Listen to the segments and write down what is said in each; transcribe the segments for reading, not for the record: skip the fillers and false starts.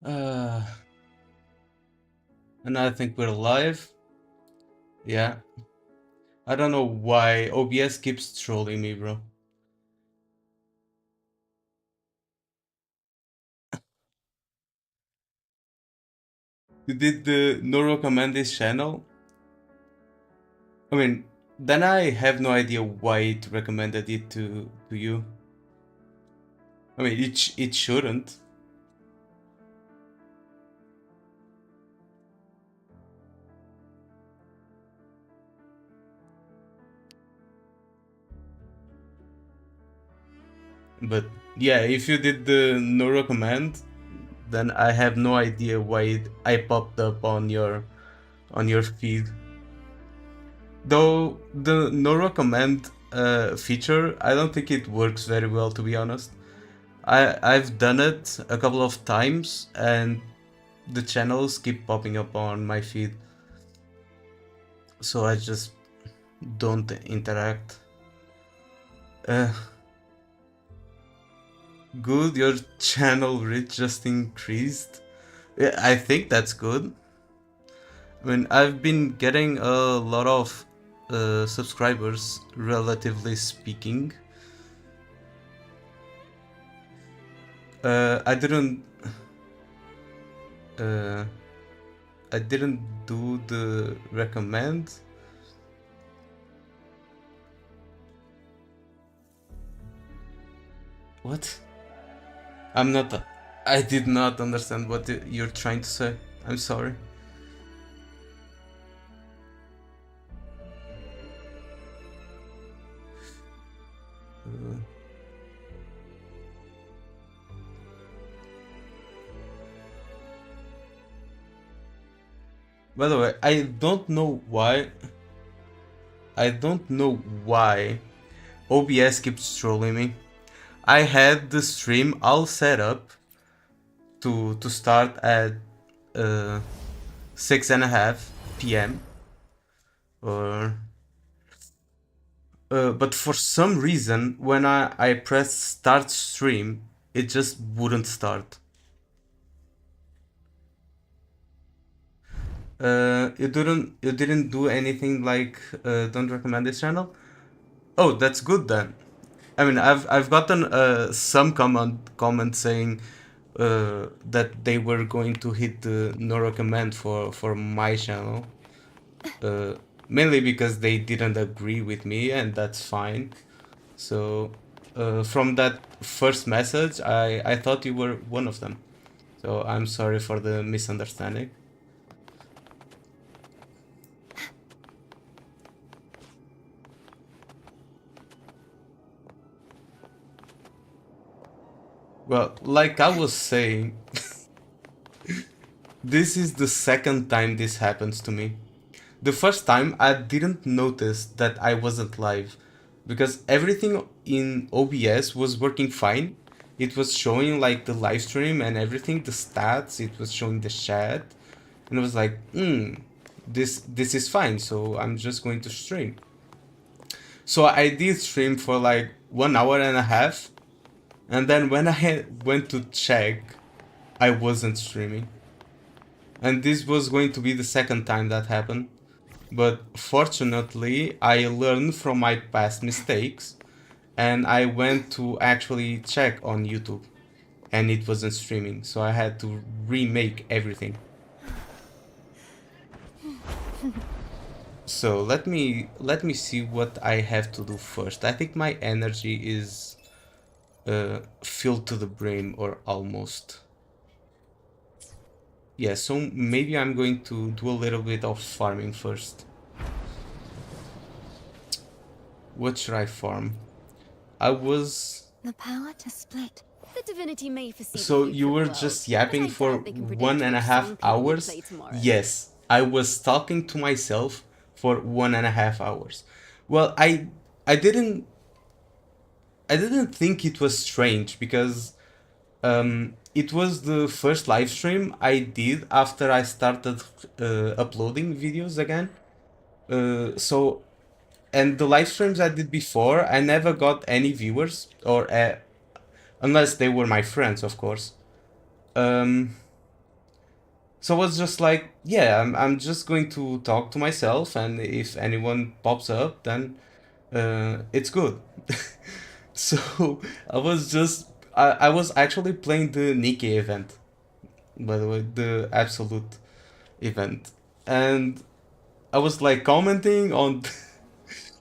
Uh, and I think we're live. Yeah. I don't know why OBS keeps trolling me, bro. You did the Noro command this channel? I mean, then I have no idea why it recommended it to you. I mean, it shouldn't. But yeah, if you did the Noro command, then I have no idea why I popped up on your feed. Though the Noro command feature, I don't think it works very well, to be honest. I've done it a couple of times and the channels keep popping up on my feed, so I just don't interact. Good, your channel reach just increased. Yeah, I think that's good. I mean, I've been getting a lot of subscribers, relatively speaking. I didn't do the recommend. What? I'm not. I did not understand what you're trying to say. I'm sorry. By the way, I don't know why. OBS keeps trolling me. I had the stream all set up to start at 6:30 p.m. But for some reason, when I pressed start stream, it just wouldn't start. You didn't do anything like don't recommend this channel? Oh, that's good then. I mean, I've gotten some comment saying that they were going to hit the no recommend for my channel. Mainly because they didn't agree with me, and that's fine. So from that first message, I thought you were one of them. So I'm sorry for the misunderstanding. Well, like I was saying, this is the second time this happens to me. The first time I didn't notice that I wasn't live because everything in OBS was working fine. It was showing like the live stream and everything, the stats, it was showing the chat, and I was like, this is fine, so I'm just going to stream. So I did stream for like 1 hour and a half, and then when I went to check, I wasn't streaming. And this was going to be the second time that happened. But fortunately, I learned from my past mistakes and I went to actually check on YouTube and it wasn't streaming, so I had to remake everything. So let me see what I have to do first. I think my energy is filled to the brim or almost. Yeah, so maybe I'm going to do a little bit of farming first. What should I farm? I was... The power to split. The divinity may foresee So the future you of were the world, just but yapping I for doubt they can predict 1.5 which song people will hours? play tomorrow. Yes, I was talking to myself for 1.5 hours. Well, I didn't think it was strange because it was the first live stream I did after I started uploading videos again. So, and the live streams I did before, I never got any viewers, or unless they were my friends, of course. So I was just like, yeah, I'm just going to talk to myself, and if anyone pops up, then it's good. So I was actually playing the Nikkei event, by the way, the absolute event, and I was like commenting on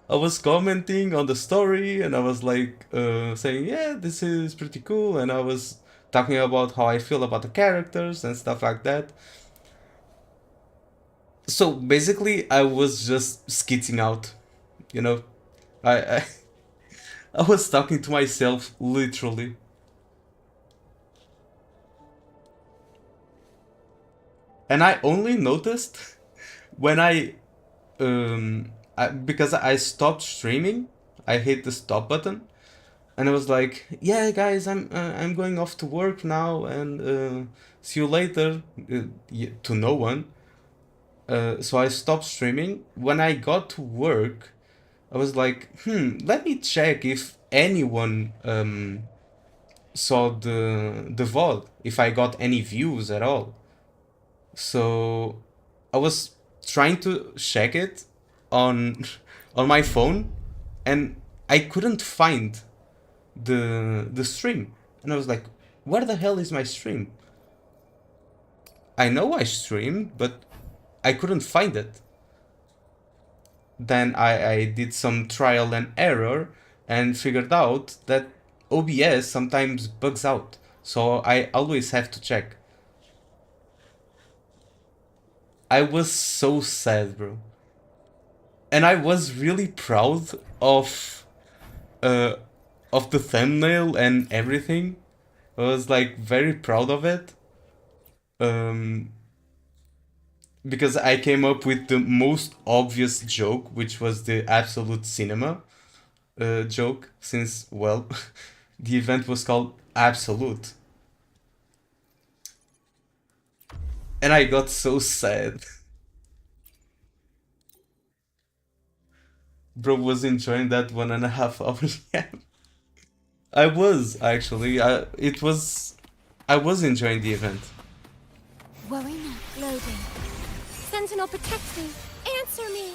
I was commenting on the story, and I was like saying, yeah, this is pretty cool, and I was talking about how I feel about the characters and stuff like that. So basically, I was just skitzing out, you know. I I was talking to myself literally. And I only noticed when because I stopped streaming, I hit the stop button, and I was like, "Yeah, guys, I'm going off to work now, and see you later." To no one. So I stopped streaming. When I got to work, I was like, let me check if anyone saw the VOD, if I got any views at all. So I was trying to check it on on my phone, and I couldn't find the stream. And I was like, where the hell is my stream? I know I streamed, but I couldn't find it. Then I did some trial and error and figured out that OBS sometimes bugs out. So I always have to check. I was so sad, bro. And I was really proud uh of the thumbnail and everything. I was like very proud of it. Um because I came up with the most obvious joke, which was the absolute cinema joke, since, well, the event was called Absolute. And I got so sad. Bro was enjoying that 1.5 hours. Yeah. I was, actually. I was enjoying the event. Worry not. Loading. Sentinel, protect me. Answer me.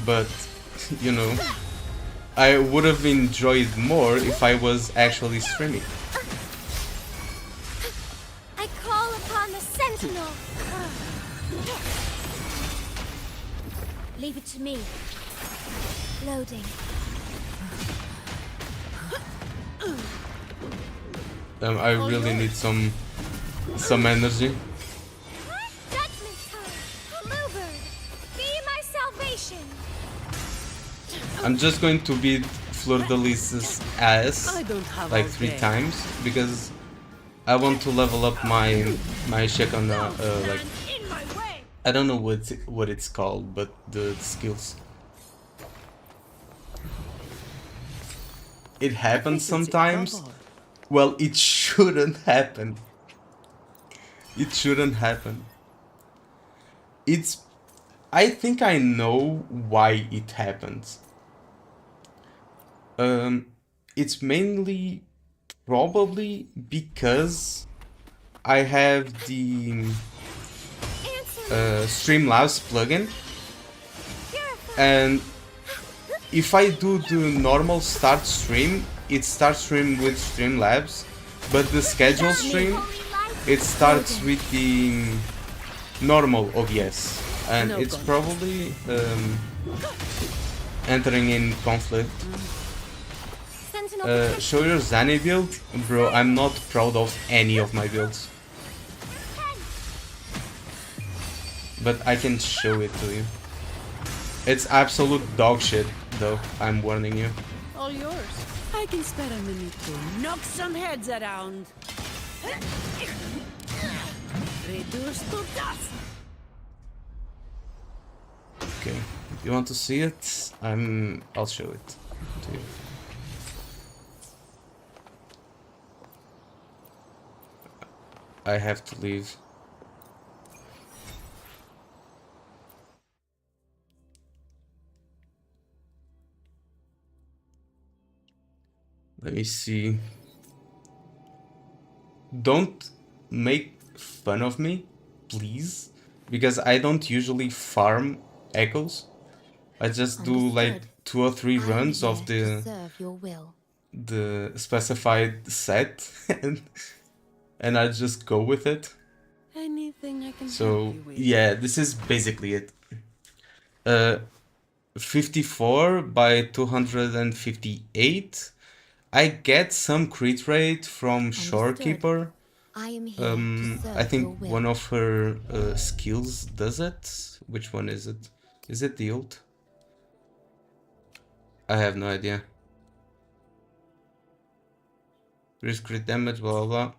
But, you know, I would have enjoyed more if I was actually streaming. I call upon the Sentinel. Leave it to me. Loading. I really need some energy. Judgment time! Bluebird! Be my salvation! I'm just going to beat Fleur de Lis's ass I don't have like all 3 day. times because I want to level up my Shekona, like, In my way! I don't know what it's called, but the skills. It happens Efficiency sometimes. double. Well, it shouldn't happen. It shouldn't happen. It's... I think I know why it happens. It's mainly probably because I have the Answer! Streamlabs plugin, Purify! and if I do the normal start stream, it starts stream with Streamlabs, but the schedule stream, it starts with the normal OBS, and No it's contest. probably entering in conflict. Sentinel protection! Show your Zani build? Bro, I'm not proud of any of my builds, but I can show it to you. It's absolute dog shit, though, I'm warning you. All yours. I can spare a minute to knock some heads around. Reduce to dust. Okay, you want to see it? I'll show it to you. I have to leave. Let me see. Don't make fun of me, please, because I don't usually farm echoes. I just do like Understood. 2 or 3 I am runs here of to serve your will. the specified set, and I just go with it. Anything I can help So you with. yeah, this is basically it. 54 by 258. I get some crit rate from Understood. Shorekeeper. I am here to serve I your think will. one of her skills does it. Which one is it? Is it the ult? I have no idea. Risk crit damage, blah blah blah.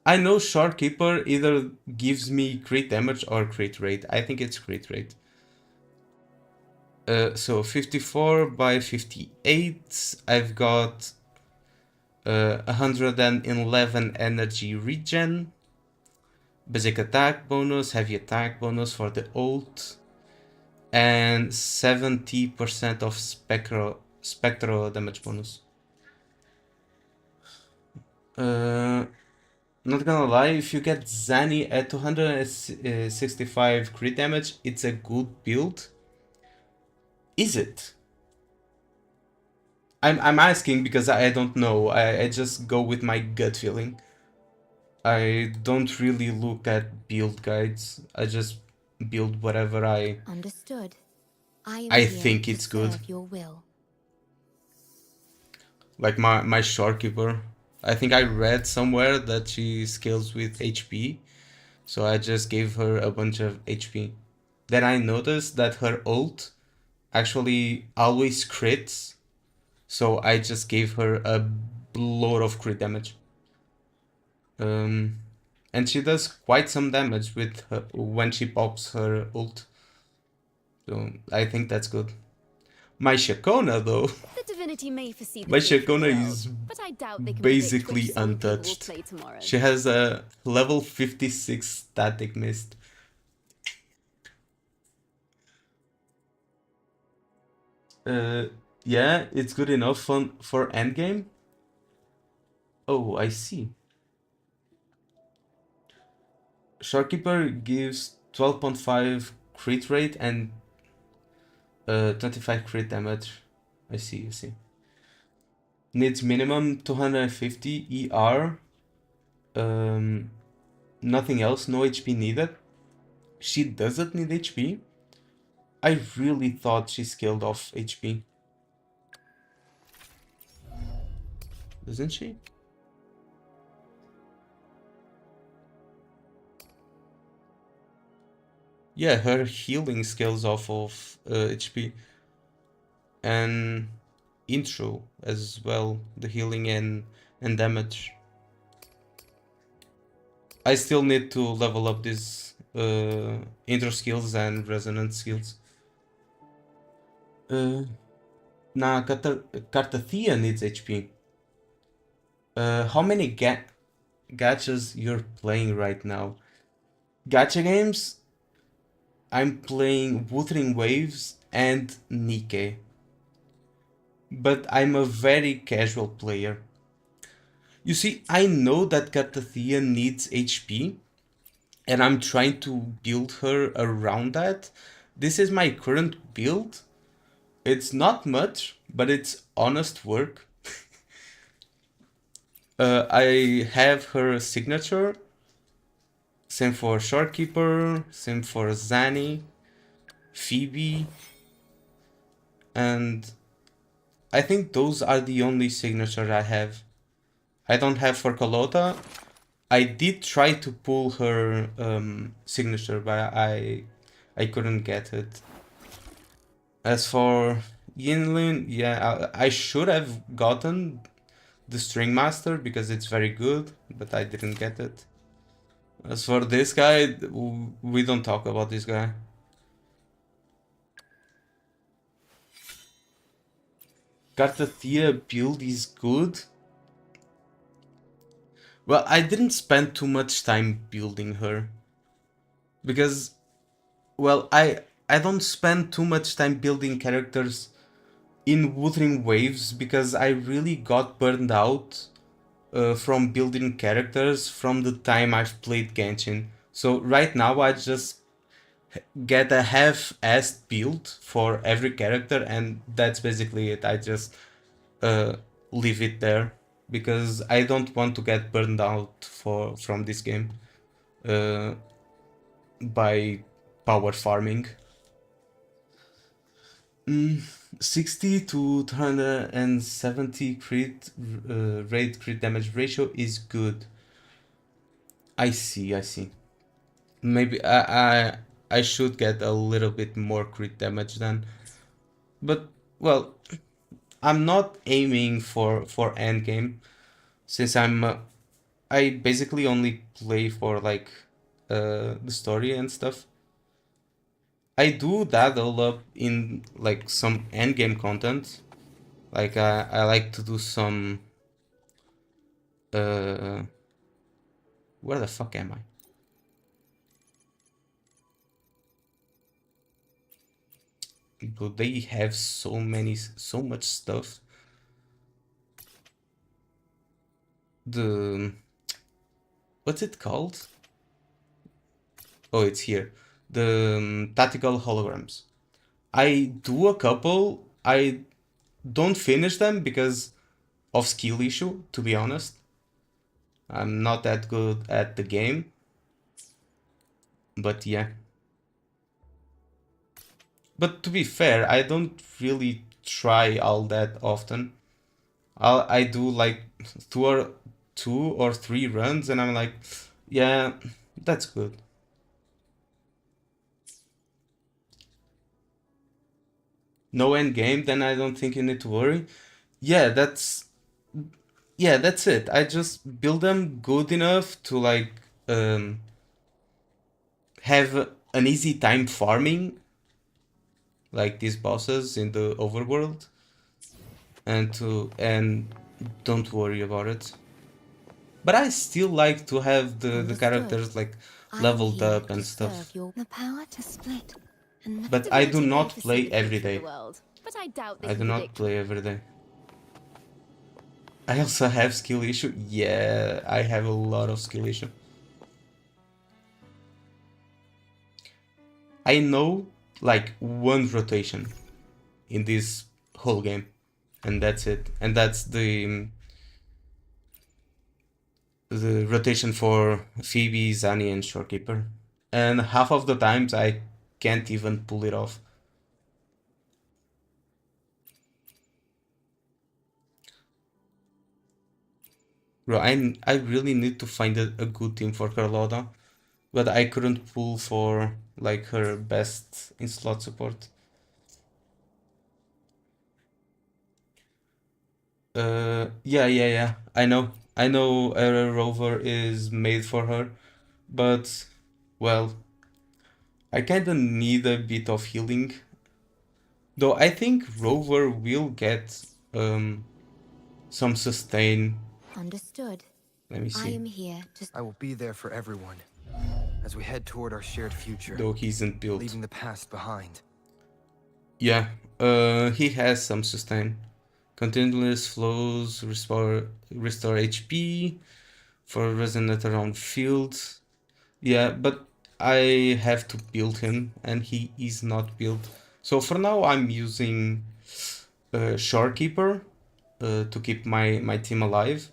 I know Shorekeeper either gives me crit damage or crit rate. I think it's crit rate. So 54 by 58. I've got 111 energy regen, basic attack bonus, heavy attack bonus for the ult, and 70% of spectral damage bonus. Not gonna lie, if you get Zani at 265 crit damage, it's a good build. Is it? I'm asking because I don't know. I just go with my gut feeling. I don't really look at build guides. I just build whatever Understood. I am I here think to it's good. serve your will. Like my Shorekeeper. I think I read somewhere that she scales with HP, so I just gave her a bunch of HP. Then I noticed that her ult actually always crits, so I just gave her a lot of crit damage. And she does quite some damage with her when she pops her ult. So I think that's good. My Shakona though, The divinity may foresee the my future Shakona world, is but I doubt they can predict basically which song people will untouched. play tomorrow. She has a level 56 static mist. Yeah, it's good enough for endgame. Oh, I see. Shorekeeper gives 12.5 crit rate and 25 crit damage. I see, I see. Needs minimum 250 ER. Nothing else, no HP needed. She doesn't need HP. I really thought she scaled off HP. Doesn't she? Yeah, her healing scales off of HP and intro as well, the healing and damage. I still need to level up these intro skills and resonance skills. Nah, Cartathea needs HP. How many gachas you're playing right now? Gacha games? I'm playing Wuthering Waves and Nikke. But I'm a very casual player. You see, I know that Cartathea needs HP, and I'm trying to build her around that. This is my current build. It's not much, but it's honest work. I have her signature. Same for Shorekeeper, same for Zanny, Phoebe, and I think those are the only signatures I have. I don't have for Carlota. I did try to pull her signature, but I couldn't get it. As for Yinlin, yeah, I should have gotten the String Master because it's very good, but I didn't get it. As for this guy, we don't talk about this guy. Cartathea build is good. Well, I didn't spend too much time building her. Because, well, I don't spend too much time building characters in Wuthering Waves because I really got burned out from building characters from the time I've played Genshin. So right now I just get a half-assed build for every character and that's basically it. I just uh, leave it there because I don't want to get burned out from this game by power farming. 60 to 270 crit rate crit damage ratio is good. I see. Maybe I should get a little bit more crit damage then. But well, I'm not aiming for end game since I basically only play for like the story and stuff. I do dabble up in like some end game content. Like I like to do some uh where the fuck am I? But they have so much stuff. The what's it called? Oh, it's here. The tactical holograms. I do a couple. I don't finish them because of skill issue, to be honest. I'm not that good at the game. But yeah. But to be fair, I don't really try all that often. I do like two or three runs and I'm like, yeah, that's good. No end game, then I don't think you need to worry. Yeah, that's it. I just build them good enough to like have an easy time farming like these bosses in the overworld and don't worry about it. But I still like to have the Understood. characters like I'm leveled here up to and serve stuff. the power to split and But I do Divinity may not foresee play the every future of the day. world, but I doubt they I can do not predict. play every day. I also have skill issue. Yeah, I have a lot of skill issue. I know like one rotation in this whole game, and that's it. And that's the rotation for Phoebe, Zanny, and Shorekeeper. And half of the times I can't even pull it off. Bro, I really need to find a good team for Carlotta. but I couldn't pull for like her best in slot support. Yeah. I know a rover is made for her, but well, I kinda need a bit of healing. Though I think rover will get some sustain. Understood. Let me I see. am here to... I will be there for everyone as we head toward our shared future, Though he isn't built. leaving the past behind. Yeah, he has some sustain. Continuous flows, restore HP for resonate around fields. Yeah, but I have to build him, and he is not built. So for now, I'm using Shorekeeper to keep my team alive.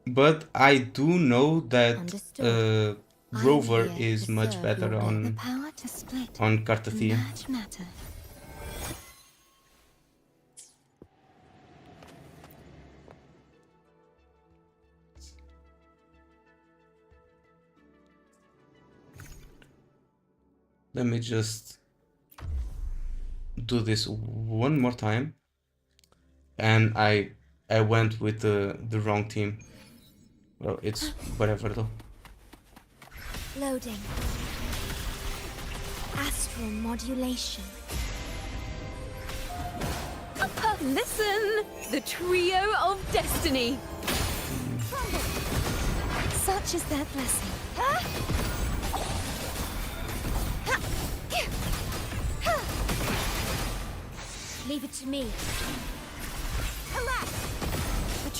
But I do know that Understood. Rover I am here is to much serve better your will. The on power to split Cartathea. and merge matter. Let me just do this one more time. And I went with the wrong team. Well, it's whatever though. Loading. Astral modulation. Listen! The trio of destiny! Such is their blessing. Leave it to me.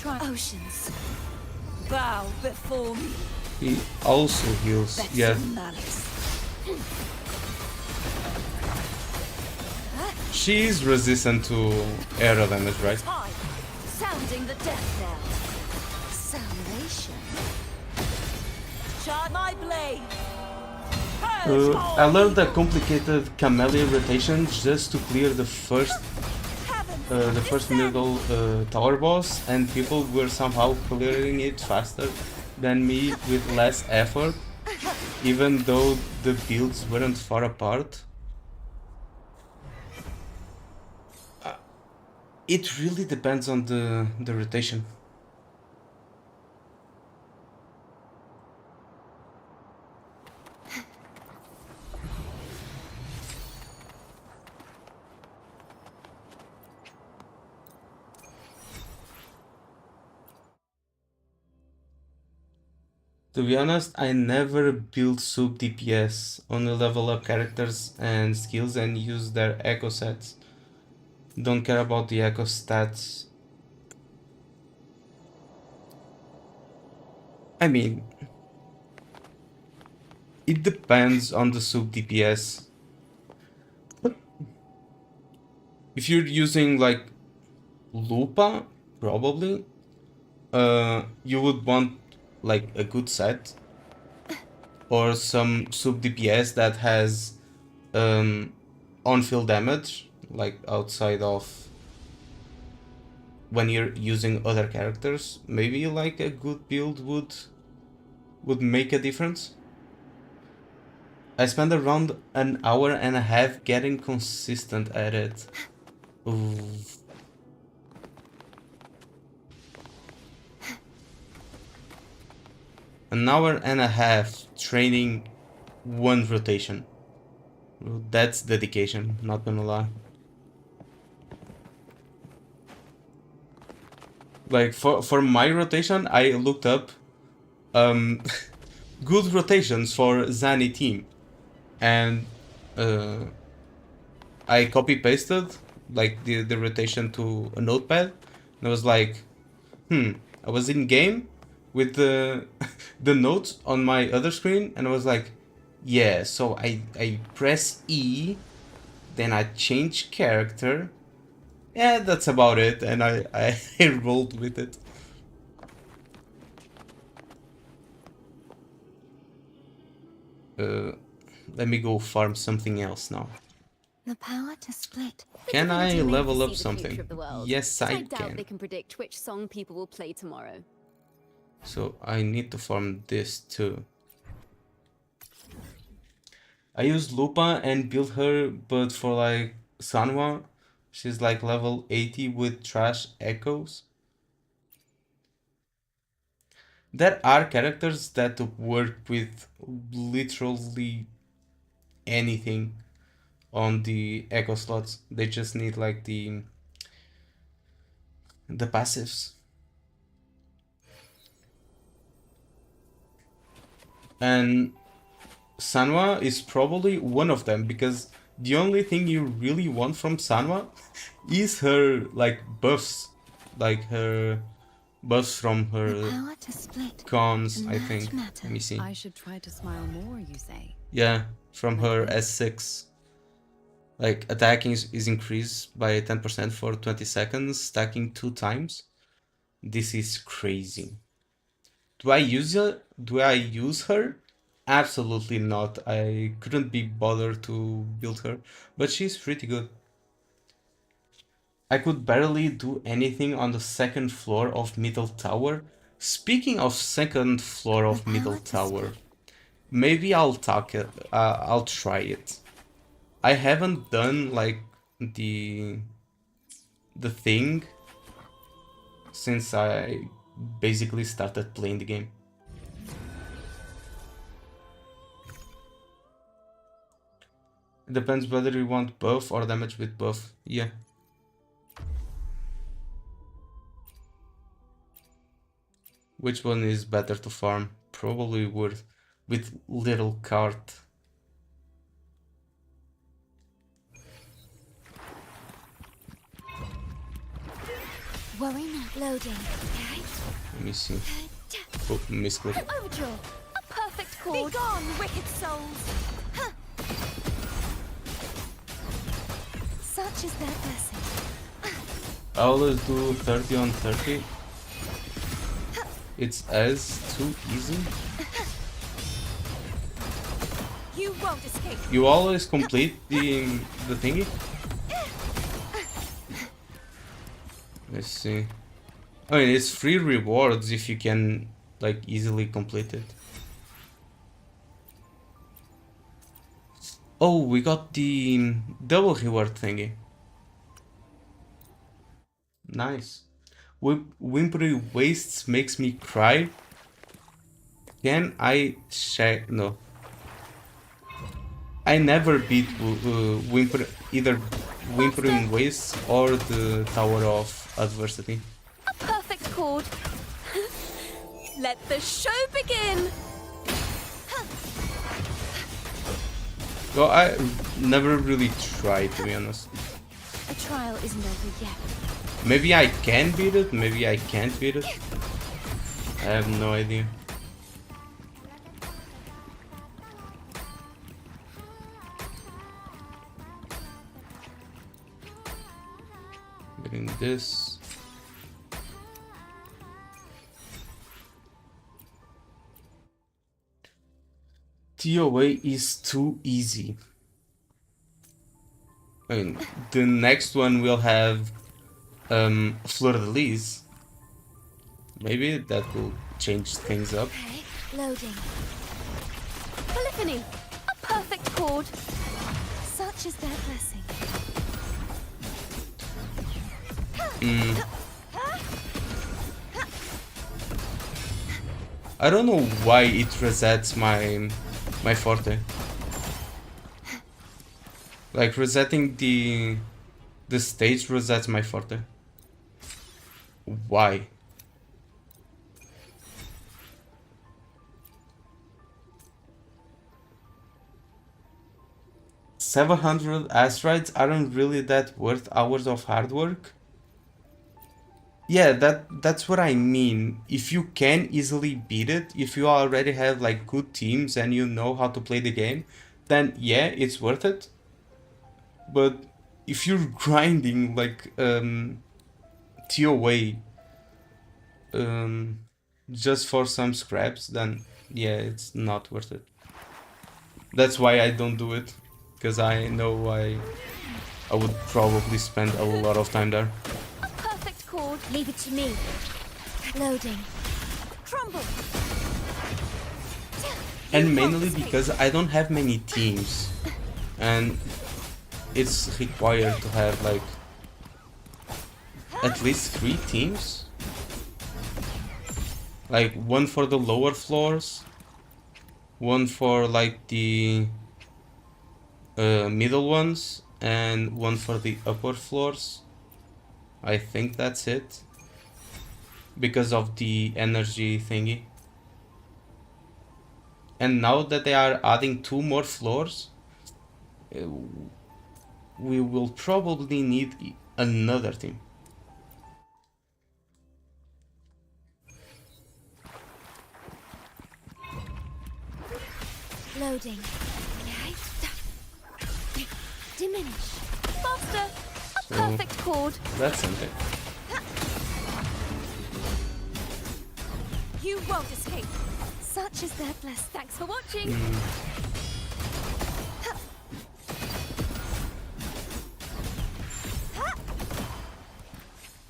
The oceans. Bow before me. He also heals. Yeah. Malice. She's resistant to arrow damage, right? Time. Sounding the death knell. Salvation. Chart my blade. I learned the complicated camellia rotation just to clear the first middle tower boss, and people were somehow clearing it faster than me with less effort, even though the builds weren't far apart. It really depends on the rotation. To be honest, I never built sub DPS, only level up characters and skills and use their echo sets. Don't care about the echo stats. I mean, it depends on the sub DPS. If you're using like Lupa, probably, you would want like a good set or some sub DPS that has on-field damage, like outside of when you're using other characters. Maybe like a good build would make a difference. I spent around an hour and a half getting consistent at it. Ooh. An hour and a half training one rotation. That's dedication, not gonna lie. Like for my rotation, I looked up good rotations for Zani team, and I copy pasted like the rotation to a notepad, and I was like, I was in game with the the notes on my other screen, and I was like, yeah, so I press E, then I change character. Yeah, that's about it, and I rolled with it. Let me go farm something else now. The power to split. Can I Divinity may level up foresee the future something? of the world, Yes, but I I doubt can. they can predict which song people will play tomorrow. So I need to farm this too. I used Lupa and built her, but for like Sanwa, she's like level 80 with trash echoes. There are characters that work with literally anything on the echo slots. They just need like the passives. And Sanwa is probably one of them because the only thing you really want from Sanwa is her like buffs, like her buffs from The her power to split cons, and I merge think. matter. Let me see. I should try to smile more, you say? Yeah, from Like her this? S6. Like attacking is increased by 10% for 20 seconds, stacking 2 times. This is crazy. Do I use her? Do I use her? Absolutely not. I couldn't be bothered to build her, but she's pretty good. I could barely do anything on the second floor of Middle Tower. Speaking of second floor of The Middle power to Tower, maybe I'll talk it. I'll try it. I haven't done like the thing since I basically started playing the game. It depends whether you want buff or damage with buff. Yeah. Which one is better to farm? Probably with little cart. Worry not. Loading. Let me see. Oh, misclick. Overdraw. A perfect chord. Be gone, wicked souls! Such is their blessing. I always do 30 on 30. It's as too easy. You won't escape. You always complete the thingy. Let's see. I mean, it's free rewards if you can like easily complete it. Oh, we got the double reward thingy. Nice. Whimpering Wastes makes me cry. Can I check? No. I never beat either Whimpering Wastes or the Tower of Adversity. A perfect chord. Let the show begin. Well, I never really tried, to be honest. A trial isn't over yet. Maybe I can beat it, maybe I can't beat it. I have no idea. Getting this. TOA is too easy. I mean, the next one will have Fleur de Lis. Maybe that will change things up. Okay. Loading. Polyphony. A perfect chord. Such is their blessing. I don't know why it resets my forte. Like resetting the stage resets my forte. Why? $700 asteroids aren't really that worth hours of hard work. Yeah, that's what I mean. If you can easily beat it, if you already have like good teams and you know how to play the game, then yeah, it's worth it. But if you're grinding like TOA just for some scraps, then yeah, it's not worth it. That's why I don't do it, because I know I would probably spend a lot of time there. A perfect chord. Leave it to me. Loading. Crumble. And mainly because I don't have many teams, and it's required to have like at least 3 teams, like one for the lower floors, one for like the middle ones, and one for the upper floors. I think that's it, because of the energy thingy. And now that they are adding 2 more floors, uh, we will probably need another team. Loading. Diminish. Faster. A So perfect chord. that's something. You won't escape. Such is their blessing. Thanks for watching.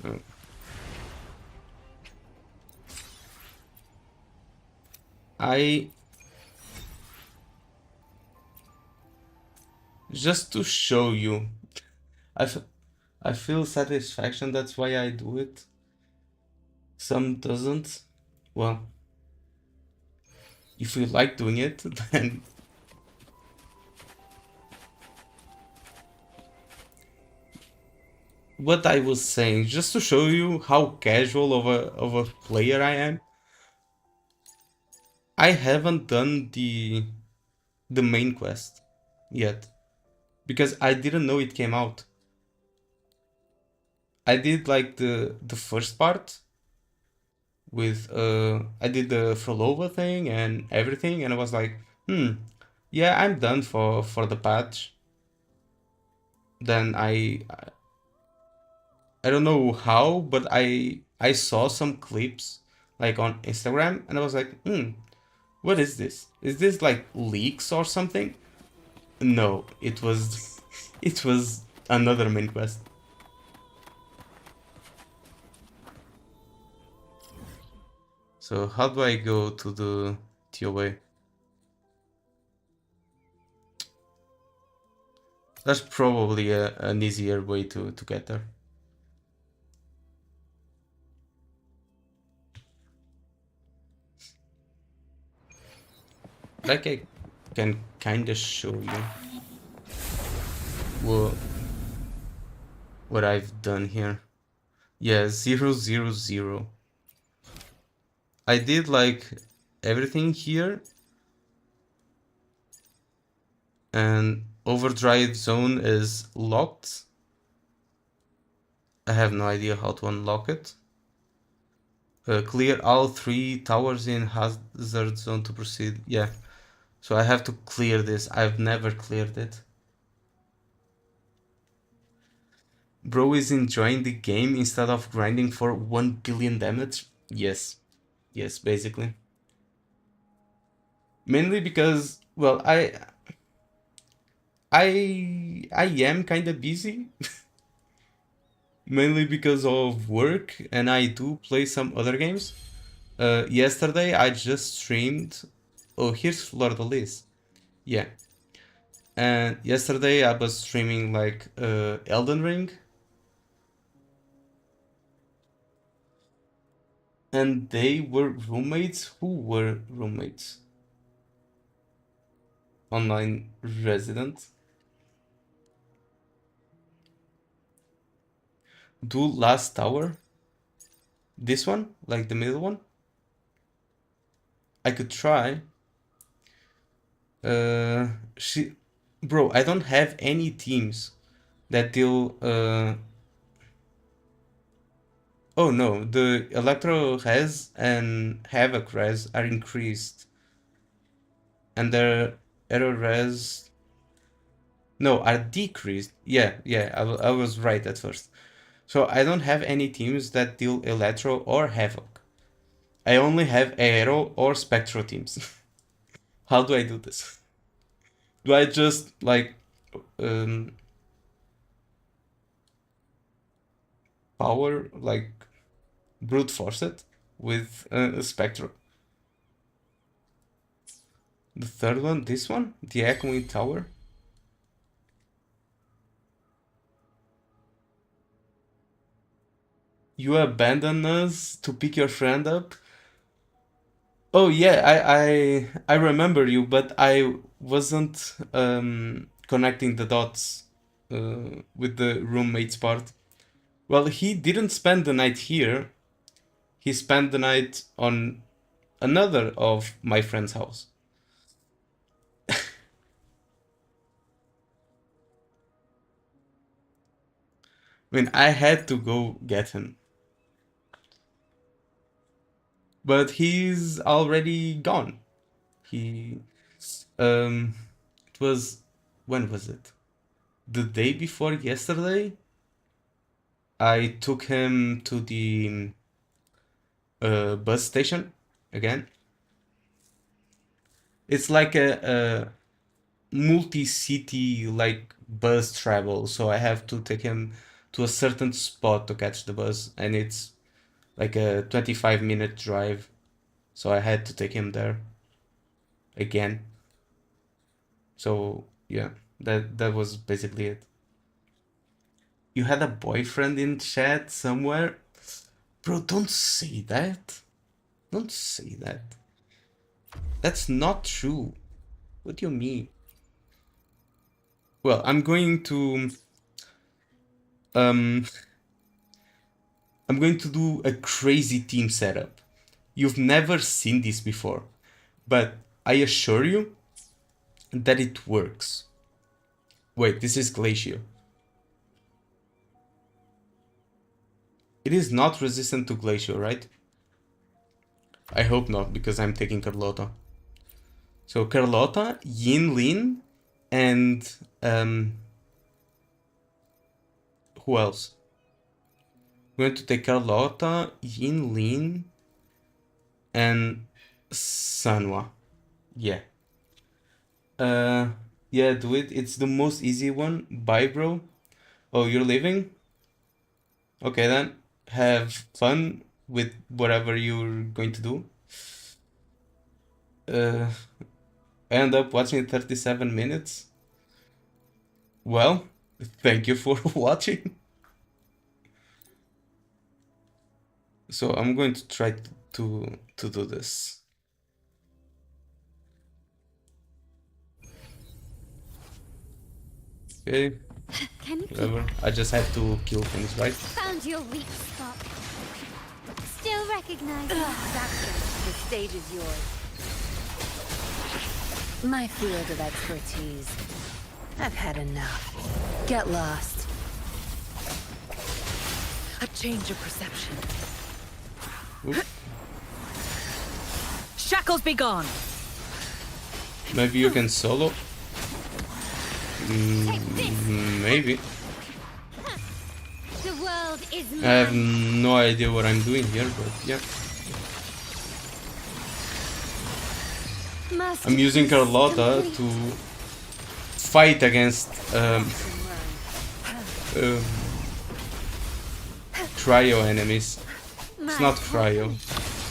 Oh. Just to show you, I feel satisfaction, that's why I do it. Some doesn't. Well, if you like doing it, then what I was saying, just to show you how casual of a player I am. I haven't done the main quest yet because I didn't know it came out. I did like the first part with I did the Frolova thing and everything, and I was like, yeah, I'm done for the patch. Then I don't know how, but I saw some clips like on Instagram, and I was like, what is this? Is this like leaks or something? No, it was it was another main quest. So how do I go to the TOA? That's probably an easier way to get there. Like I can kinda show you what I've done here. Yeah, 000. I did like everything here, and overdrive zone is locked. I have no idea how to unlock it. Clear all 3 towers in hazard zone to proceed. Yeah, so I have to clear this. I've never cleared it. Bro is enjoying the game instead of grinding for 1 billion damage? Yes. Yes, basically. Mainly because, well, I am kind of busy. Mainly because of work, and I do play some other games. Yesterday I just streamed. Oh, here's Fleur de Lis. Yeah. And yesterday I was streaming like Elden Ring. And they were roommates. Who were roommates? Online resident. Do last tower. This one, like the middle one. I could try. She, bro, I don't have any teams that deal. Oh no, the Electro res and Havoc res are increased, and their error res, no, are decreased. Yeah, yeah, I was right at first. So I don't have any teams that deal Electro or Havoc. I only have Aero or Spectro teams. How do I do this? Do I just like power, like brute force it with Spectro? The third one, this one? The Echoing Tower? You abandon us to pick your friend up? Oh yeah, I remember you, but I wasn't connecting the dots with the roommates part. Well, he didn't spend the night here. He spent the night on another of my friend's house. I mean, I had to go get him. But he's already gone. He it was, when was it? The day before yesterday. I took him to the bus station again. It's like a multi-city like bus travel, so I have to take him to a certain spot to catch the bus, and it's like a 25-minute drive, so I had to take him there again. So yeah, that was basically it. You had a boyfriend in chat somewhere? Bro, don't say that. Don't say that. That's not true. What do you mean? Well, I'm going to do a crazy team setup. You've never seen this before, but I assure you that it works. Wait, this is Glacio. It is not resistant to Glacio, right? I hope not, because I'm taking Carlotta. So Carlotta, Yin Lin, and who else? We're going to take Carlotta, Yin Lin, and Sanwa. Yeah. Yeah, do it. It's the most easy one. Bye, bro. Oh, you're leaving? Okay, then. Have fun with whatever you're going to do. I end up watching 37 minutes. Well, thank you for watching. So I'm going to try to do this. Okay, Can you keep whatever. I just have to kill things, right? found your weak spot? Still recognize it. The stage is yours. My field of expertise. I've had enough. Get lost. A change of perception. Oop. Shackles be gone. Maybe you can solo? Maybe. The world is I have mine. no idea what I'm doing here, but yeah. I'm using Carlotta to fight against cryo enemies. It's not cryo.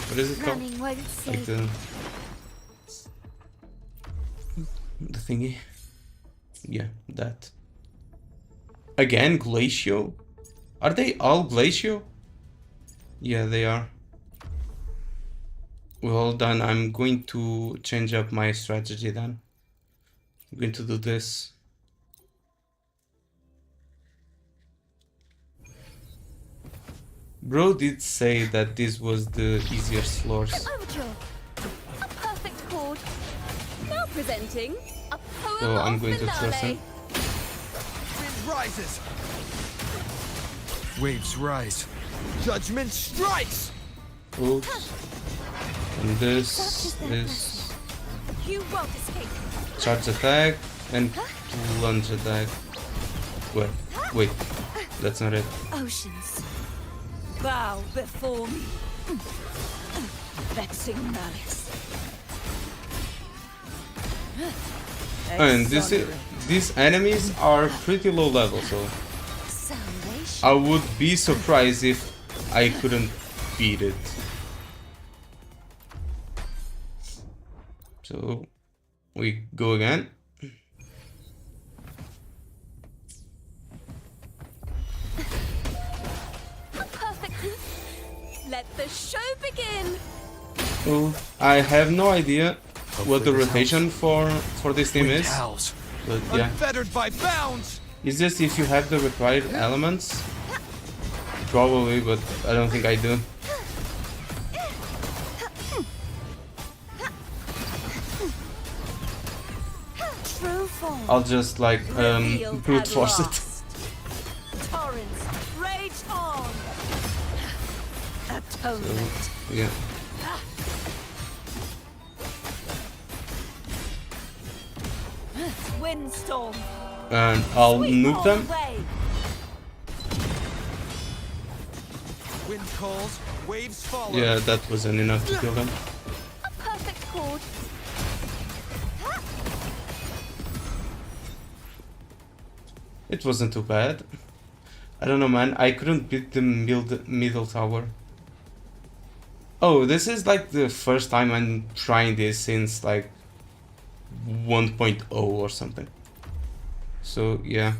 What is it called? Running won't Like save the thingy. Yeah, that. Again, Glacio? Are they all Glacio? Yeah, they are. Well done, I'm going to change up my strategy then. I'm going to do this. Bro did say that this was the easiest floors. Overture. A perfect chord. Now presenting a poem So I'm going to finale. trust him. Wind rises. Waves rise. Judgment strikes. Oops. And this is You won't escape. charge attack and lunge attack. Wait, that's not it. Oceans, bow before me. Vexing malice. And these enemies are pretty low level, so salvation. I would be surprised if I couldn't beat it. So We go again. Perfect. Let the show begin. Oh, I have no idea what the this rotation for this team Wind is. howls. But yeah, Unfettered by bounds. it's just if you have the required elements. Probably, but I don't think I do. True form. I'll just like Revealed brute at force it. last. Torrents, rage on. Atonement. Yeah. Windstorm. And I'll Sweep nuke all them. away. Wind calls, waves follow. Yeah, that wasn't enough to kill them. A perfect chord. It wasn't too bad. I don't know, man. I couldn't beat the middle tower. Oh, this is like the first time I'm trying this since like 1.0 or something. So, yeah.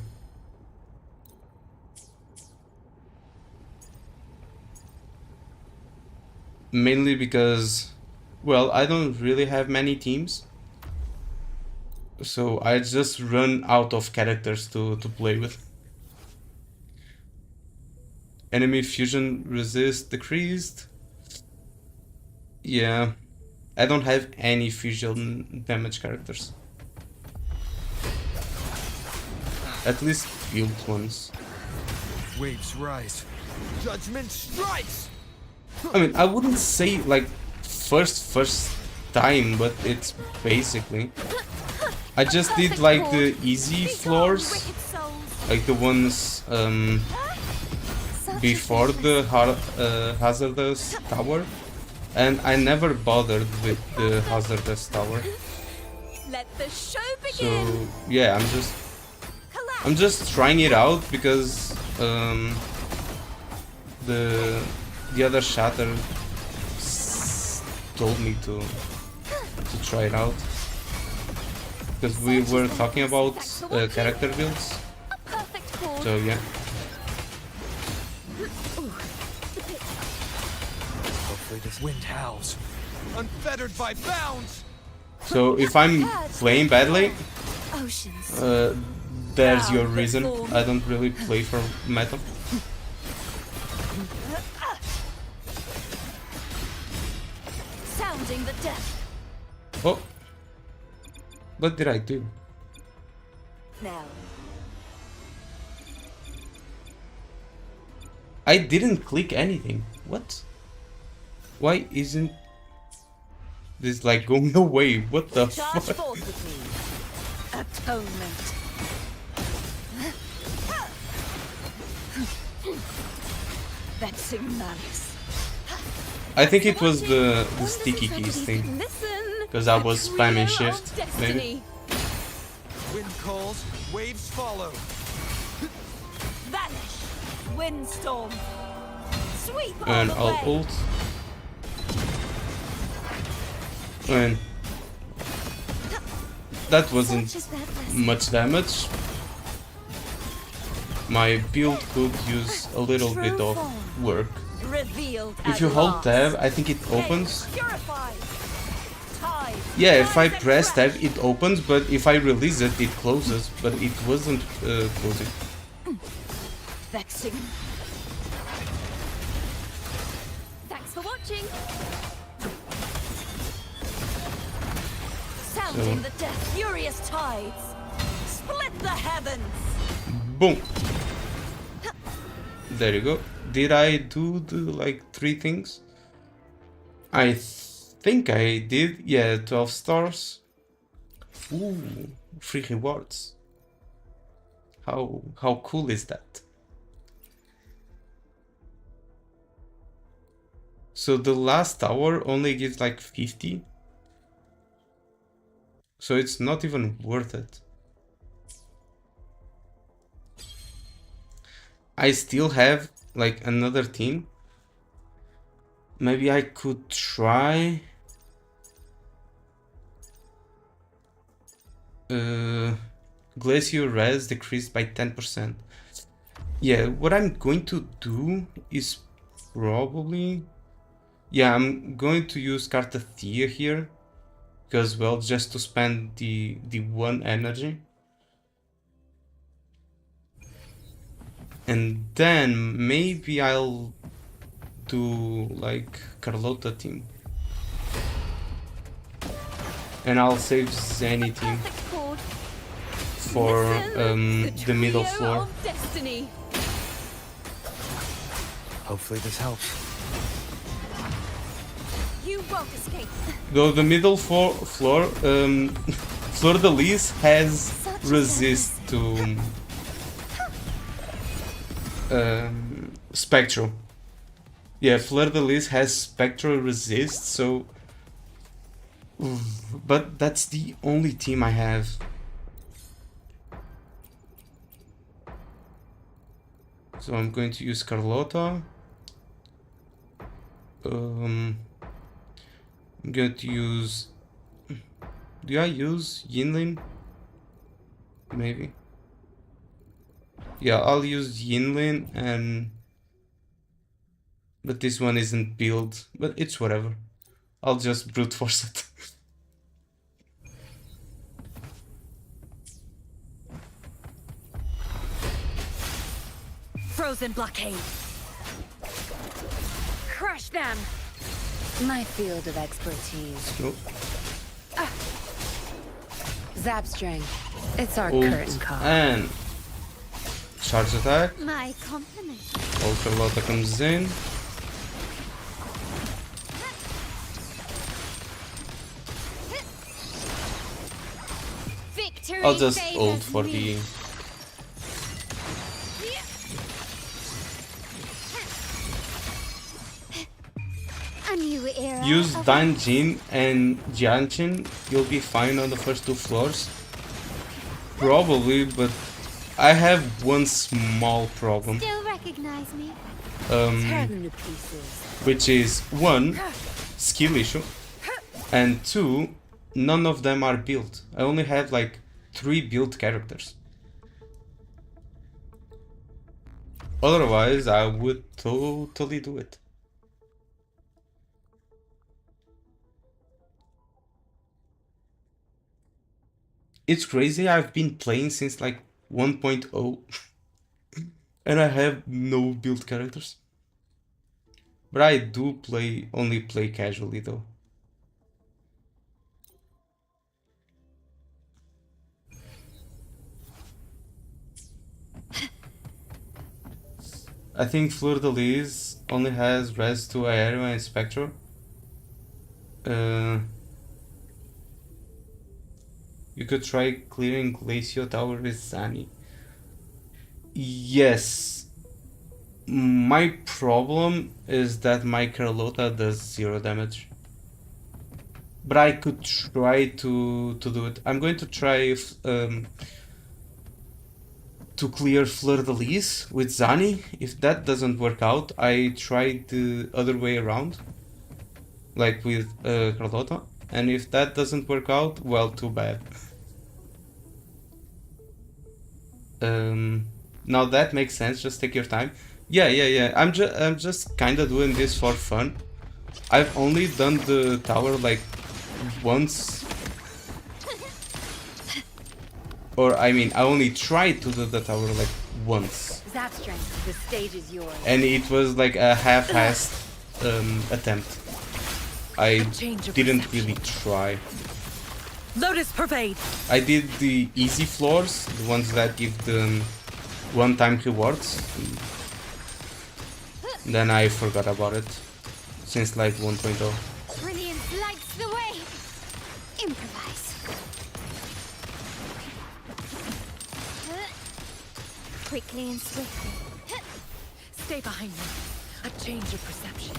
Mainly because, well, I don't really have many teams. So I just run out of characters to play with. Enemy fusion resist decreased. Yeah, I don't have any fusion damage characters. At least built ones. Waves rise. Judgment strikes. I mean, I wouldn't say like first time, but it's basically. I just did like the easy floors, Wicked souls. like the ones Such a before the hazardous tower, and I never bothered with the hazardous tower. Let the show So begin. yeah, I'm just trying it out because the other shatter told me to try it out because we were talking about character builds. A perfect chord. So yeah. Hopefully this wind howls. Unfettered by bounds. So if I'm playing badly, Oceans. there's your reason. I don't really play for meta. Sounding the depth. Oh, what did I do? Now. I didn't click anything. What? Why isn't this like going away? What the Charge fuck? forth with me. Atonement. Vexing malice. I think it was the sticky keys thing. Listen. 'Cause I was A spamming trio shift, of destiny. maybe. Wind calls, waves follow. Vanish. Windstorm. Sweep And all I'll away. ult. And that wasn't Such is that blessing. much damage. My build could use a little bit of work. Revealed If at you hold last. tab, I think it opens. Purified. Tide. Yeah, if I Rise and press tab, crash. it opens, but if I release it, it closes. But it wasn't closing. Vexing. Thanks for watching. Sounding So- the death furious tides. Split the heavens. Boom. There you go. Did I do the like 3 things? I think I did. Yeah, 12 stars. Ooh, free rewards. How cool is that? So the last tower only gives like 50. So it's not even worth it. I still have like another team. Maybe I could try. Glacier res decreased by 10%. Yeah, what I'm going to do is probably... Yeah, I'm going to use Cartathea here. Because, well, just to spend the 1 energy. And then maybe I'll do like Carlota team. And I'll save Zenny team Perfect chord. for Listen, the middle trio floor. of destiny. Hopefully this helps. You won't escape. Though the middle floor, Fleur de Lis has Such resist to Spectral. Yeah, Fleur de Lis has Spectral resist, so... But that's the only team I have. So I'm going to use Carlota. I'm going to use... Do I use Yinlin? Maybe. Yeah, I'll use Yinlin and... But this one isn't built, but it's whatever. I'll just brute force it. Frozen blockade. Crush them. My field of expertise. Nope. Zap string. It's our Ult curtain call. and charge attack. My compliment. Old Carlota comes in. Victory I'll just favors ult for me. the... A new era. Use of Danjin and Jianchin, you'll be fine on the first 2 floors. Probably, but I have one small problem. Still recognize me. Tear them to pieces. Which is 1, skill issue, and 2, none of them are built. I only have like 3 built characters. Otherwise, I would totally do it. It's crazy, I've been playing since like 1.0 and I have no build characters. But I do only play casually though. I think Fleur de Lis only has res to Aero and Spectral. You could try clearing Glacio Tower with Zani. Yes. My problem is that my Carlota does 0 damage. But I could try to do it. I'm going to try to clear Fleur de Lis with Zani. If that doesn't work out, I try the other way around. Like with Carlota. And if that doesn't work out, well, too bad. Now that makes sense, just take your time. Yeah. I'm just kinda doing this for fun. I've only done the tower like once. Or I mean, I only tried to do the tower like once. Zap string. The stage is yours. And it was like a half-assed attempt. I didn't really try. Lotus pervade. I did the easy floors, the ones that give the one-time rewards. Then I forgot about it since like 1.0. Brilliance lights the way. Improvise. Quickly and swiftly. Stay behind me. A change of perception.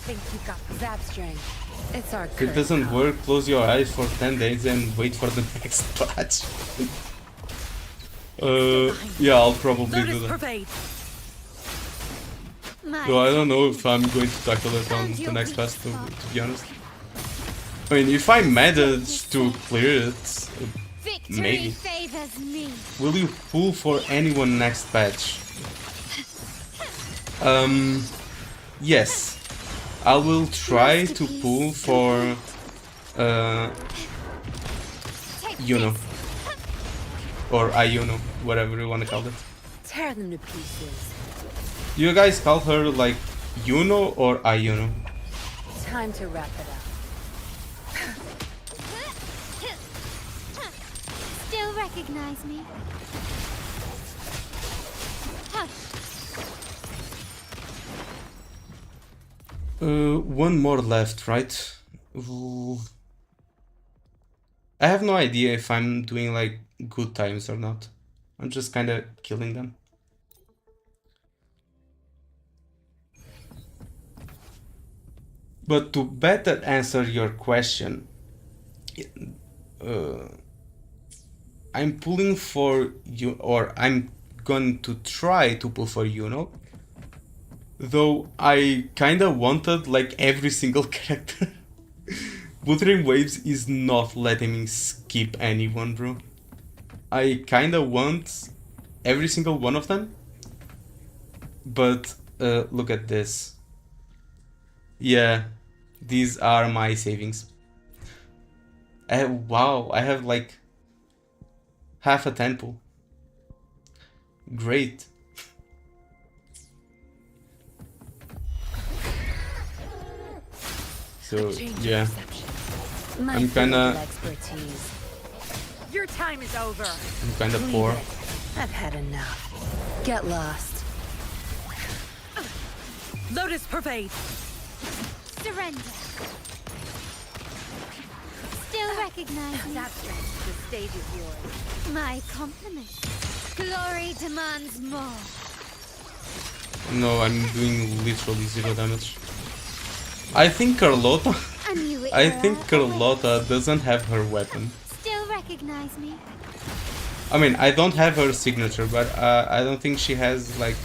Think you got zap string. It's our If it doesn't work, close your eyes for 10 days and wait for the next patch. Yeah, I'll probably do that. My Though I don't know if I'm going to tackle it on the next patch, to be honest. I mean, if I manage to clear it, Victory maybe. favors me. Will you pull for anyone next patch? Yes. I will try to pull for Iuno. Or Iuno, whatever you wanna call it. Tear them to pieces. Do you guys call her like Iuno or Iuno? Time to wrap it up. Still recognize me? Hush. One more left, right? Ooh. I have no idea if I'm doing like good times or not. I'm just kind of killing them. But to better answer your question, I'm pulling for you, or I'm going to try to pull for Iuno. Though I kinda wanted like every single character. Wuthering Waves is not letting me skip anyone, bro. I kinda want every single one of them. But look at this. Yeah, these are my savings. Wow, I have like half a temple. Great. So yeah, I'm kinda Your time is over. I'm kinda poor. I've had enough. Get lost. Lotus pervade. Surrender. Still recognize me? That's strange. The stage is yours. My compliment. Glory demands more. No, I'm doing literally 0 damage. I think Carlotta. A new I era think Carlotta awaits. doesn't have her weapon. Still recognize me? I mean, I don't have her signature, but I don't think she has like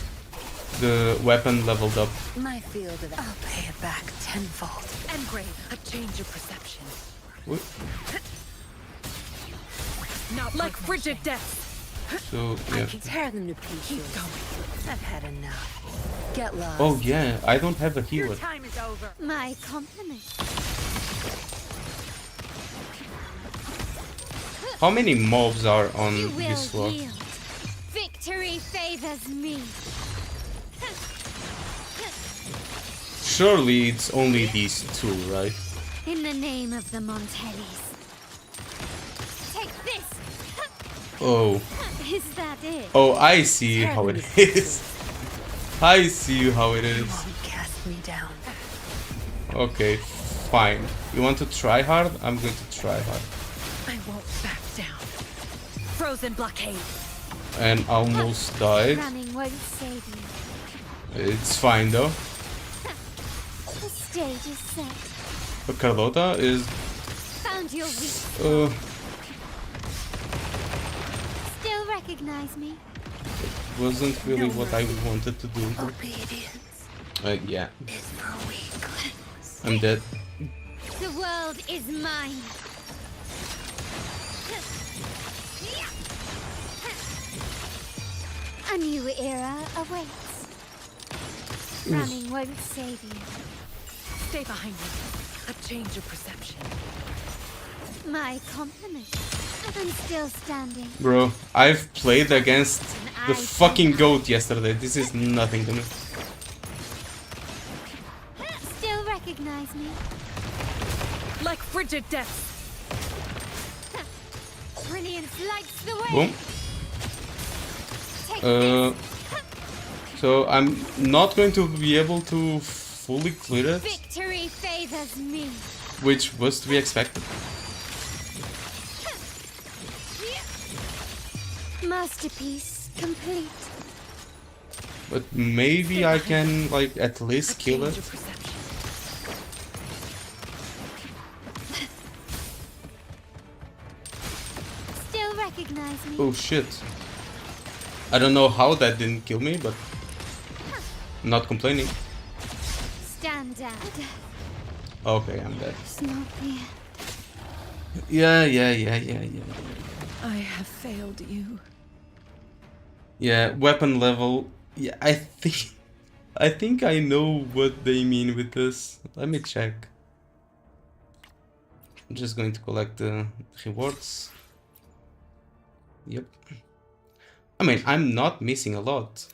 the weapon leveled up. My field of I'll pay it back tenfold. Engrave, a change of perception. What? Not like frigid death. So yeah. Tear them to pieces. Keep going. I've had enough. Get lost. Oh yeah, I don't have a Your healer. time is over. My compliment. How many mobs are on You will this floor? yield. Victory favors me. Surely it's only these two, right? In the name of the Montellis. Take this. Oh. Is that it? Oh, I see how it is. I see how it is. Won't cast me down. Okay, fine. You want to try hard? I'm going to try hard. I won't back down. Frozen blockade. And almost died. Running won't save you. It's fine though. The stage is set. But Carlotta is Found your weak. Still recognize me? wasn't really what I wanted to do. Obedience Yeah, is for weaklings. I'm dead. The world is mine. A new era awaits. Running won't save you. Stay behind me. A change of perception. My compliment. I'm still standing. Bro, I've played against the fucking goat yesterday. This is nothing to me. Still recognize me? Like frigid death. Brilliance lights the way. Boom. Take Uh, so I'm not going to be able to fully clear it, Victory favors me. which was to be expected. Masterpiece complete. But maybe I can like at least kill Change it. of perception. Still recognize me? Oh shit. I don't know how that didn't kill me, but not complaining. Stand down. Okay, I'm dead. It's not here. Yeah. I have failed you. Yeah, weapon level. Yeah, I think I know what they mean with this. Let me check. I'm just going to collect the rewards. Yep. I mean, I'm not missing a lot.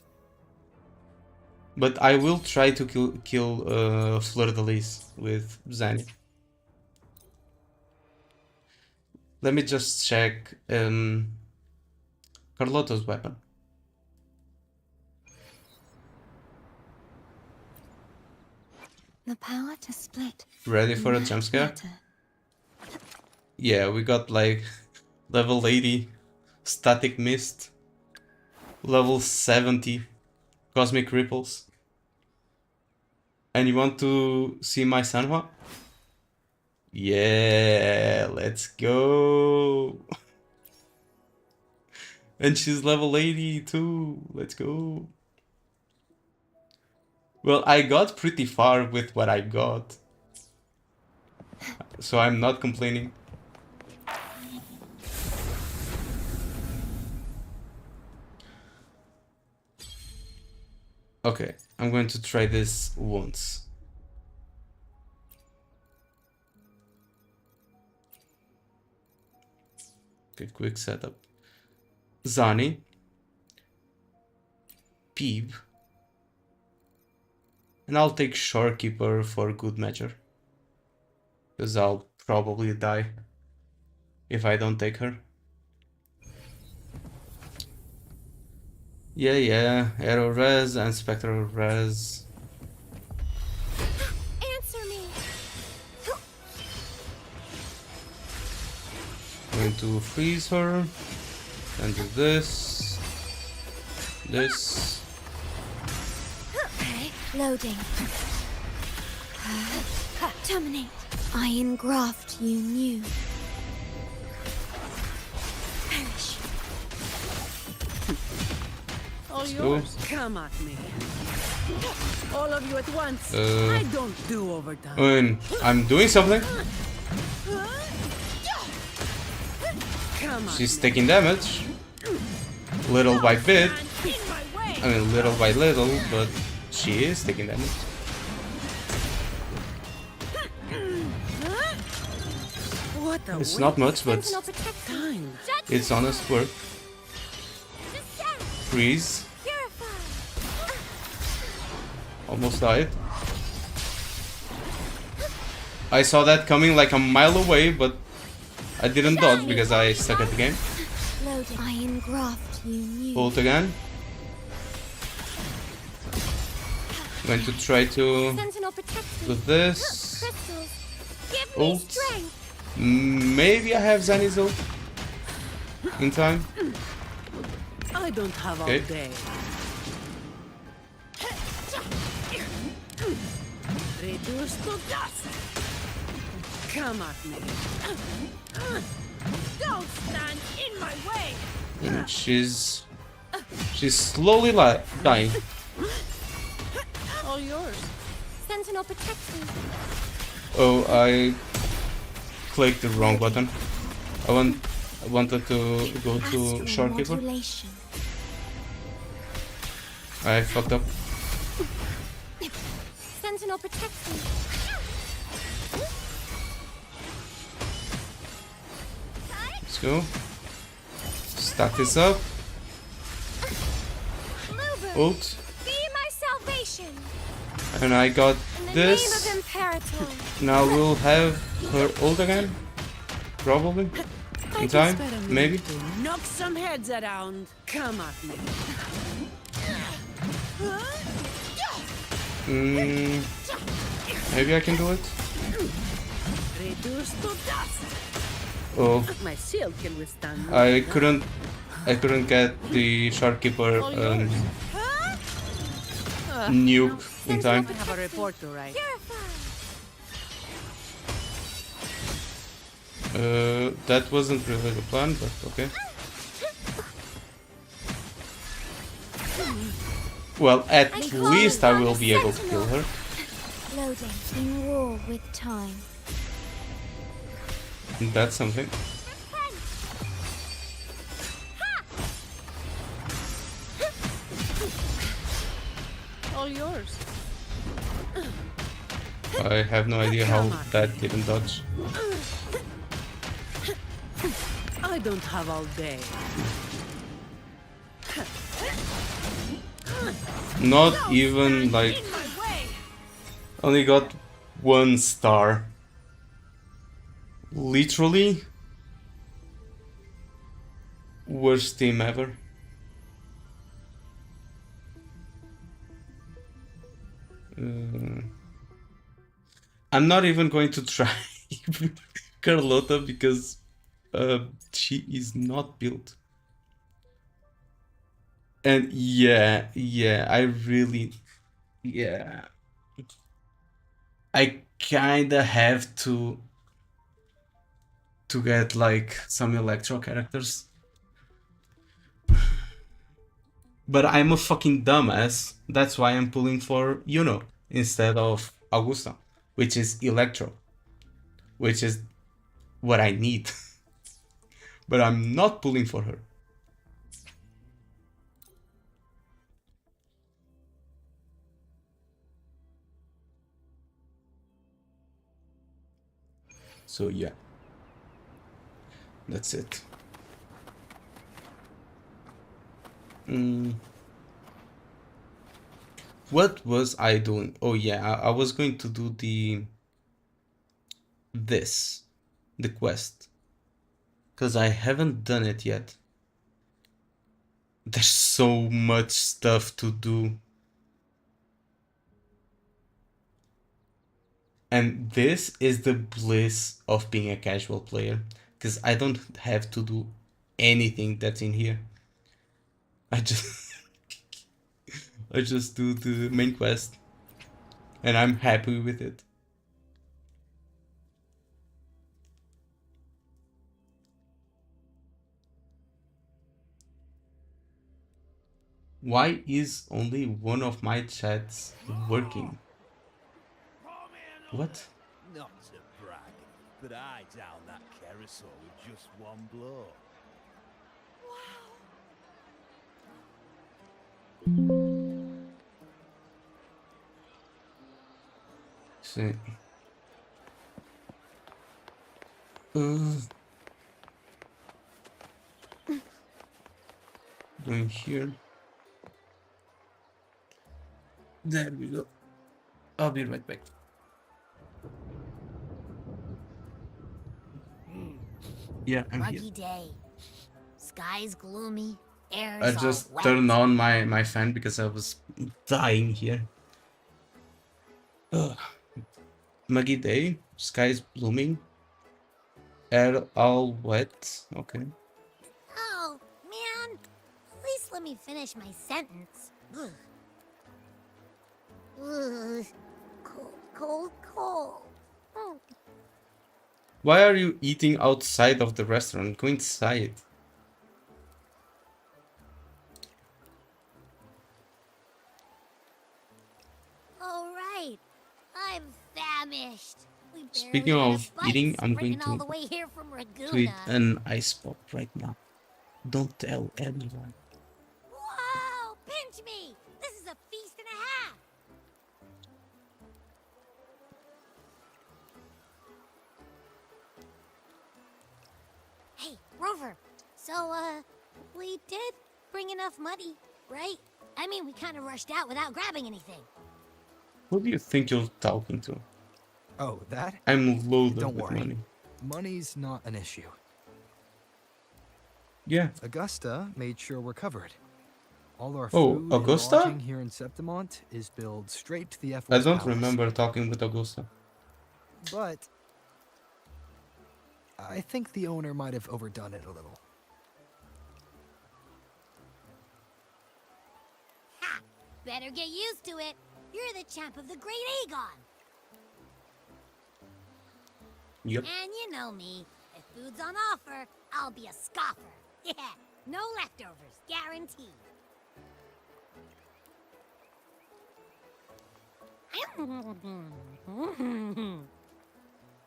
But I will try to kill Fleur de Lis with Zanny. Let me just check Carlotto's weapon. The power to split. Ready for a No jump scare? matter. Yeah, we got like level 80 Static Mist, level 70 Cosmic Ripples. And you want to see my Sanhua? Yeah, let's go. And she's level 80 too. Let's go. Well, I got pretty far with what I got, so I'm not complaining. Okay, I'm going to try this once. Okay, quick setup. Zani. Peeb. And I'll take Shorekeeper for good measure. Because I'll probably die if I don't take her. Yeah, Arrow Res and Spectral Res. Answer me. I'm going to freeze her. And do this. This. Okay, loading. Terminate. I engraft you new. Perish. All go. yours. Come at me. All of you at once. I don't do overtime. I mean, I'm doing something. Come on. She's taking damage. Little by bit. I mean, little by little, but she is taking damage. What a It's not much, but Sentinel protect me. time. it's honest work. Descend. Freeze. Purify. Almost died. I saw that coming like a mile away, but I didn't dodge because I suck at the game. Loading. I engraft you new. Ult again. I'm going to try to Sentinel protect me. do this. Crystals. Give me Ult. strength. Maybe I have Zanny's ult in time. I don't have Okay. all day. Reduce to dust. Come at me. Don't stand in my way. And she's slowly dying. All yours. Sentinel protect me. Oh, I clicked the wrong button. I wanted to go to Astral Shorekeeper. modulation. I fucked up. Sentinel protect me. Let's go. Stack this up. Bluebird. Ult. Be my salvation. And I got In the this. name of Imperator. Now we'll have her ult again. Probably. In time. Maybe. To knock some heads around. Come at me. Maybe I can do it. Reduce to dust. Oh, My shield can withstand. I couldn't get the Shorekeeper nuke in time. I have a report to write. Purify. That wasn't really the plan, but okay. Well, at least I will be able to kill her. Loading. In war with time. That's something. All yours. I have no idea how that didn't dodge. I don't have all day. Not even like... Only got 1 star. Literally worst team ever. I'm not even going to try Carlota because she is not built. And yeah, I really, yeah, I kinda have to get like some electro characters. But I'm a fucking dumbass. That's why I'm pulling for Iuno instead of Augusta, which is electro, which is what I need. But I'm not pulling for her. So yeah, that's it. What was I doing? Oh yeah, I was going to do the quest, because I haven't done it yet. There's so much stuff to do. And this is the bliss of being a casual player, because I don't have to do anything that's in here. I just I just do the main quest and I'm happy with it. Why is only one of my chats working? What? Not to brag, but I downed that carousel with just one blow. See. Going here. There we go. I'll be right back. Yeah, I'm here. Muggy day. Sky's gloomy. Air's I just all wet. turned on my fan because I was dying here. Ugh. Muggy day, sky is blooming, air all wet. Okay. Oh, man. At least let me finish my sentence. Ugh. Ugh. Cold, cold, cold. Oh. Why are you eating outside of the restaurant? Go inside. All right. I'm famished. We barely Speaking had a of bite eating, I'm going sprinting all the to way here from eat Raguna. an ice pop right now. Don't tell anyone. Whoa! Pinch me! This is a feast and a half! Hey, Rover. So, we did bring enough money, right? I mean, we kind of rushed out without grabbing anything. Who do you think you're talking to? Oh, that? I'm loaded Don't with worry. money. Money's not an issue. Yeah. Augusta made sure we're covered. All our Oh, food Augusta? and lodging here in Septimont is billed straight to the F1 I don't Palace. remember talking with Augusta. But I think the owner might have overdone it a little. Ha! Better get used to it. You're the champ of the Great Aegon. Yep. And you know me. If food's on offer, I'll be a scoffer. Yeah, no leftovers, guaranteed.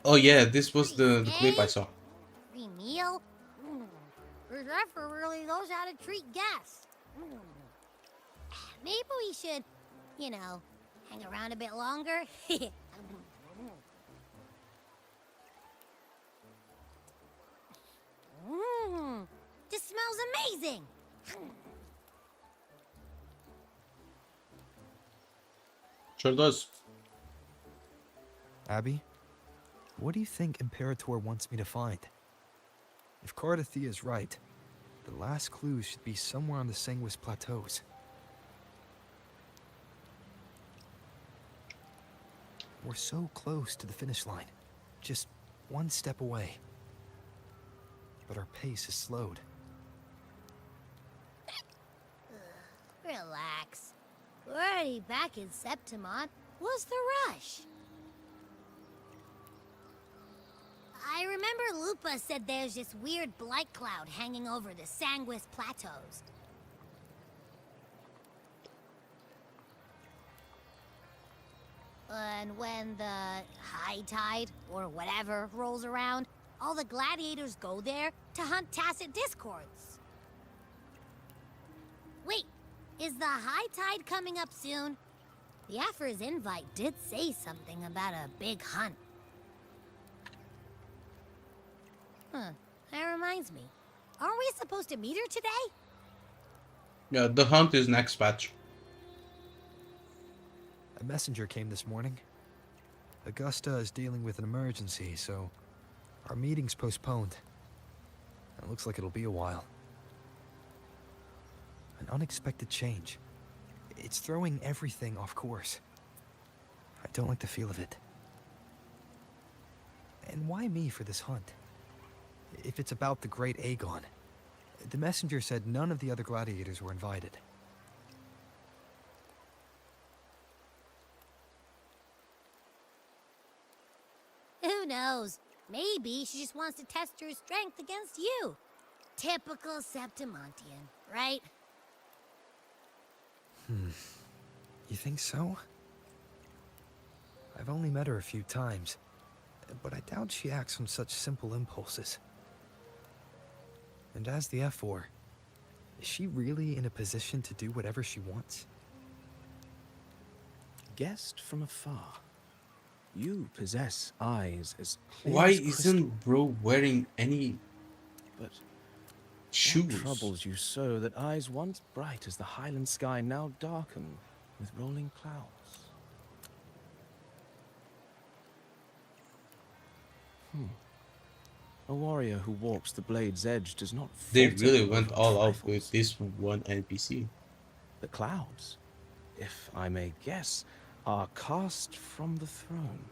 Oh yeah, this was the clip I saw. Zephyr really knows how to treat guests. Maybe we should, you know, hang around a bit longer. This smells amazing. Sure does. Abby, what do you think Imperator wants me to find? If Cardathia is right, the last clues should be somewhere on the Sanguis Plateaus. We're so close to the finish line, just one step away. But our pace is slowed. Relax. We're already back in Septimont. What's the rush? I remember Lupa said there's this weird blight cloud hanging over the Sanguis Plateaus. And when the high tide, or whatever, rolls around, all the gladiators go there to hunt tacit discords. Wait, is the high tide coming up soon? The Aphor's invite did say something about a big hunt. Huh, that reminds me. Aren't we supposed to meet her today? Yeah, the hunt is next patch. A messenger came this morning. Augusta is dealing with an emergency, so our meeting's postponed. It looks like it'll be a while. An unexpected change. It's throwing everything off course. I don't like the feel of it. And why me for this hunt? If it's about the great Aegon. The messenger said none of the other gladiators were invited. Who knows? Maybe she just wants to test her strength against you. Typical Septimontian, right? You think so? I've only met her a few times, but I doubt she acts on such simple impulses. And as the F4, is she really in a position to do whatever she wants? Guessed from afar. You possess eyes as clear Why as crystal, isn't bro wearing any but shoes? what troubles you so that eyes once bright as the highland sky now darken with rolling clouds? A warrior who walks the blade's edge does not They falter really over went all out trifles. with this one NPC. The clouds, if I may guess, are cast from the throne.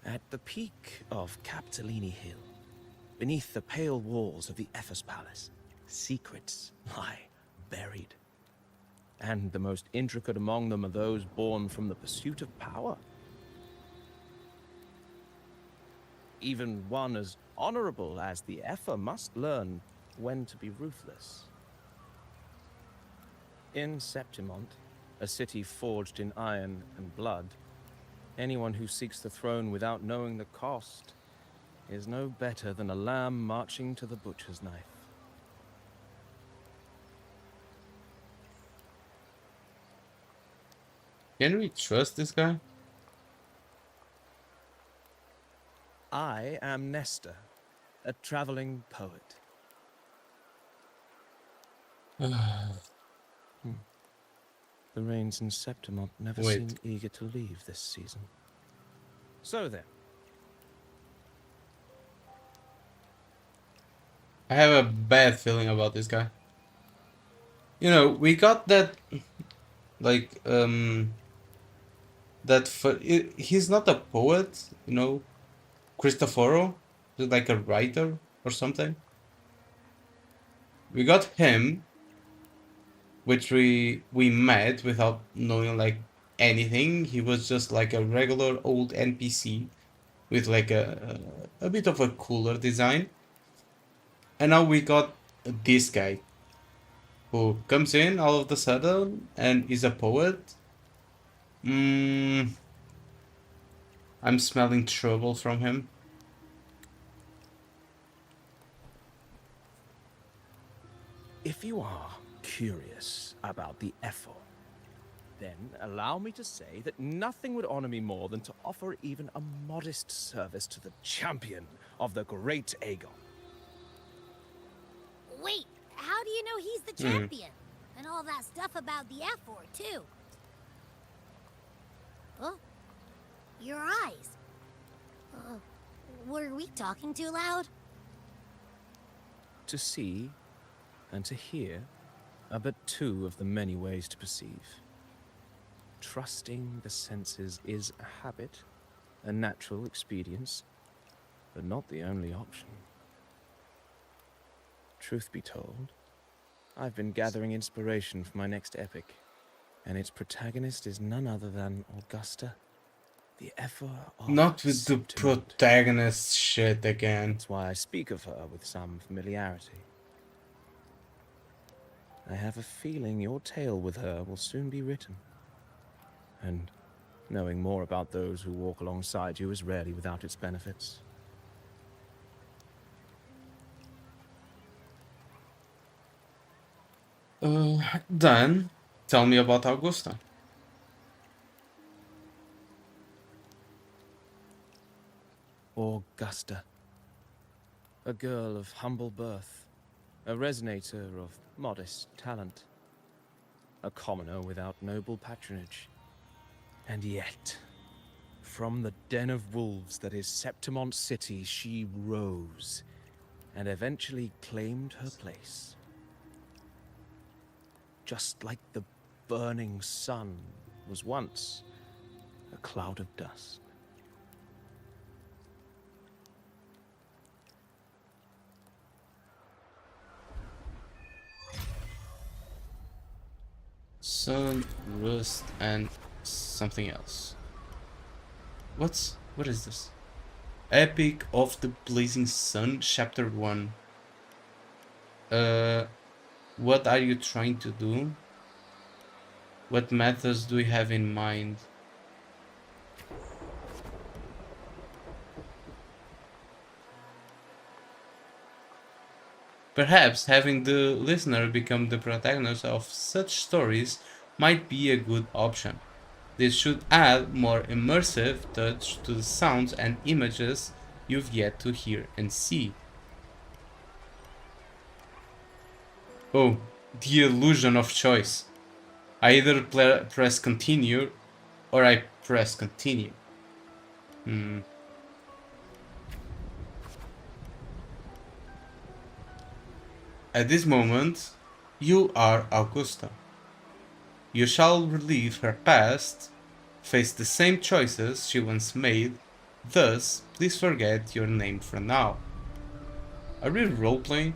At the peak of Capitolini Hill, beneath the pale walls of the Ephes Palace, secrets lie buried. And the most intricate among them are those born from the pursuit of power. Even one as honorable as the Epher must learn when to be ruthless. In Septimont, a city forged in iron and blood, anyone who seeks the throne without knowing the cost is no better than a lamb marching to the butcher's knife. Can we trust this guy? I am Nestor, a traveling poet. The rains in Septimont never Wait. seem eager to leave this season. So then, I have a bad feeling about this guy. You know, we got that, like, he's not a poet, you know, Cristoforo, he's like a writer or something. We got him, which we met without knowing like anything. He was just like a regular old NPC with like a bit of a cooler design. And now we got this guy who comes in all of a sudden and is a poet. I'm smelling trouble from him. If you are curious about the effort, then allow me to say that nothing would honor me more than to offer even a modest service to the champion of the great Aegon. Wait, how do you know he's the champion? And all that stuff about the F4 too. Oh, your eyes. Were we talking too loud? To see and to hear are but two of the many ways to perceive. Trusting the senses is a habit, a natural expedience, but not the only option. Truth be told, I've been gathering inspiration for my next epic, and its protagonist is none other than Augusta, the ever of Not with the Septimund. protagonist shit again. That's why I speak of her with some familiarity. I have a feeling your tale with her will soon be written. And knowing more about those who walk alongside you is rarely without its benefits. Then, tell me about Augusta. Augusta. A girl of humble birth, a resonator of modest talent, a commoner without noble patronage. And yet, from the den of wolves that is Septimont City, she rose and eventually claimed her place. Just like the burning sun was once a cloud of dust. Sun, rust, and something else. What is this? Epic of the Blazing Sun, Chapter 1. What are you trying to do? What methods do you have in mind? Perhaps having the listener become the protagonist of such stories might be a good option. This should add more immersive touch to the sounds and images you've yet to hear and see. Oh, the illusion of choice. I either press continue or I press continue. At this moment, you are Augusta. You shall relive her past, face the same choices she once made, thus, please forget your name for now. Are we roleplaying?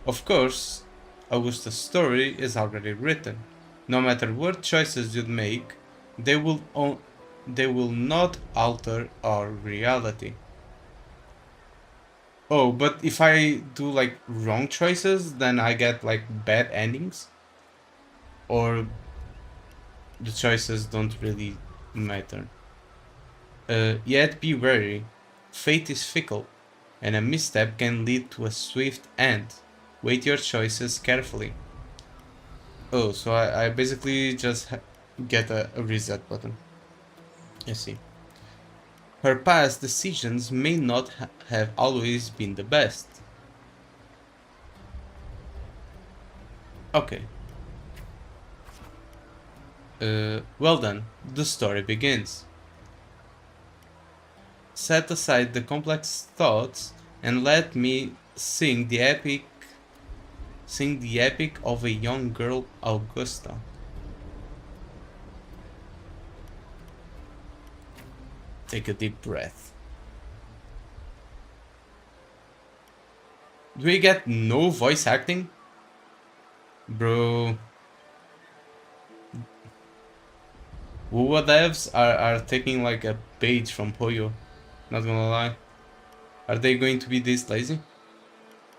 Of course, Augusta's story is already written. No matter what choices you make, they will not alter our reality. Oh, but if I do like wrong choices, then I get like bad endings? Or the choices don't really matter? Yet be wary. Fate is fickle, and a misstep can lead to a swift end. Weight your choices carefully. Oh, so I basically just get a reset button. I see. Her past decisions may not have always been the best. Okay. Well then, the story begins. Set aside the complex thoughts and let me sing the epic of a young girl, Augusta. Take a deep breath. Do we get no voice acting? Bro. Wuwa devs are taking like a page from Poyo. Not gonna lie. Are they going to be this lazy?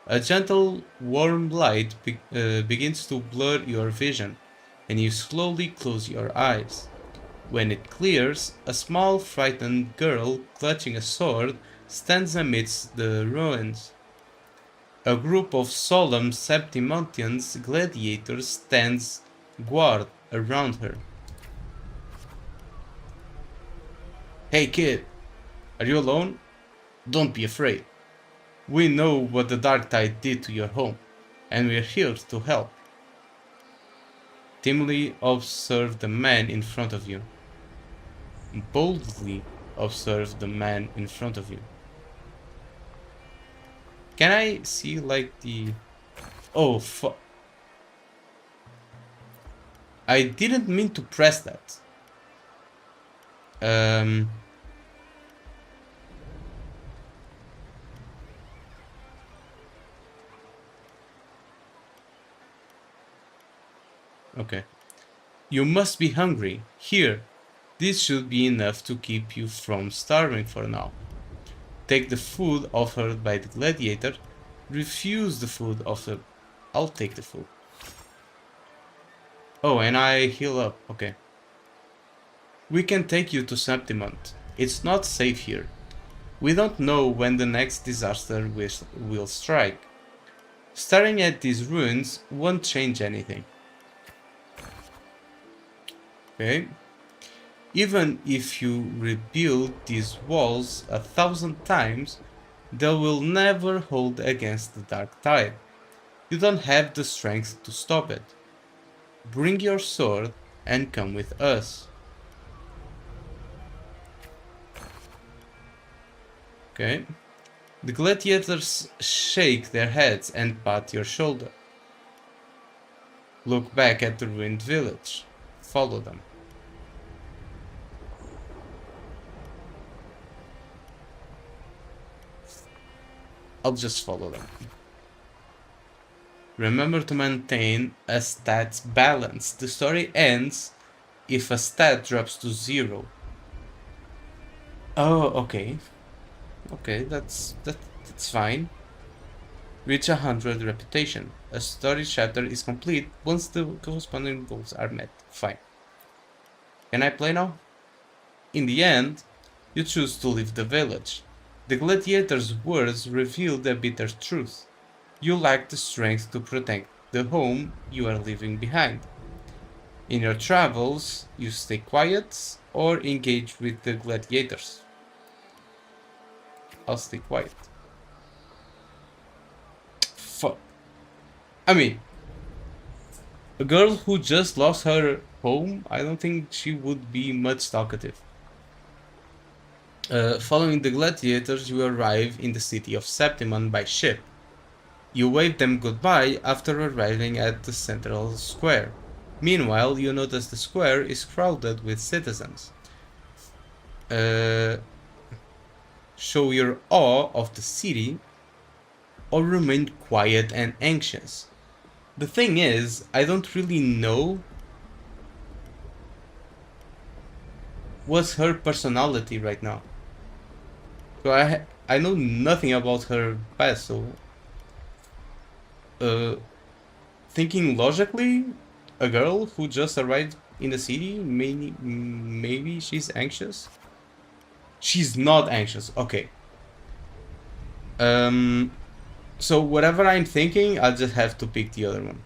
A gentle, warm light begins to blur your vision, and you slowly close your eyes. When it clears, a small, frightened girl clutching a sword stands amidst the ruins. A group of solemn Septimontians gladiators stands guard around her. Hey kid, are you alone? Don't be afraid. We know what the Dark Tide did to your home, and we're here to help. Timidly observe the man in front of you. Boldly observe the man in front of you. Can I see like the... Oh fuck. I didn't mean to press that. Okay. You must be hungry. Here. This should be enough to keep you from starving for now. Take the food offered by the gladiator. Refuse the food offered. I'll take the food. Oh, and I heal up. Okay. We can take you to Septimont. It's not safe here. We don't know when the next disaster will strike. Staring at these ruins won't change anything. Okay. Even if you rebuild these walls 1,000 times, they will never hold against the Dark Tide. You don't have the strength to stop it. Bring your sword and come with us. Okay. The gladiators shake their heads and pat your shoulder. Look back at the ruined village. Follow them. I'll just follow them. Remember to maintain a stats balance. The story ends if a stat drops to 0. Oh, okay. Okay, that's fine. Reach 100 reputation. A story chapter is complete once the corresponding goals are met. Fine. Can I play now? In the end, you choose to leave the village. The gladiator's words reveal the bitter truth. You lack the strength to protect the home you are leaving behind. In your travels, you stay quiet or engage with the gladiators. I'll stay quiet. Fuck. I mean, a girl who just lost her home, I don't think she would be much talkative. Following the gladiators, you arrive in the city of Septimon by ship. You wave them goodbye after arriving at the central square. Meanwhile, you notice the square is crowded with citizens. Show your awe of the city or remain quiet and anxious. The thing is, I don't really know what's her personality right now. So I know nothing about her past, so thinking logically, a girl who just arrived in the city, maybe she's anxious. She's not anxious. Okay. So whatever I'm thinking, I'll just have to pick the other one.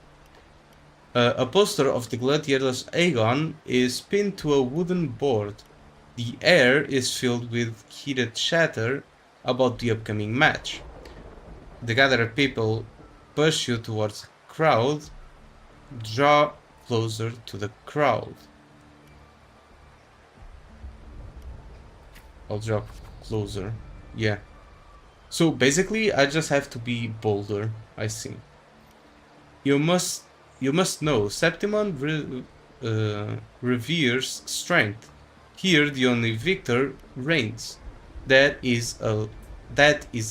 A poster of the gladiator's Aegon is pinned to a wooden board. The air is filled with heated chatter about the upcoming match. The gathered people push you towards the crowd. Draw closer to the crowd. I'll draw closer. Yeah. So basically, I just have to be bolder. I see. You must know, Septimon reveres strength. Here, the only victor reigns. That is a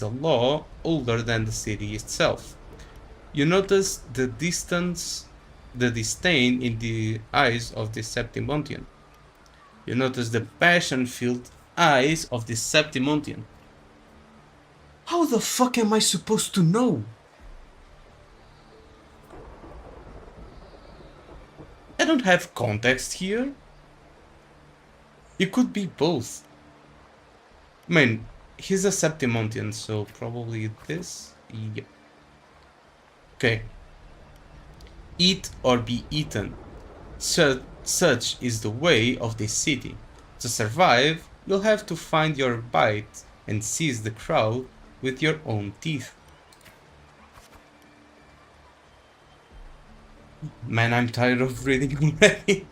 law older than the city itself. You notice the disdain in the eyes of the Septimontian. You notice the passion-filled eyes of the Septimontian. How the fuck am I supposed to know? I don't have context here. It could be both. I mean, he's a Septimontian, so probably this. Yep. Okay. Eat or be eaten. Such is the way of this city. To survive, you'll have to find your bite and seize the crowd with your own teeth. Man, I'm tired of reading already.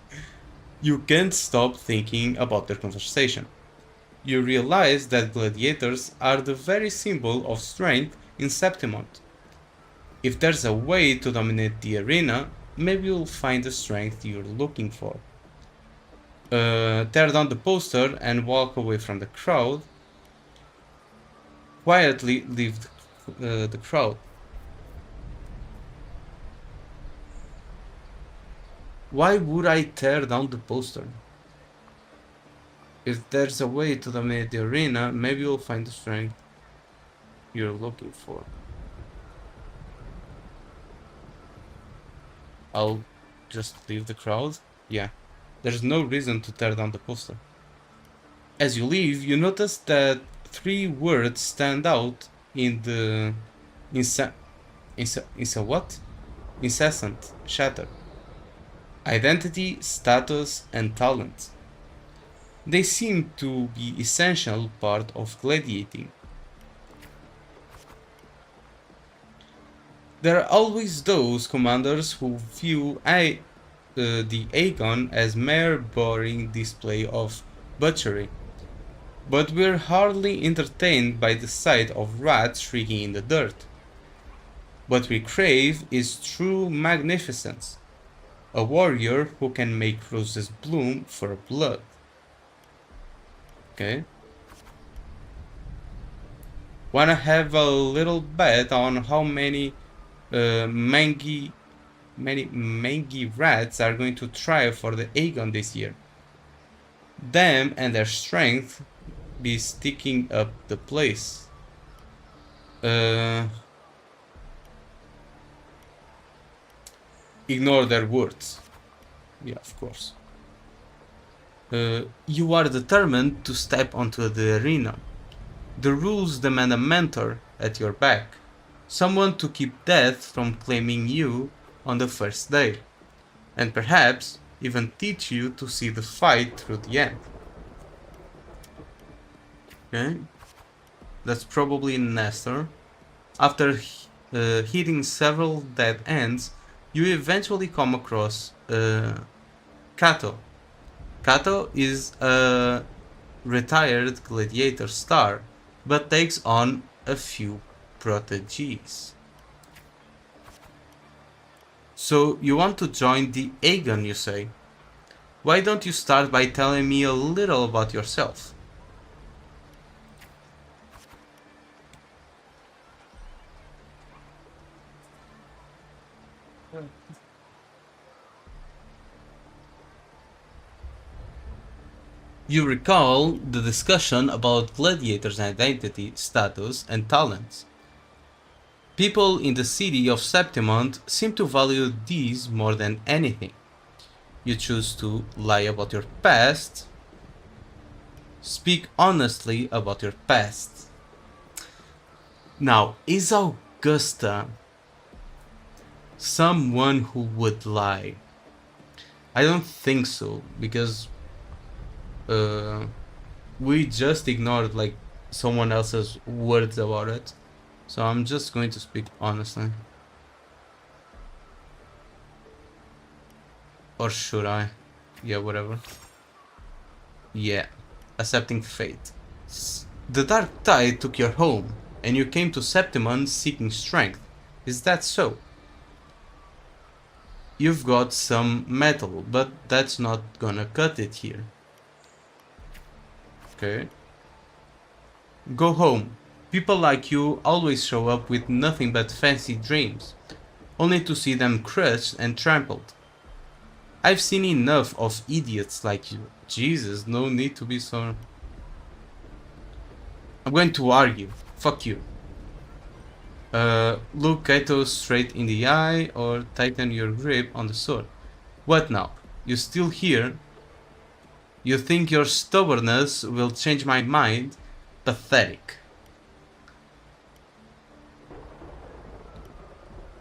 You can't stop thinking about their conversation. You realize that gladiators are the very symbol of strength in Septimont. If there's a way to dominate the arena, maybe you'll find the strength you're looking for. Tear down the poster and walk away from the crowd. Quietly leave the crowd. Why would I tear down the poster? If there's a way to dominate the arena, maybe you'll find the strength you're looking for. I'll just leave the crowd. Yeah, there's no reason to tear down the poster. As you leave, you notice that 3 words stand out in the what? Incessant chatter. Identity, status, and talent. They seem to be essential part of gladiating. There are always those commanders who view the Aegon as mere boring display of butchery, but we're hardly entertained by the sight of rats shrieking in the dirt. What we crave is true magnificence, a warrior who can make roses bloom for blood. Okay. Wanna have a little bet on how many mangy rats are going to try for the Aegon this year? Them and their strength be sticking up the place. Ignore their words. Yeah, of course. You are determined to step onto the arena. The rules demand a mentor at your back. Someone to keep death from claiming you on the first day. And perhaps even teach you to see the fight through the end. Okay. That's probably Nestor. After hitting several dead ends, you eventually come across Kato. Kato is a retired gladiator star, but takes on a few proteges. So you want to join the Aegon, you say? Why don't you start by telling me a little about yourself? You recall the discussion about gladiators' identity, status, and talents. People in the city of Septimont seem to value these more than anything. You choose to lie about your past. Speak honestly about your past. Now, is Augusta someone who would lie? I don't think so, because we just ignored like someone else's words about it. So I'm just going to speak honestly. Or should I? Yeah, whatever. Yeah, accepting fate. The dark tide took your home, and you came to Septimon seeking strength. Is that so? You've got some metal, but that's not gonna cut it here. Okay. Go home. People like you always show up with nothing but fancy dreams, only to see them crushed and trampled. I've seen enough of idiots like you. Jesus, no need to be so... I'm going to argue. Fuck you. Look Kaito straight in the eye or tighten your grip on the sword. What now? You still here? You think your stubbornness will change my mind? Pathetic.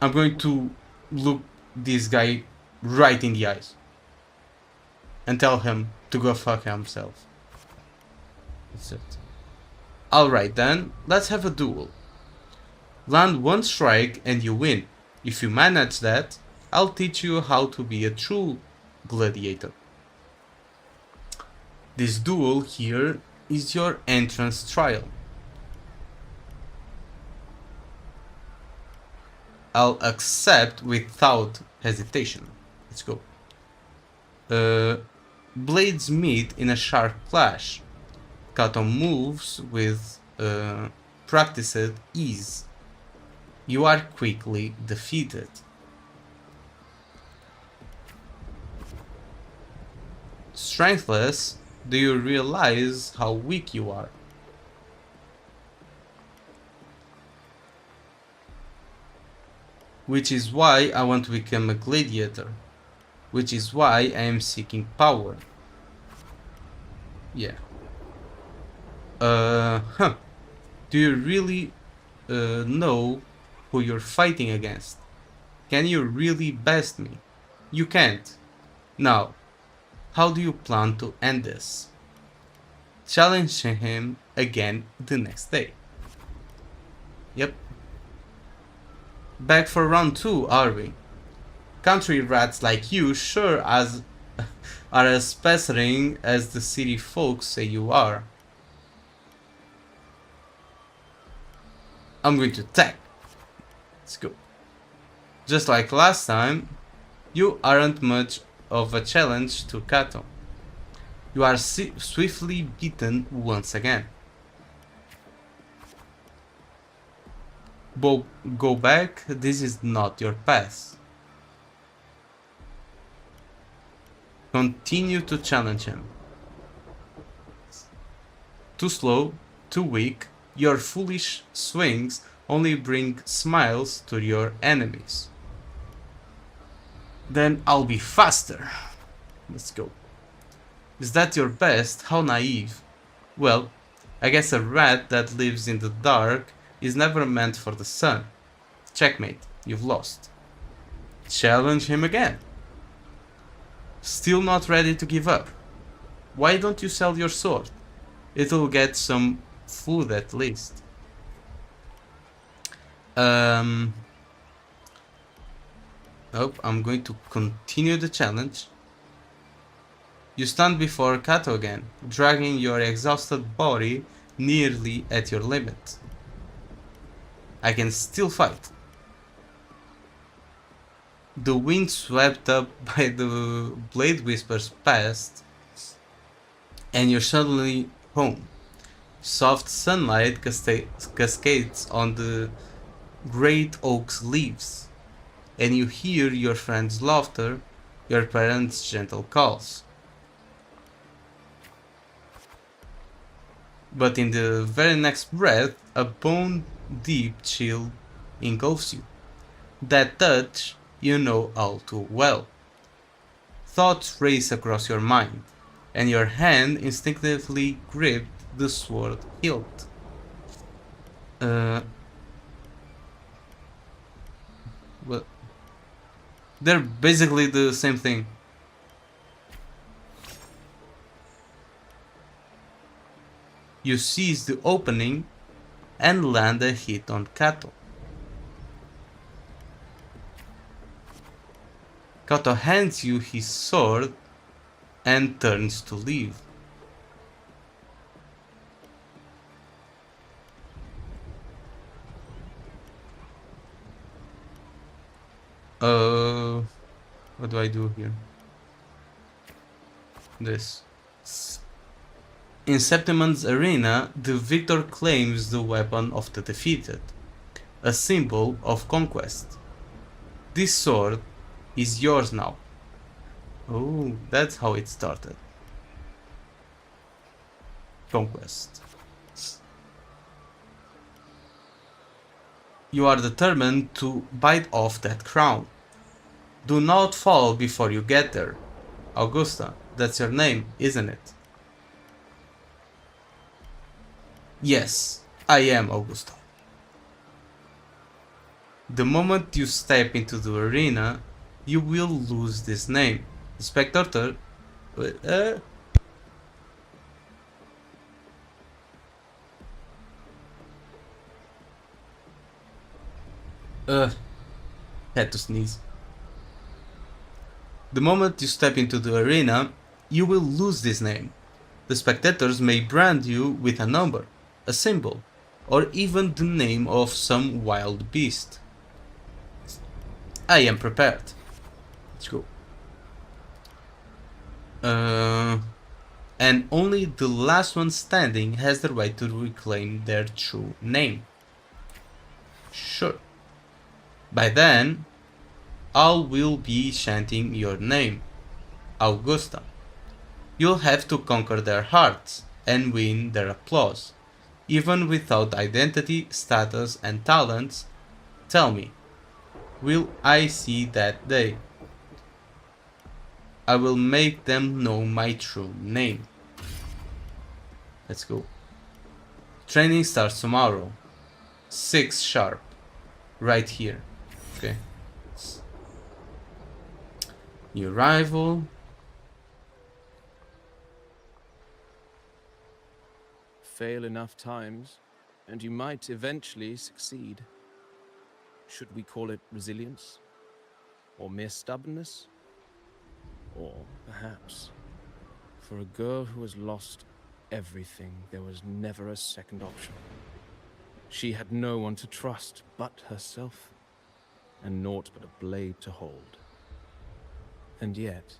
I'm going to look this guy right in the eyes and tell him to go fuck himself. That's it. Alright then, let's have a duel. Land one strike and you win. If you manage that, I'll teach you how to be a true gladiator. This duel here is your entrance trial. I'll accept without hesitation. Let's go. Blades meet in a sharp clash. Kato moves with practiced ease. You are quickly defeated. Strengthless, do you realize how weak you are? Which is why I want to become a gladiator. Which is why I am seeking power. Yeah. Do you really know who you're fighting against? Can you really best me? You can't. Now, how do you plan to end this? Challenge him again the next day. Yep. Back for round 2, are we? Country rats like you sure as are as pestering as the city folks say you are. I'm going to attack. Let's go. Just like last time, you aren't much of a challenge to Kato. You are swiftly beaten once again. Go back, this is not your path. Continue to challenge him. Too slow, too weak, your foolish swings only bring smiles to your enemies. Then I'll be faster. Let's go. Is that your best? How naive. Well, I guess a rat that lives in the dark is never meant for the sun. Checkmate, you've lost. Challenge him again. Still not ready to give up. Why don't you sell your sword? It'll get some food at least. Oh, I'm going to continue the challenge. You stand before Kato again, dragging your exhausted body nearly at your limit. I can still fight. The wind swept up by the blade whispers past, and you're suddenly home. Soft sunlight cascades on the great oak's leaves, and you hear your friend's laughter, your parents' gentle calls. But in the very next breath, a bone-deep chill engulfs you. That touch you know all too well. Thoughts race across your mind, and your hand instinctively gripped the sword hilt. Well, they're basically the same thing. You seize the opening and land a hit on Kato. Kato hands you his sword and turns to leave. What do I do here? This. In Septimon's arena, the victor claims the weapon of the defeated, a symbol of conquest. This sword is yours now. Oh, that's how it started. Conquest. You are determined to bite off that crown. Do not fall before you get there. Augusta, that's your name, isn't it? Yes, I am Augusta. The moment you step into the arena, you will lose this name. The spectator... had to sneeze. The moment you step into the arena, you will lose this name. The spectators may brand you with a number, a symbol, or even the name of some wild beast. I am prepared. Let's go. And only the last one standing has the right to reclaim their true name. Sure. By then, all will be chanting your name, Augusta. You'll have to conquer their hearts and win their applause. Even without identity, status, and talents, tell me, will I see that day? I will make them know my true name. Let's go. Training starts tomorrow. 6 sharp. Right here. Okay. New rival. Fail enough times, and you might eventually succeed. Should we call it resilience? Or mere stubbornness? Or perhaps, for a girl who has lost everything, there was never a second option. She had no one to trust but herself, and naught but a blade to hold. And yet,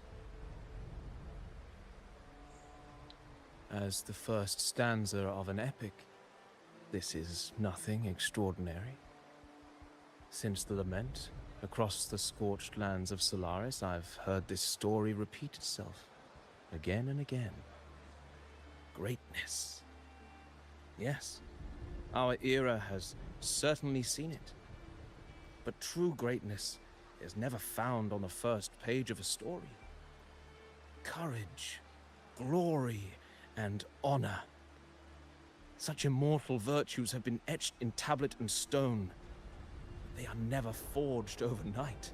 as the first stanza of an epic, this is nothing extraordinary. Since the lament, across the scorched lands of Solaris, I've heard this story repeat itself, again and again. Greatness. Yes, our era has certainly seen it. But true greatness is never found on the first page of a story. Courage, glory, and honor. Such immortal virtues have been etched in tablet and stone. They are never forged overnight.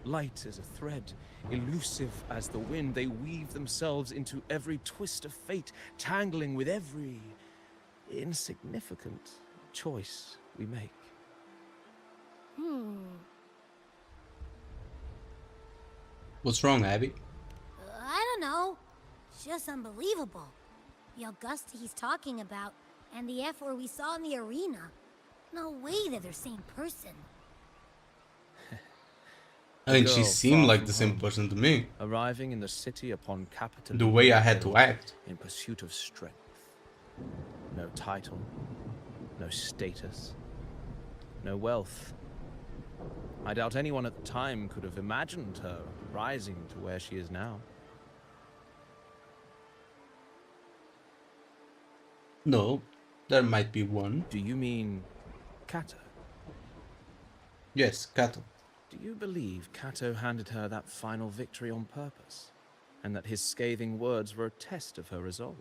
Light as a thread, elusive as the wind, they weave themselves into every twist of fate, tangling with every insignificant choice we make. What's wrong, Abby? I don't know. It's just unbelievable. The Augusta he's talking about, and the F-word we saw in the arena. No way they're the same person. I mean, A she girl seemed far like from the same home, person to me. arriving in the city upon capital. The way I had to act. In pursuit of strength. No title, no status, no wealth. I doubt anyone at the time could have imagined her rising to where she is now. No, there might be one. Do you mean Kato? Yes, Kato. Do you believe Kato handed her that final victory on purpose? And that his scathing words were a test of her resolve?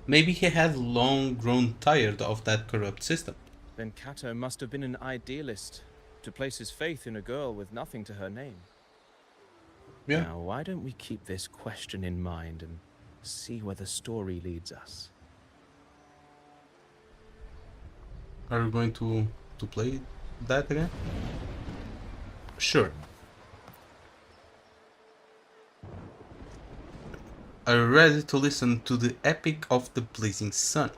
Maybe he had long grown tired of that corrupt system. Then Kato must have been an idealist, to place his faith in a girl with nothing to her name. Yeah. Now, why don't we keep this question in mind and see where the story leads us? Are we going to play that again? Sure. Are you ready to listen to the epic of the blazing sun?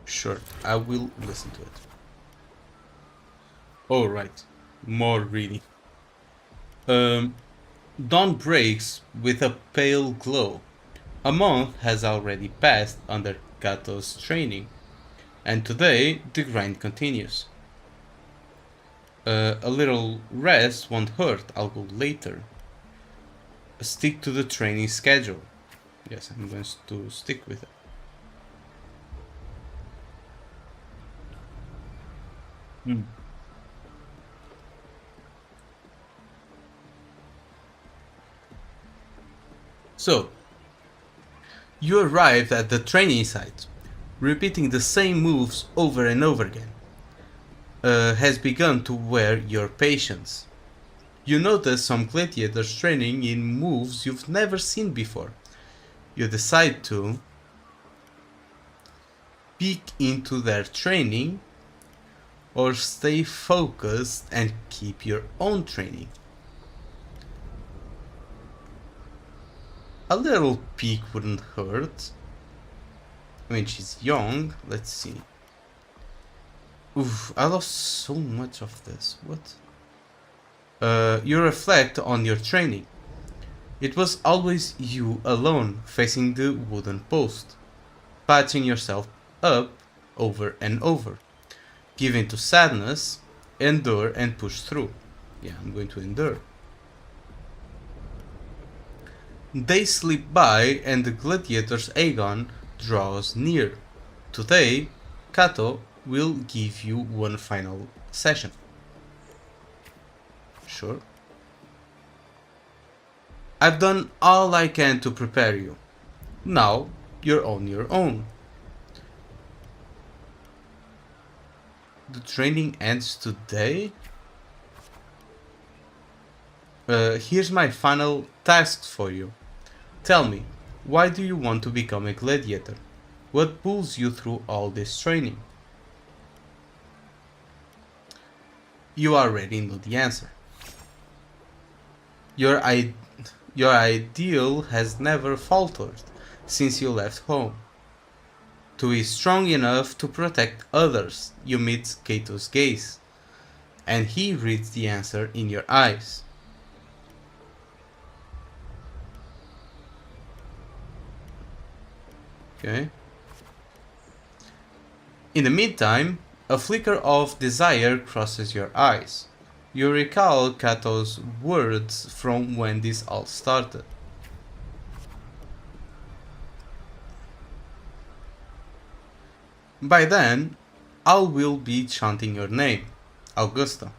Sure, I will listen to it. Alright, more reading. Dawn breaks with a pale glow. A month has already passed under Kato's training, and today the grind continues. A little rest won't hurt, I'll go later. Stick to the training schedule. Yes, I'm going to stick with it. So, You arrive at the training site, repeating the same moves over and over again. Has begun to wear your patience. You notice some gladiators training in moves you've never seen before. You decide to peek into their training or stay focused and keep your own training. A little peek wouldn't hurt. I mean, she's young. Let's see. Oof, I lost so much of this. What? You reflect on your training. It was always you alone facing the wooden post, patching yourself up over and over. Give in to sadness, endure and push through. Yeah, I'm going to endure. Days slip by and the gladiator's Aegon draws near. Today, Kato will give you one final session. Sure. I've done all I can to prepare you. Now, you're on your own. The training ends today? Here's my final task for you. Tell me, why do you want to become a gladiator? What pulls you through all this training? You already know the answer. Your ideal has never faltered since you left home. To be strong enough to protect others, you meet Kato's gaze, and he reads the answer in your eyes. Okay. In the meantime, a flicker of desire crosses your eyes. You recall Kato's words from when this all started. By then, I will be chanting your name, Augusta.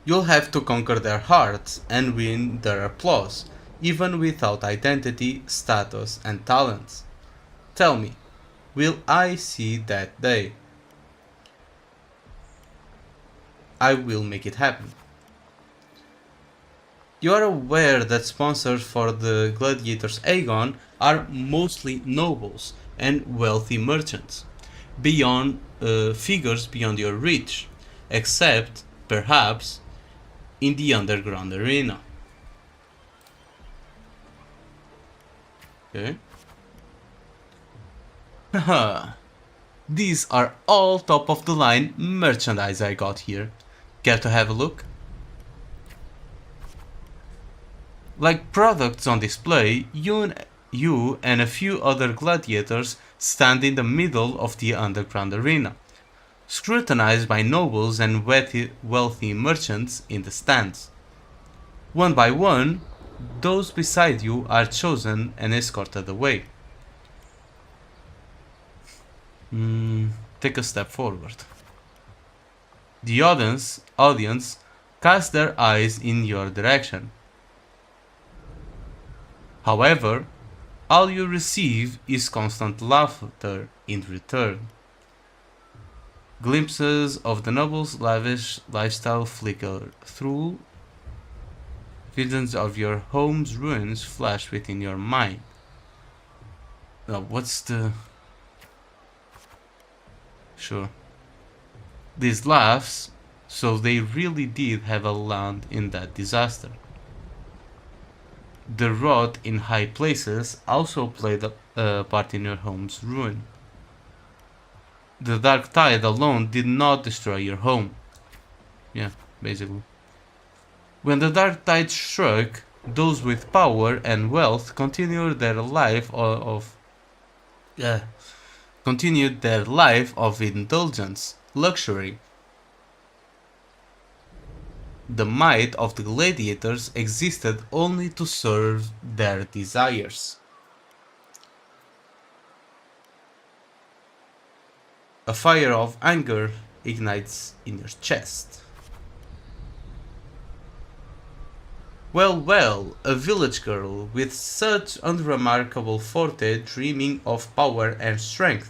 You'll have to conquer their hearts and win their applause, even without identity, status, and talents. Tell me, will I see that day? I will make it happen. You are aware that sponsors for the Gladiators Aegon are mostly nobles and wealthy merchants, beyond figures beyond your reach, except, perhaps, in the underground arena. Okay. Haha. These are all top of the line merchandise I got here. Care to have a look? Like products on display, you and a few other gladiators stand in the middle of the underground arena, scrutinized by nobles and wealthy merchants in the stands. One by one, those beside you are chosen and escorted away. Take a step forward. The audience cast their eyes in your direction. However, all you receive is constant laughter in return. Glimpses of the noble's lavish lifestyle flicker through. Visions of your home's ruins flash within your mind. Now, what's the... Sure. These laughs, so they really did have a land in that disaster. The rot in high places also played a part in your home's ruin. The dark tide alone did not destroy your home. Yeah, basically. When the dark tide struck, those with power and wealth continued their life of indulgence, luxury. The might of the gladiators existed only to serve their desires. A fire of anger ignites in your chest. Well, well, a village girl with such unremarkable forte dreaming of power and strength.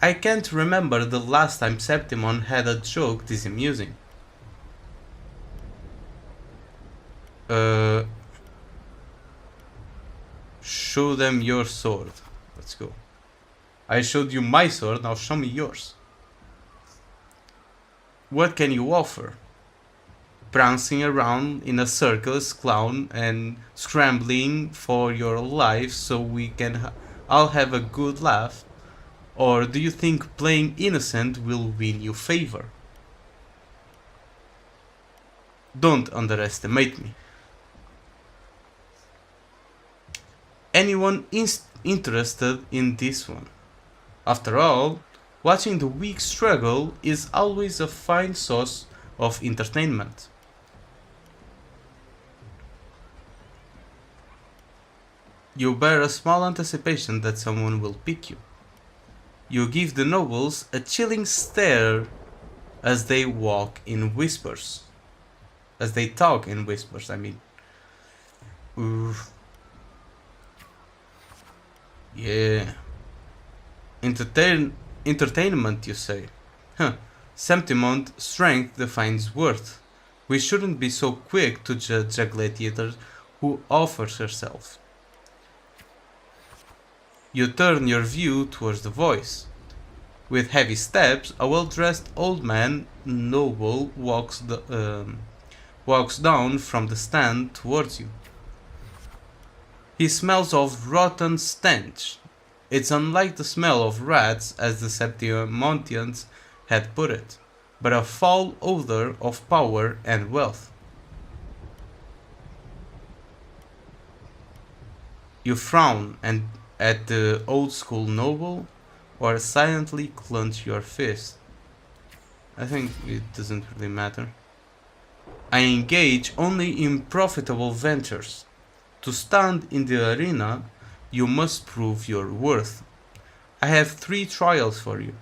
I can't remember the last time Septimon had a joke this amusing. Show them your sword. Let's go. I showed you my sword, now show me yours. What can you offer? Prancing around in a circus clown and scrambling for your life so we can all have a good laugh? Or do you think playing innocent will win you favor? Don't underestimate me. Anyone interested in this one? After all, watching the weak struggle is always a fine source of entertainment. You bear a small anticipation that someone will pick you. You give the nobles a chilling stare as they walk in whispers. As they talk in whispers, I mean. Oof. Yeah. Entertainment, you say? Huh. Septimon's strength defines worth. We shouldn't be so quick to judge a gladiator who offers herself. You turn your view towards the voice. With heavy steps, a well-dressed old man, noble, walks down from the stand towards you. He smells of rotten stench. It's unlike the smell of rats as the Septimontians had put it, but a foul odor of power and wealth. You frown at the old-school noble, or silently clench your fist. I think it doesn't really matter. I engage only in profitable ventures. To stand in the arena, you must prove your worth. I have 3 trials for you.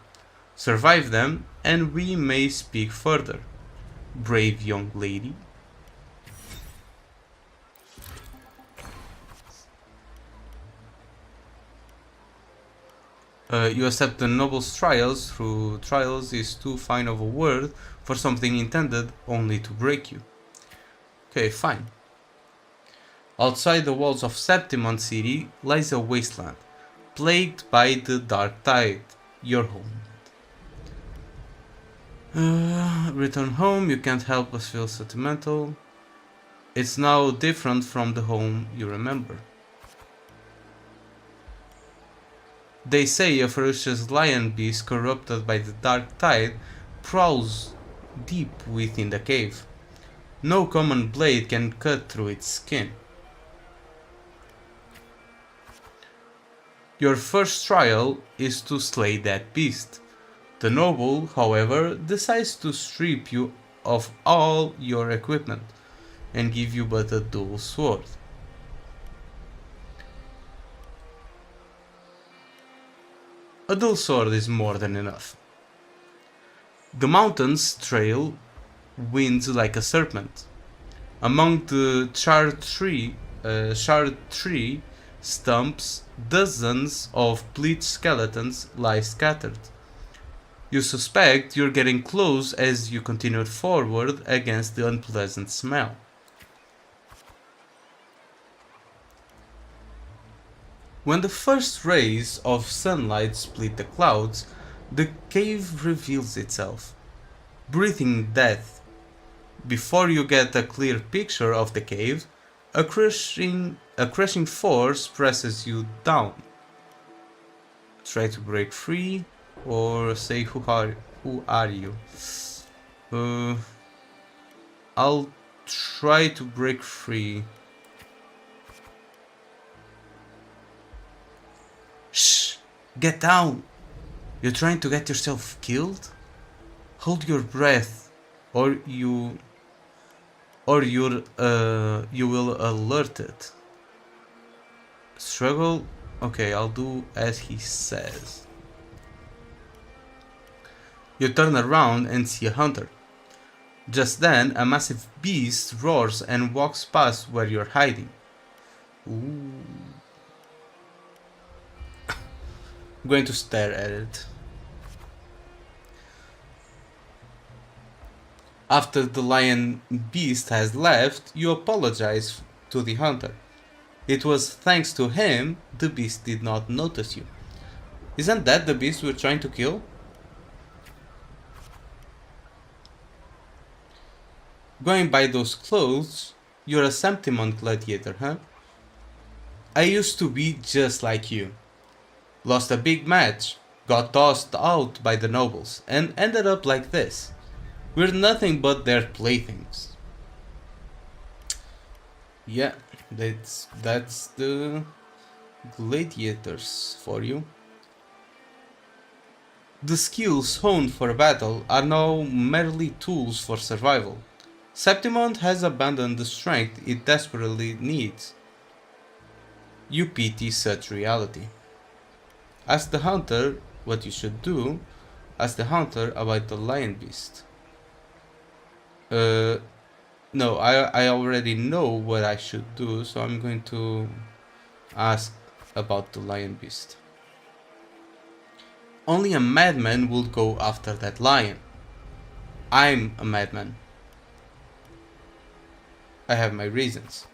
Survive them, and we may speak further. Brave young lady. You accept the noble's trials, through trials is too fine of a word for something intended only to break you. Okay, fine. Outside the walls of Septimon City lies a wasteland, plagued by the dark tide, your home. Return home, you can't help but feel sentimental. It's now different from the home you remember. They say a ferocious lion beast corrupted by the dark tide prowls deep within the cave. No common blade can cut through its skin. Your first trial is to slay that beast. The noble, however, decides to strip you of all your equipment and give you but a dual sword. A dual sword is more than enough. The mountains trail winds like a serpent. Among the charred tree stumps, dozens of bleached skeletons lie scattered. You suspect you're getting close as you continue forward against the unpleasant smell. When the first rays of sunlight split the clouds, the cave reveals itself, breathing death. Before you get a clear picture of the cave, a crushing force presses you down. Try to break free, or say who are you? I'll try to break free. Shh! Get down! You're trying to get yourself killed? Hold your breath, or you will alert it. Struggle? Okay, I'll do as he says. You turn around and see a hunter. Just then, a massive beast roars and walks past where you're hiding. Ooh. I'm going to stare at it. After the lion beast has left, you apologize to the hunter. It was thanks to him the beast did not notice you. Isn't that the beast we're trying to kill? Going by those clothes, you're a Septimon gladiator, huh? I used to be just like you. Lost a big match, got tossed out by the nobles, and ended up like this. We're nothing but their playthings. Yeah, that's the gladiators for you. The skills honed for battle are now merely tools for survival. Septimond has abandoned the strength it desperately needs. You pity such reality. Ask the hunter what you should do. Ask the hunter about the lion beast. No, I already know what I should do, so I'm going to ask about the lion beast. Only a madman would go after that lion. I'm a madman. I have my reasons.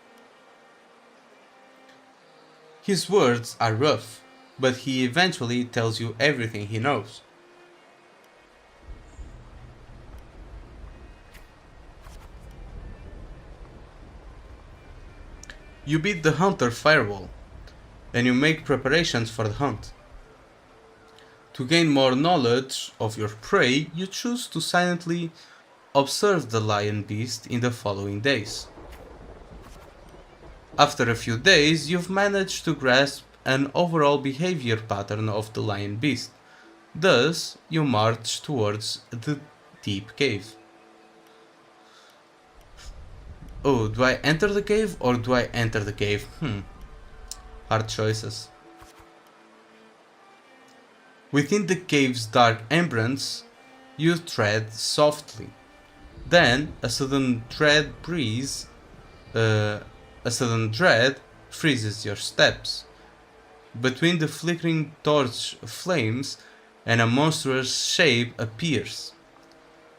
His words are rough, but he eventually tells you everything he knows. You beat the hunter firewall, and you make preparations for the hunt. To gain more knowledge of your prey, you choose to silently observe the lion beast in the following days. After a few days, you've managed to grasp an overall behavior pattern of the lion beast. Thus, you march towards the deep cave. Oh, do I enter the cave or do I enter the cave? Hard choices. Within the cave's dark entrance, you tread softly. Then, a sudden dread freezes your steps. Between the flickering torch flames, and a monstrous shape appears.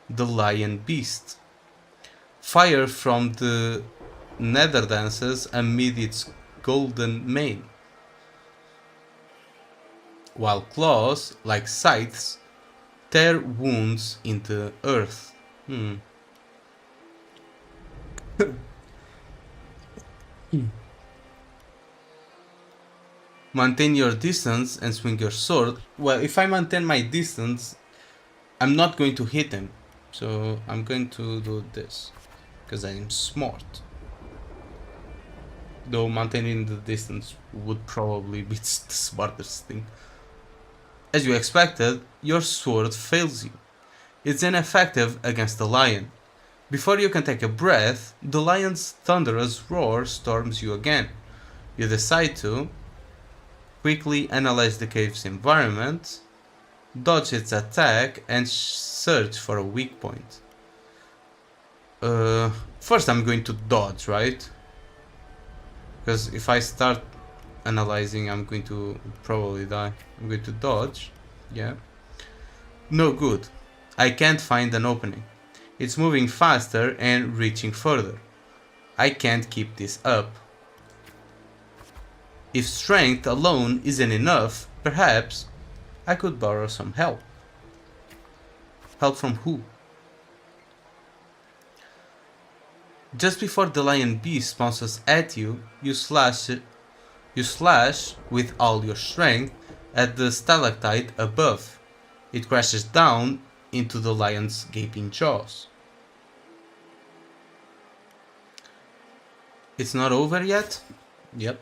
The lion beast. Fire from the nether dances amid its golden mane, while claws, like scythes, tear wounds in the earth. Maintain your distance and swing your sword. Well, if I maintain my distance, I'm not going to hit him. So I'm going to do this, because I'm smart. Though maintaining the distance would probably be the smartest thing. As you expected, your sword fails you. It's ineffective against the lion. Before you can take a breath, the lion's thunderous roar storms you again. You decide to quickly analyze the cave's environment, dodge its attack, and search for a weak point. First I'm going to dodge, right? Because if I start analyzing, I'm going to probably die. I'm going to dodge. Yeah. No good. I can't find an opening. It's moving faster and reaching further. I can't keep this up. If strength alone isn't enough, perhaps I could borrow some help. Help from who? Just before the lion beast pounces at you, you slash with all your strength at the stalactite above. It crashes down into the lion's gaping jaws. It's not over yet? Yep.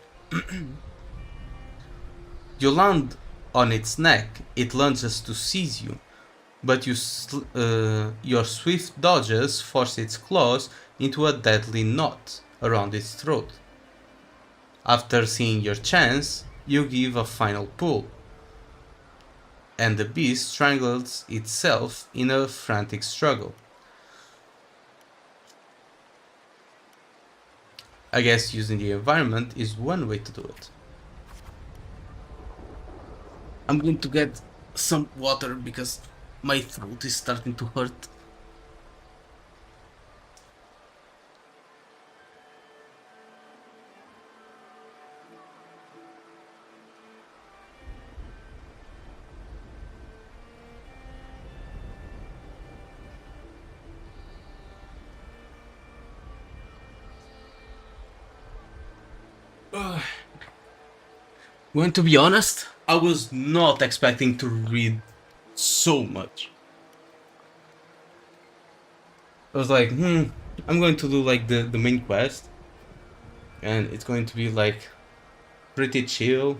You land on its neck. It lunges to seize you, but your swift dodges force its claws into a deadly knot around its throat. After seeing your chance, you give a final pull, and the beast strangles itself in a frantic struggle. I guess using the environment is one way to do it. I'm going to get some water because my throat is starting to hurt. Going to be honest, I was not expecting to read so much. I was like, I'm going to do like the main quest, and it's going to be like pretty chill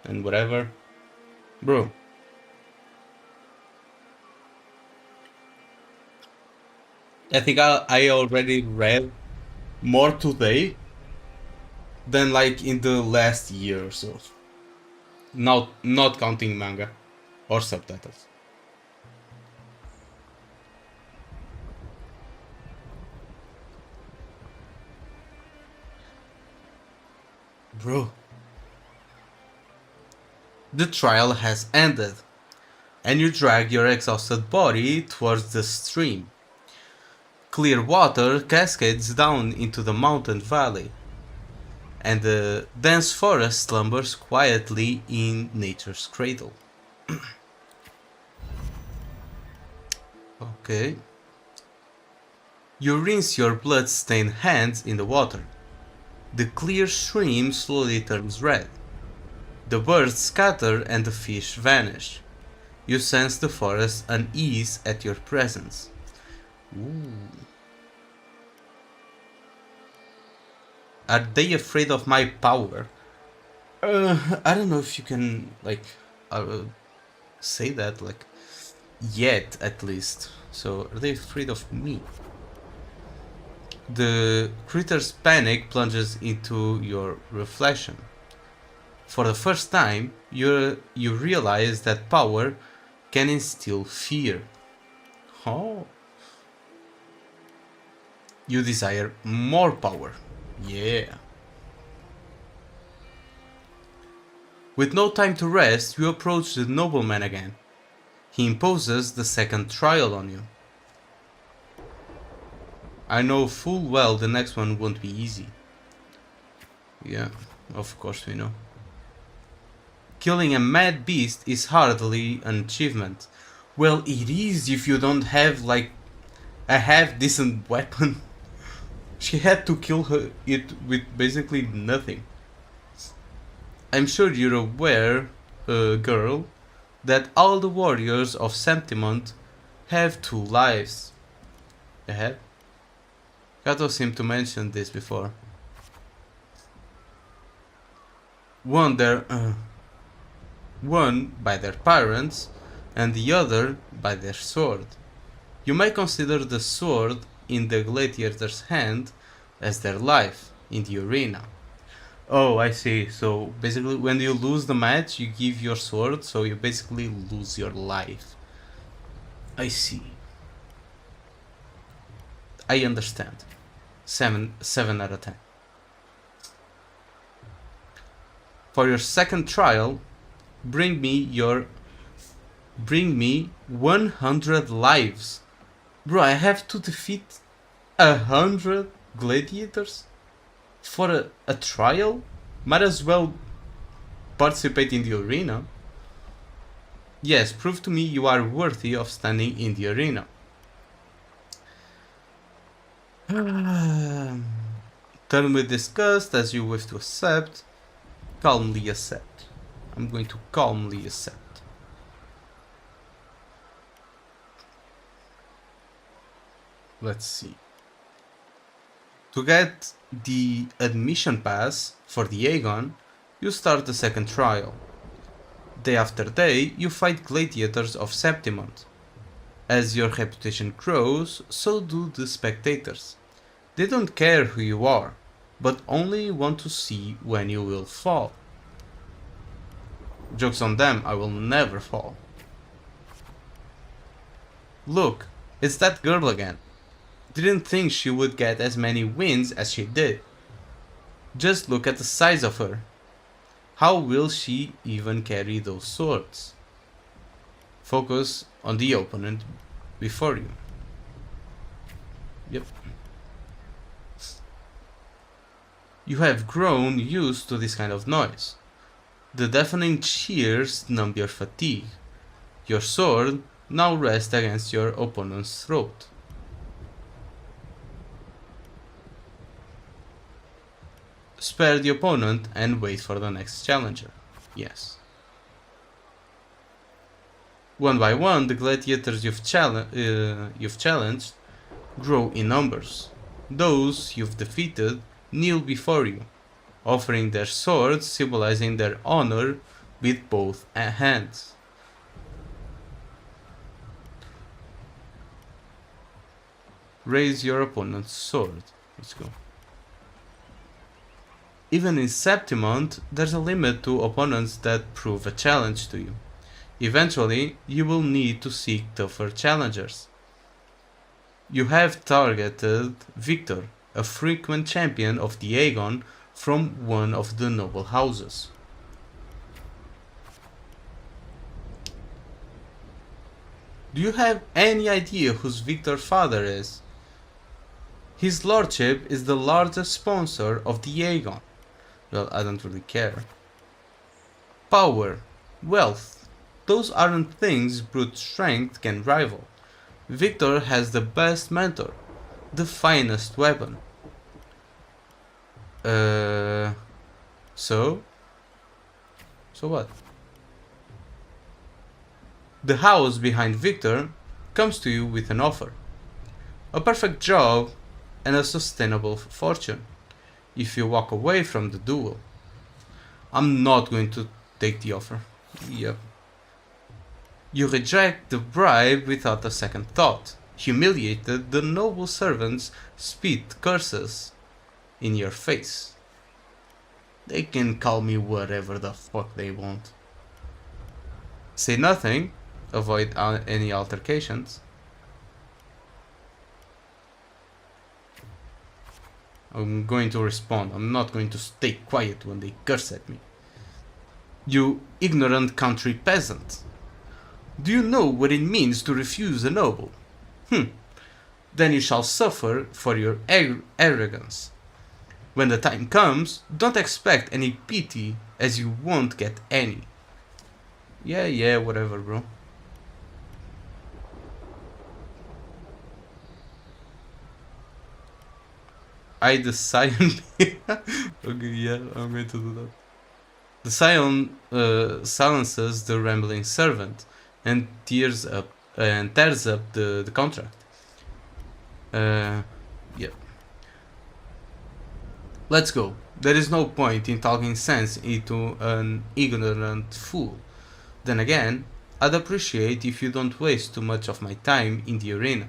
and whatever. Bro, I think I already read more today than like in the last year or so. Not counting manga or subtitles. Bro, the trial has ended, and you drag your exhausted body towards the stream. Clear water cascades down into the mountain valley, and the dense forest slumbers quietly in nature's cradle. Okay. You rinse your blood-stained hands in the water. The clear stream slowly turns red. The birds scatter and the fish vanish. You sense the forest's unease at your presence. Ooh. Are they afraid of my power? I don't know if you can, like, say that, like, yet at least. So, are they afraid of me? The critter's panic plunges into your reflection. For the first time, you realize that power can instill fear. Oh. You desire more power. Yeah. With no time to rest, you approach the nobleman again. He imposes the second trial on you. I know full well the next one won't be easy. Yeah, of course we know. Killing a mad beast is hardly an achievement. Well, it is if you don't have, like, a half-decent weapon. She had to kill it with basically nothing. I'm sure you're aware, girl, that all the warriors of Septimont have 2 lives. They have? Kato seemed to mention this before. One by their parents, and the other by their sword. You may consider the sword in the gladiator's hand as their life in the arena. Oh, I see. So basically when you lose the match, you give your sword, so you basically lose your life. I see. I understand. 7 out of 10. For your second trial, bring me 100 lives. Bro, I have to defeat 100 gladiators for a trial? Might as well participate in the arena. Yes, prove to me you are worthy of standing in the arena. Turn with disgust as you wish to accept. Calmly accept. I'm going to calmly accept. Let's see. To get the admission pass for the Aegon, you start the second trial. Day after day, you fight gladiators of Septimont. As your reputation grows, so do the spectators. They don't care who you are, but only want to see when you will fall. Joke's on them, I will never fall. Look, it's that girl again. Didn't think she would get as many wins as she did. Just look at the size of her. How will she even carry those swords? Focus on the opponent before you. Yep. You have grown used to this kind of noise. The deafening cheers numb your fatigue. Your sword now rests against your opponent's throat. Spare the opponent and wait for the next challenger. Yes. One by one, the gladiators you've challenged grow in numbers. Those you've defeated kneel before you, offering their swords, symbolizing their honor with both hands. Raise your opponent's sword. Let's go. Even in Septimont, there's a limit to opponents that prove a challenge to you. Eventually, you will need to seek tougher challengers. You have targeted Victor, a frequent champion of the Aegon from one of the noble houses. Do you have any idea whose Victor's father is? His lordship is the largest sponsor of the Aegon. Well, I don't really care. Power, wealth, those aren't things brute strength can rival. Victor has the best mentor, the finest weapon. So what? The house behind Victor comes to you with an offer. A perfect job and a sustainable fortune if you walk away from the duel. I'm not going to take the offer. Yep. You reject the bribe without a second thought. Humiliated, the noble servants spit curses in your face. They can call me whatever the fuck they want. Say nothing. Avoid any altercations. I'm going to respond. I'm not going to stay quiet when they curse at me. You ignorant country peasant. Do you know what it means to refuse a noble? Then you shall suffer for your arrogance. When the time comes, don't expect any pity, as you won't get any. Yeah, whatever, bro. The Scion. Okay, yeah, I'm going to do that. The Scion silences the rambling servant and tears up the contract. Yeah. Let's go. There is no point in talking sense into an ignorant fool. Then again, I'd appreciate if you don't waste too much of my time in the arena.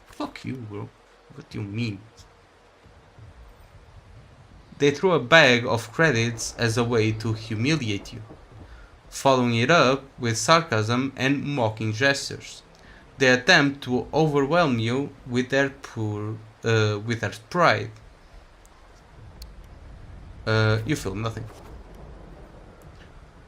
Fuck you, bro. What do you mean? They throw a bag of credits as a way to humiliate you, following it up with sarcasm and mocking gestures. They attempt to overwhelm you with their pride. You feel nothing.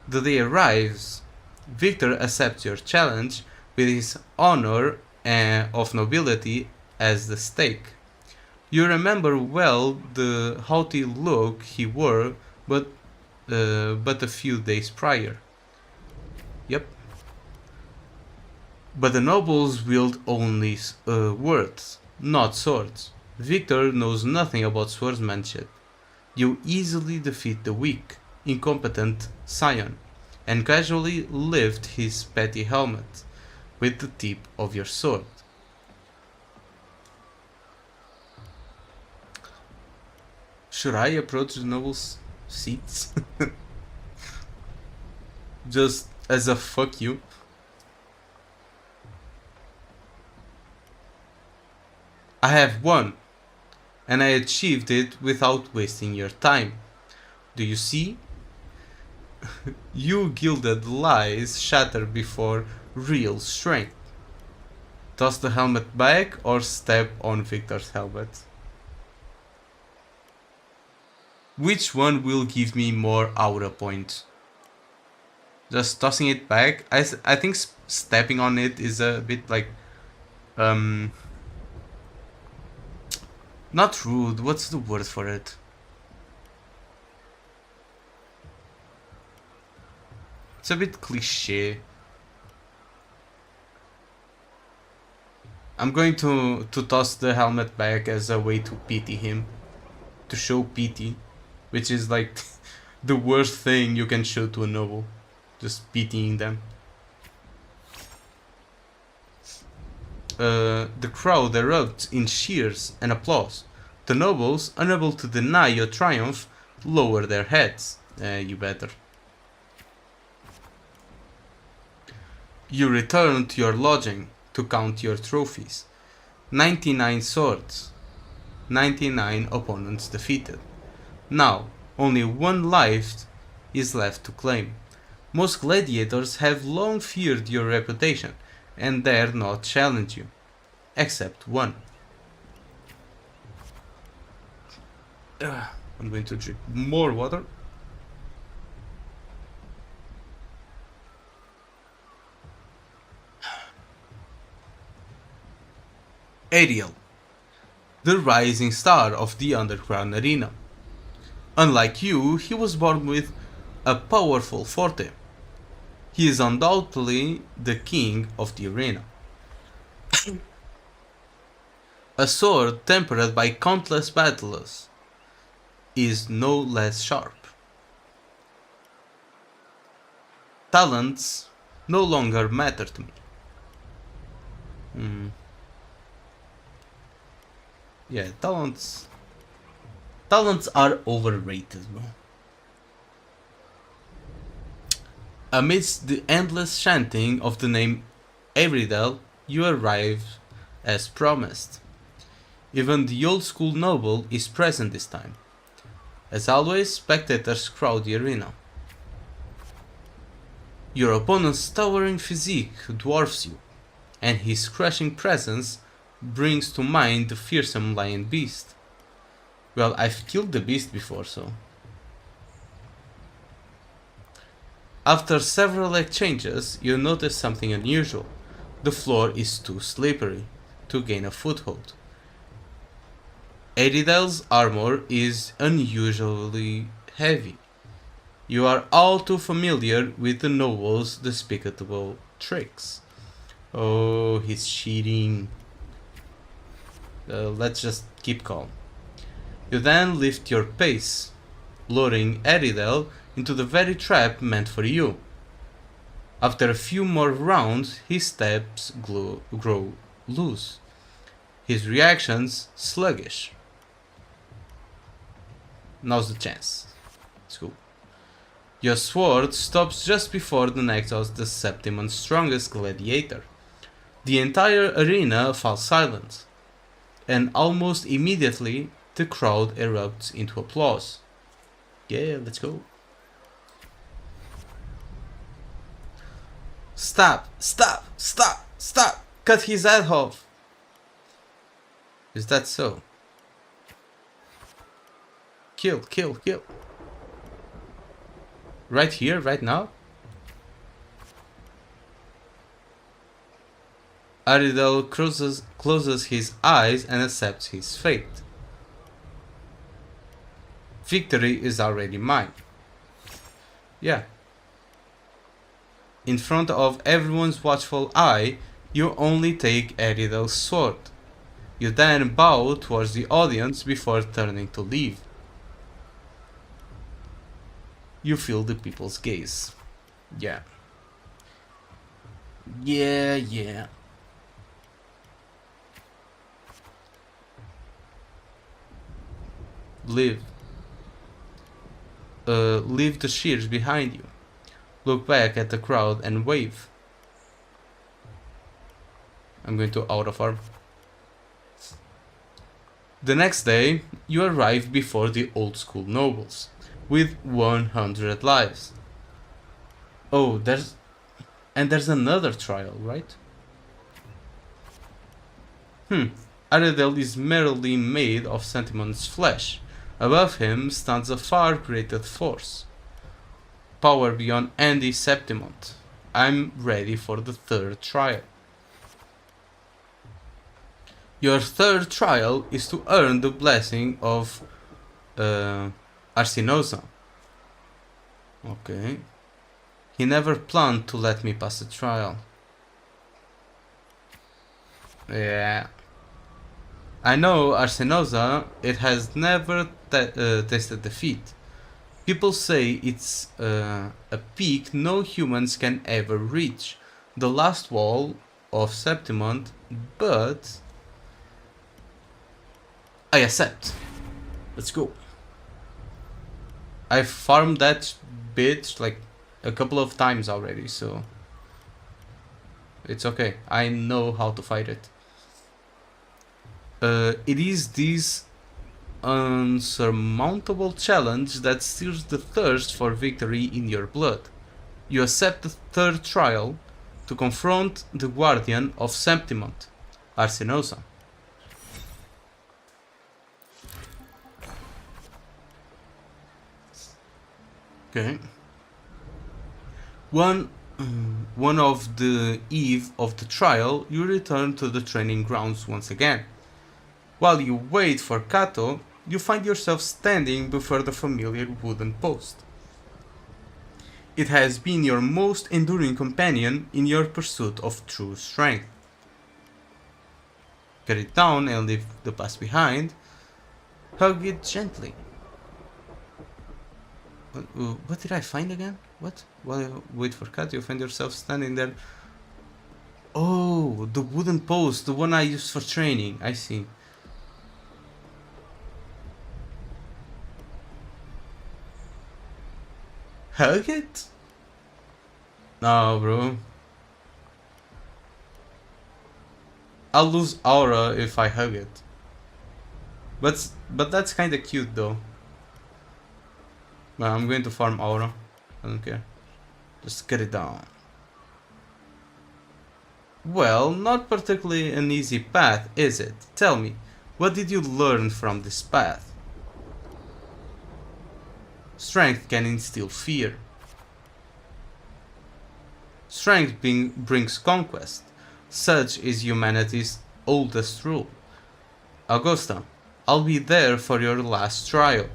The day arrives. Victor accepts your challenge with his honor of nobility as the stake. You remember well the haughty look he wore, but a few days prior. Yep. But the nobles wield only words, not swords. Victor knows nothing about swordsmanship. You easily defeat the weak, incompetent Scion, and casually lift his petty helmet with the tip of your sword. Should I approach the noble's seats? Just as a fuck you? I have won, and I achieved it without wasting your time. Do you see? You gilded lies shatter before real strength. Toss the helmet back or step on Victor's helmet. Which one will give me more aura points? Just tossing it back. I think stepping on it is a bit like not rude. What's the word for it? It's a bit cliche. I'm going to toss the helmet back as a way to pity him. To show pity. Which is like the worst thing you can show to a noble. Just pitying them. The crowd erupts in cheers and applause. The nobles, unable to deny your triumph, lower their heads. You better. You return to your lodging to count your trophies. 99 swords. 99 opponents defeated. Now, only one life is left to claim. Most gladiators have long feared your reputation and dare not challenge you, except one. I'm going to drink more water. Ariel, the rising star of the underground arena. Unlike you, he was born with a powerful forte. He is undoubtedly the king of the arena. A sword tempered by countless battles is no less sharp. Talents no longer matter to me. Yeah, talents are overrated, bro. Amidst the endless chanting of the name Eridel, you arrive as promised. Even the old school noble is present this time. As always, spectators crowd the arena. Your opponent's towering physique dwarfs you, and his crushing presence brings to mind the fearsome lion beast. Well, I've killed the beast before, so... After several exchanges, you notice something unusual. The floor is too slippery to gain a foothold. Eridel's armor is unusually heavy. You are all too familiar with the noble's despicable tricks. Oh, he's cheating. Let's just keep calm. You then lift your pace, luring Eridel into the very trap meant for you. After a few more rounds, his steps grow loose. His reactions sluggish. Now's the chance. Let's go. Your sword stops just before the neck of the Septimon's strongest gladiator. The entire arena falls silent, and almost immediately the crowd erupts into applause. Yeah, let's go. Stop! Stop! Stop! Stop! Cut his head off! Is that so? Kill, kill, kill. Right here, right now? Aridel closes his eyes and accepts his fate. Victory is already mine. Yeah. In front of everyone's watchful eye, you only take Aridel's sword. You then bow towards the audience before turning to leave. You feel the people's gaze. Yeah. Yeah. Leave the shears behind you. Look back at the crowd and wave. I'm going to out of arm. The next day, you arrive before the old school nobles, with 100 lives. Oh, there's another trial, right? Aridel is merely made of Sentiment's flesh, Above him stands a far greater force. Power beyond any Septimont. I'm ready for the third trial. Your third trial is to earn the blessing of Arsinosa. Okay. He never planned to let me pass the trial. Yeah. I know Arsinosa, it has never tasted defeat. People say it's a peak no humans can ever reach. The last wall of Septimont, but I accept. Let's go. I've farmed that bitch like a couple of times already, so it's okay. I know how to fight it. It is this unsurmountable challenge that stirs the thirst for victory in your blood. You accept the third trial to confront the guardian of Septimont, Arsinosa. Okay. One of the eve of the trial, you return to the training grounds once again. While you wait for Kato, you find yourself standing before the familiar wooden post. It has been your most enduring companion in your pursuit of true strength. Cut it down and leave the past behind. Hug it gently. What did I find again? What? While you wait for Kato, you find yourself standing there. Oh, the wooden post, the one I used for training. I see. Hug it? No, bro. I'll lose aura if I hug it. But that's kinda cute though. Well, I'm going to farm aura. I don't care. Just get it down. Well, not particularly an easy path, is it? Tell me, what did you learn from this path? Strength can instill fear. Strength brings conquest. Such is humanity's oldest rule. Augusta, I'll be there for your last trial,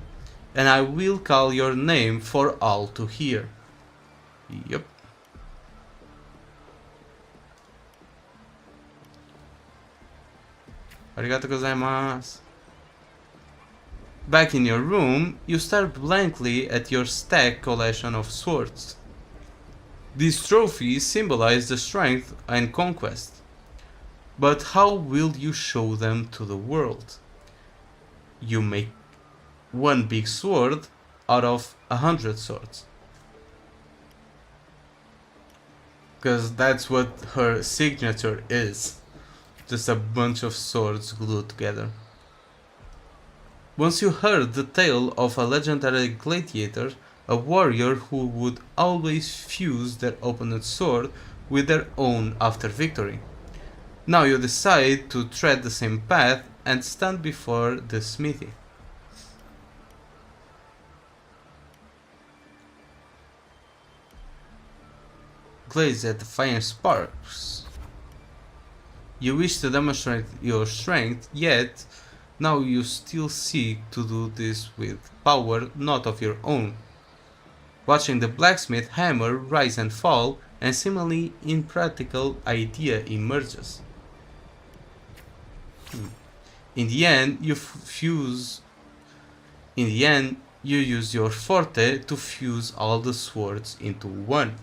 and I will call your name for all to hear. Yep. Arigato gozaimasu. Back in your room, you stare blankly at your stacked collection of swords. These trophies symbolize the strength and conquest. But how will you show them to the world? You make one big sword out of 100 swords. Because that's what her signature is. Just a bunch of swords glued together. Once you heard the tale of a legendary gladiator, a warrior who would always fuse their opponent's sword with their own after victory. Now you decide to tread the same path and stand before the smithy. Glaze at the fire sparks. You wish to demonstrate your strength, yet now you still seek to do this with power not of your own. Watching the blacksmith hammer rise and fall, and seemingly impractical idea emerges. In the end, you use your forte to fuse all the swords into one.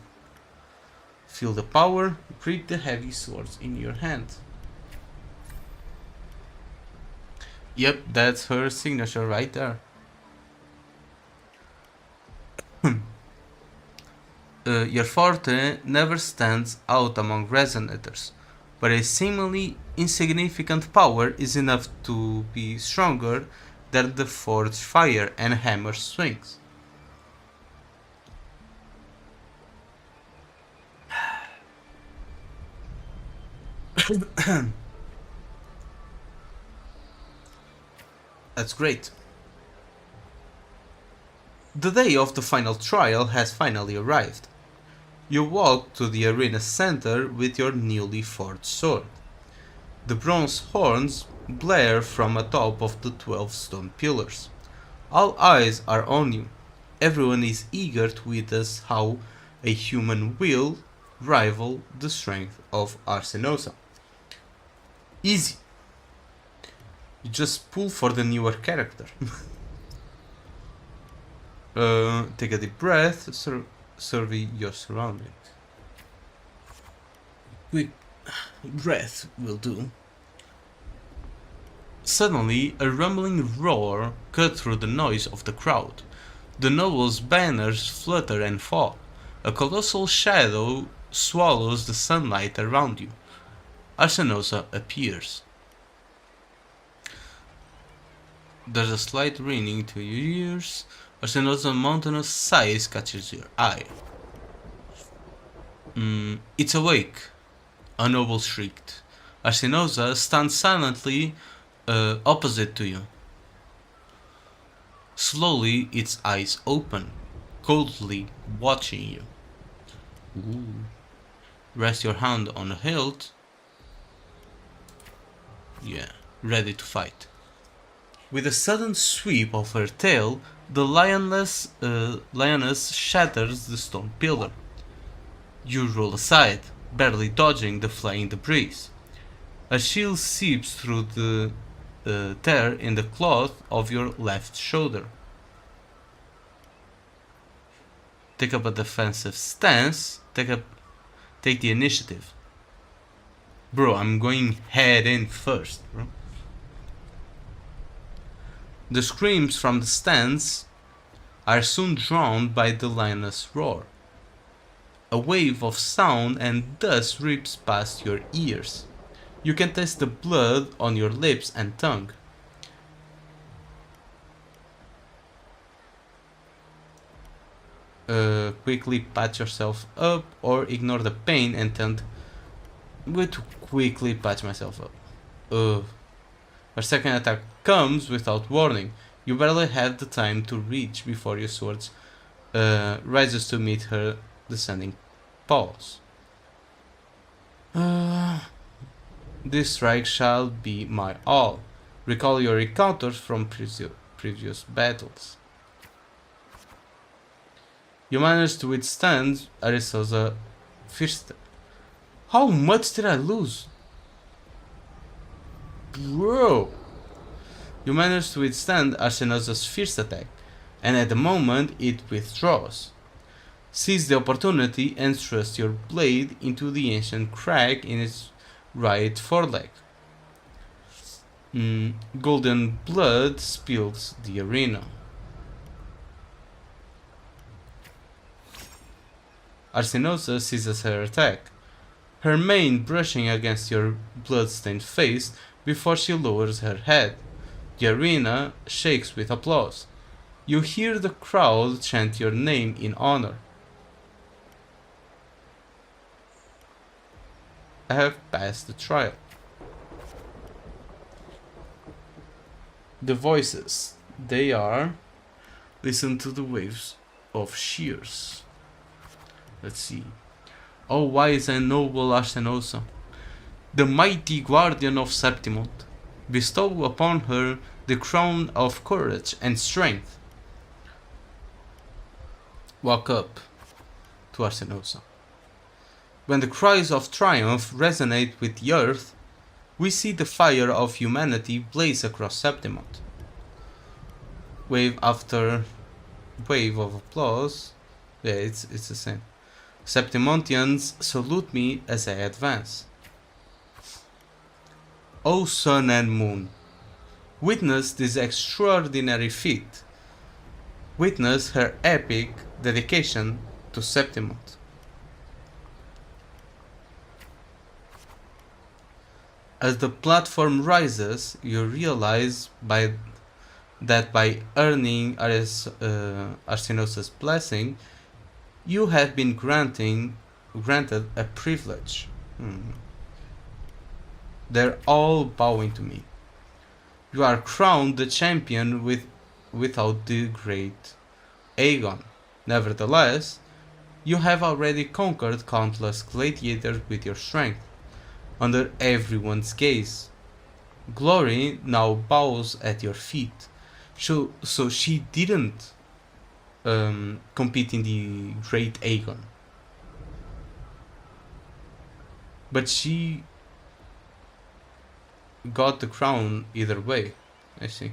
Feel the power, grip the heavy swords in your hand. Yep, that's her signature right there. Your forte never stands out among resonators, but a seemingly insignificant power is enough to be stronger than the forged fire and hammer swings. That's great. The day of the final trial has finally arrived. You walk to the arena center with your newly forged sword. The bronze horns blare from atop of the 12 stone pillars. All eyes are on you. Everyone is eager to witness how a human will rival the strength of Arsenosa. Easy. You just pull for the newer character. Take a deep breath, survey your surroundings. Quick breath will do. Suddenly, a rumbling roar cut through the noise of the crowd. The nobles' banners flutter and fall. A colossal shadow swallows the sunlight around you. Arsenosa appears. There's a slight ringing to your ears. Arsenosa's mountainous size catches your eye. It's awake, a noble shrieked. Arsenosa stands silently opposite to you. Slowly, its eyes open, coldly watching you. Ooh. Rest your hand on the hilt. Yeah, ready to fight. With a sudden sweep of her tail, the lioness shatters the stone pillar. You roll aside, barely dodging the flying debris. A shield seeps through the tear in the cloth of your left shoulder. Take up a defensive stance. Take the initiative. Bro, I'm going head in first, bro. The screams from the stance are soon drowned by the lioness roar. A wave of sound and dust rips past your ears. You can taste the blood on your lips and tongue. Quickly patch yourself up or ignore the pain and tend. I'm going to quickly patch myself up. Her second attack comes without warning. You barely have the time to reach before your sword rises to meet her descending paws. This strike shall be my all. Recall your encounters from previous battles. You managed to withstand Aristo's first. How much did I lose? Bro! You managed to withstand Arsenosa's first attack, and at the moment it withdraws. Seize the opportunity and thrust your blade into the ancient crack in its right foreleg. Golden blood spills the arena. Arsenosa seizes her attack, her mane brushing against your blood-stained face before she lowers her head. The arena shakes with applause. You hear the crowd chant your name in honor. I have passed the trial. The voices, they are... Listen to the waves of shears. Let's see. O wise and noble Arsenosa, the mighty guardian of Septimont, bestow upon her the crown of courage and strength. Walk up to Arsenosa. When the cries of triumph resonate with the earth, we see the fire of humanity blaze across Septimont. Wave after wave of applause. Yeah, it's the same. Septimontians salute me as I advance. O sun and moon, witness this extraordinary feat. Witness her epic dedication to Septimont. As the platform rises, you realize that by earning Arsenosa's blessing, you have been granted a privilege. They're all bowing to me. You are crowned the champion without the great Aegon. Nevertheless, you have already conquered countless gladiators with your strength, under everyone's gaze. Glory now bows at your feet. So she didn't compete in the Great Aegon. But she got the crown either way, I see.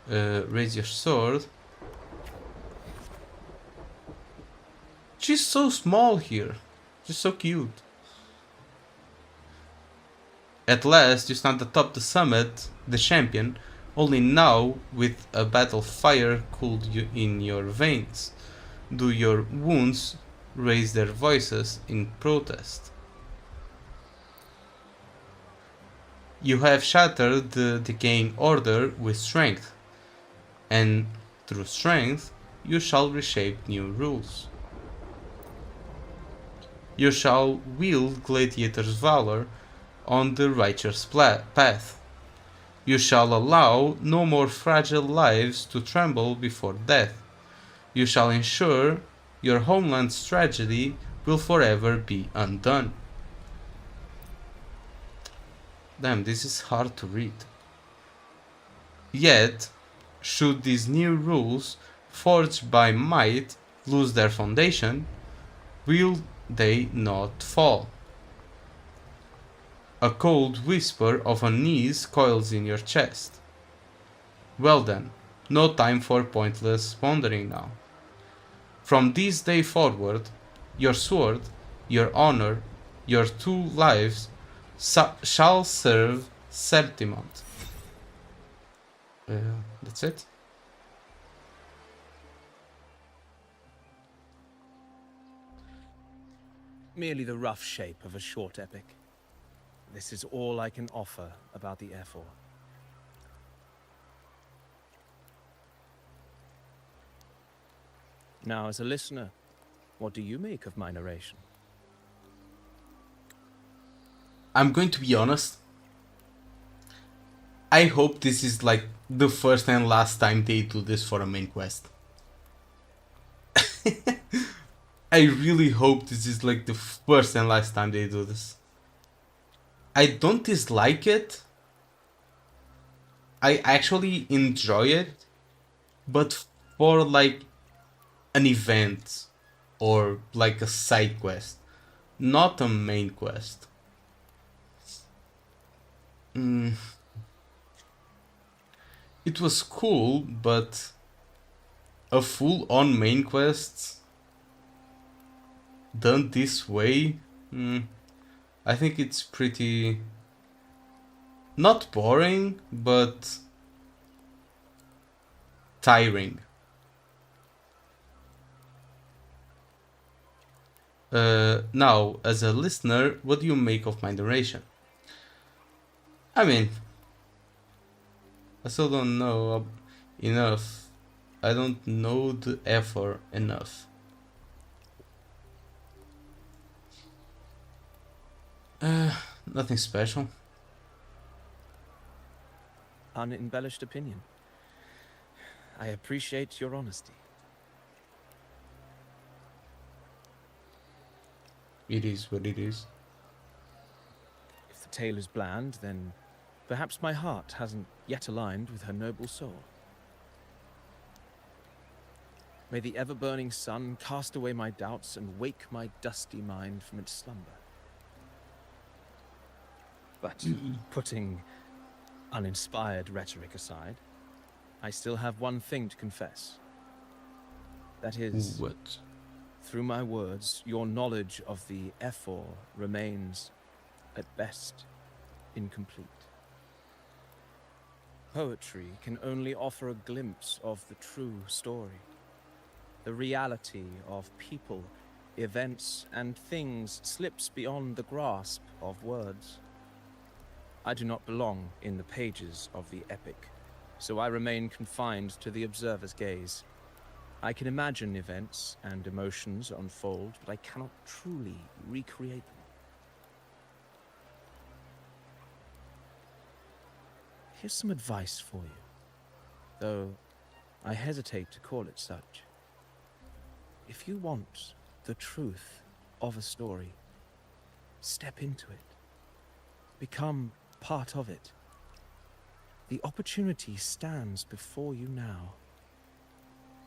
Raise your sword. She's so small here. She's so cute. At last you stand atop the summit, the champion, only now with a battle fire cooled in your veins. Do your wounds raise their voices in protest? You have shattered the decaying order with strength, and through strength you shall reshape new rules. You shall wield gladiator's valor on the righteous path. You shall allow no more fragile lives to tremble before death. You shall ensure your homeland's tragedy will forever be undone. Damn, this is hard to read. Yet, should these new rules, forged by might, lose their foundation, will they not fall? A cold whisper of unease coils in your chest. Well then, no time for pointless pondering now. From this day forward, your sword, your honor, your 2 lives shall serve Septimont. That's it. Merely the rough shape of a short epic. This is all I can offer about the Ephor. Now, as a listener, what do you make of my narration? I'm going to be honest. I hope this is like the first and last time they do this for a main quest. I really hope this is like the first and last time they do this. I don't dislike it. I actually enjoy it. But for like an event or like a side quest, not a main quest. It was cool, but a full-on main quest done this way, I think it's pretty not boring, but tiring. Now, as a listener, what do you make of my narration? I mean, I still don't know enough. I don't know the effort enough. Nothing special. Unembellished opinion. I appreciate your honesty. It is what it is. If the tale is bland, then perhaps my heart hasn't yet aligned with her noble soul. May the ever-burning sun cast away my doubts and wake my dusty mind from its slumber. But putting uninspired rhetoric aside, I still have one thing to confess. That is, What? through my words, your knowledge of the Ephor remains, at best, incomplete. Poetry can only offer a glimpse of the true story, the reality of people, events, and things slips beyond the grasp of words. I do not belong in the pages of the epic, so I remain confined to the observer's gaze. I can imagine events and emotions unfold, but I cannot truly recreate them. Here's some advice for you. though I hesitate to call it such. If you want the truth of a story, step into it. Become part of it. The opportunity stands before you now.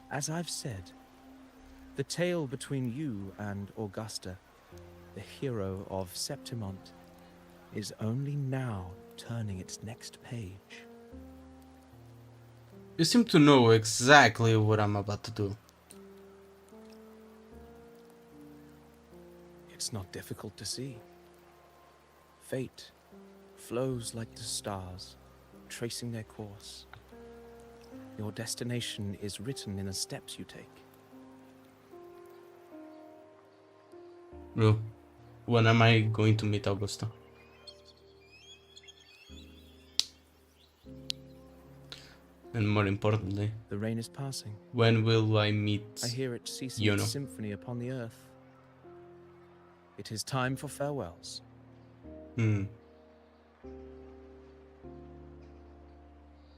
As I've said, the tale between you and Augusta, the hero of Septimont, is only now turning its next page. You seem to know exactly what I'm about to do. It's not difficult to see. Fate flows like the stars, tracing their course. Your destination is written in the steps you take. Bro, when am I going to meet Augusta? And more importantly, The rain is passing. when will I meet I hear it ceasing Iuno? its symphony upon the earth. It is time for farewells.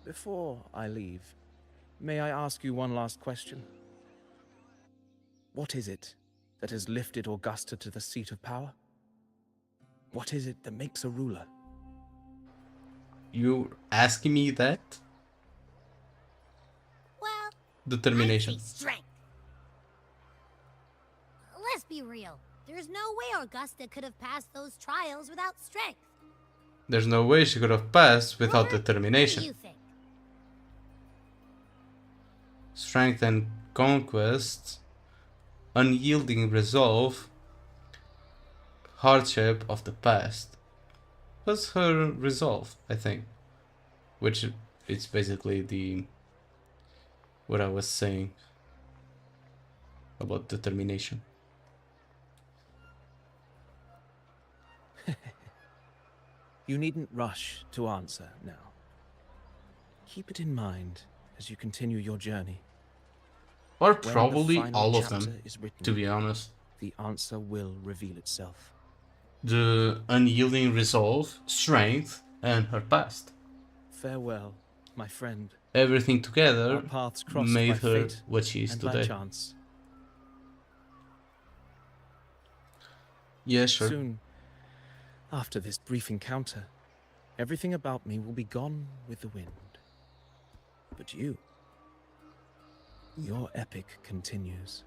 Before I leave, may I ask you one last question? What is it that has lifted Augusta to the seat of power? What is it that makes a ruler? You asking me that? Well, Determination. I'd say strength. Let's be real. There's no way Augusta could have passed those trials without strength. There's no way she could have passed without Robert, determination. What do you think? Strength and conquest, unyielding resolve, hardship of the past. Was her resolve, I think. Which it's basically the what I was saying about determination. You needn't rush to answer now. Keep it in mind as you continue your journey. Or When the probably final all of chapter them, is written, to be honest. the answer will reveal itself. The unyielding resolve, strength, and her past. Farewell, my friend. Everything Our together paths crossed made by her fate what she is and by today. chance. Yeah, sure. Soon, after this brief encounter, everything about me will be gone with the wind. But you, your epic continues.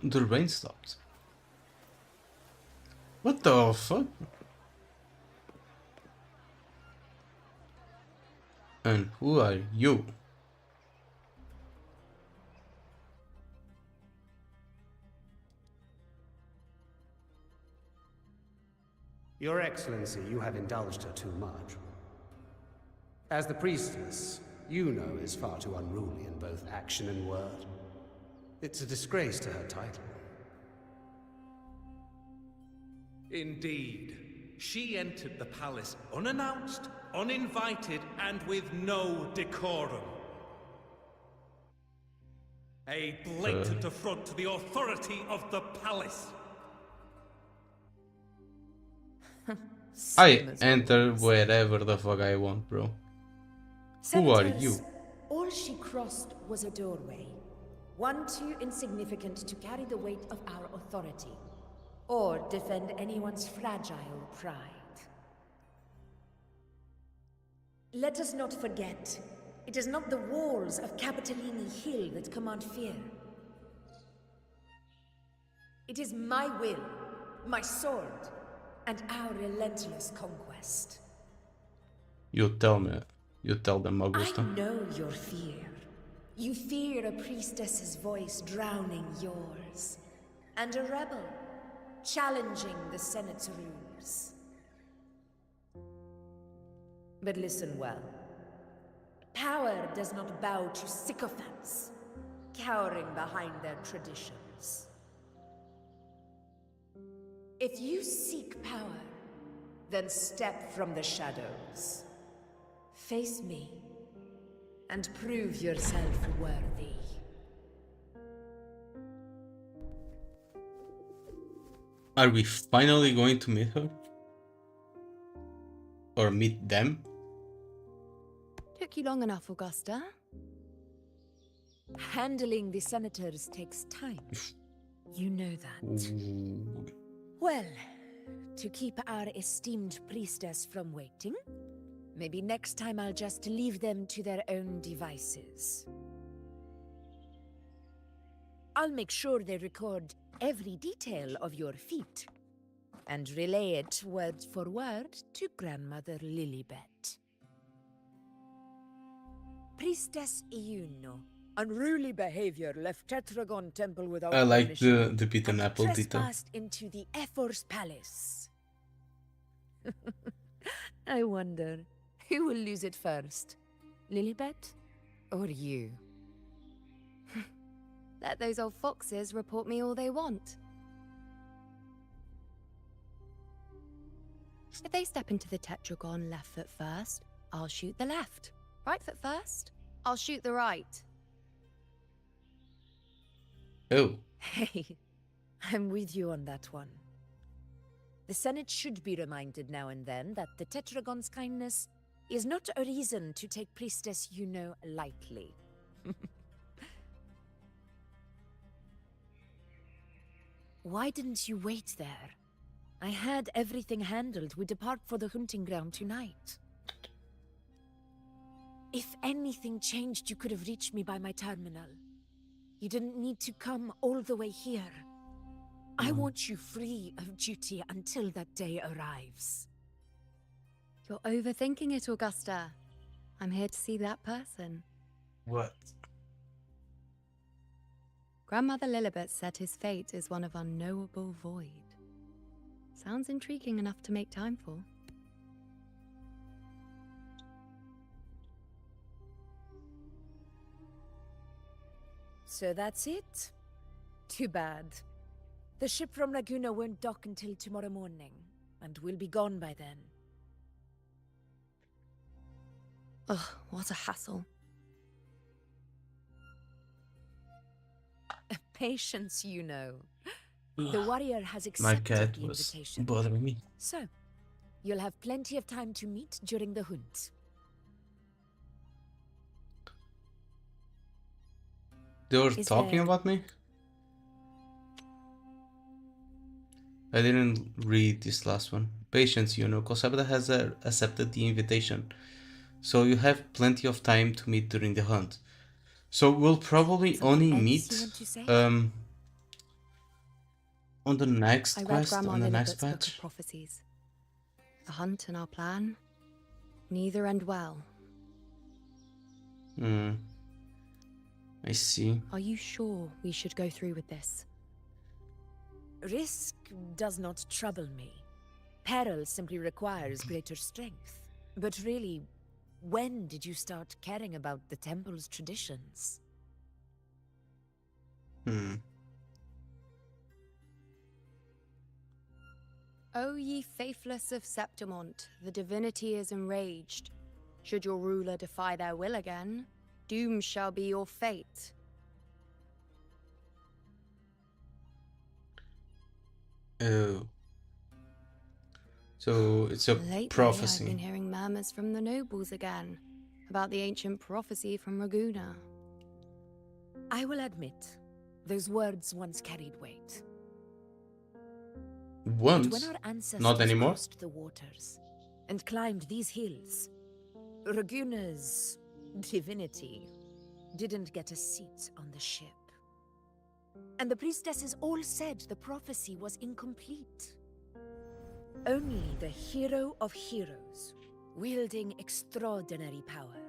The rain stopped. What the fuck? And who are you? Your Excellency, you have indulged her too much. As the priestess, Iuno is far too unruly in both action and word. It's a disgrace to her title. Indeed. She entered the palace unannounced, uninvited, and with no decorum. A blatant affront to the authority of the palace. I enter wherever the fuck I want, bro. Who are Senators, you? All she crossed was a doorway. One too insignificant to carry the weight of our authority, or defend anyone's fragile pride. Let us not forget, it is not the walls of Capitolini Hill that command fear. It is my will, my sword, and our relentless conquest. You tell me. You tell them, I Augusta. know your fear. You fear a priestess's voice drowning yours, and a rebel challenging the Senate's rules. But listen well. Power does not bow to sycophants, cowering behind their traditions. If you seek power, then step from the shadows. Face me, and prove yourself worthy. Are we finally going to meet her? Or meet them? Took you long enough, Augusta. Handling the senators takes time. You know that. Ooh. Well, to keep our esteemed priestess from waiting, maybe next time I'll just leave them to their own devices. I'll make sure they record every detail of your feat and relay it word for word to Grandmother Lilibet. Priestess Iuno. Unruly behavior left Tetragon Temple without I like permission the beaten and apple detail. trespassed into the Ephor's palace. I wonder, who will lose it first? Lilibet or you? Let those old foxes report me all they want. If they step into the tetragon left foot first, I'll shoot the left. Right foot first, I'll shoot the right. Oh. Hey, I'm with you on that one. The Senate should be reminded now and then that the Tetragon's kindness is not a reason to take Priestess Iuno lightly. Why didn't you wait there? I had everything handled. We depart for the hunting ground tonight. If anything changed, you could have reached me by my terminal. You didn't need to come all the way here. I want you free of duty until that day arrives. You're overthinking it, Augusta. I'm here to see that person. What? Grandmother Lilibet said his fate is one of unknowable void. Sounds intriguing enough to make time for. So that's it? Too bad. The ship from Laguna won't dock until tomorrow morning, and we'll be gone by then. Ugh, what a hassle. Patience, you know. The warrior has My accepted cat the was invitation. bothering me. So, you'll have plenty of time to meet during the hunt. They were Is talking there- about me? I didn't read this last one. Patience, Kosabda has accepted the invitation. So you have plenty of time to meet during the hunt. So we'll probably Something only else meet you want to say? on the next I read quest, Grandma on the next Lilibet's book of patch. prophecies. The hunt and our plan, neither end well. I see. Are you sure we should go through with this? Risk does not trouble me. Peril simply requires greater strength. But really, when did you start caring about the temple's traditions? O ye faithless of Septimont, the divinity is enraged. Should your ruler defy their will again, doom shall be your fate. Oh. So it's a Lately, prophecy. I've been hearing murmurs from the nobles again about the ancient prophecy from Raguna. I will admit, those words once carried weight. But Once? when our ancestors Not anymore? crossed the waters and climbed these hills, Raguna's divinity didn't get a seat on the ship. And the priestesses all said the prophecy was incomplete. Only the hero of heroes, wielding extraordinary power,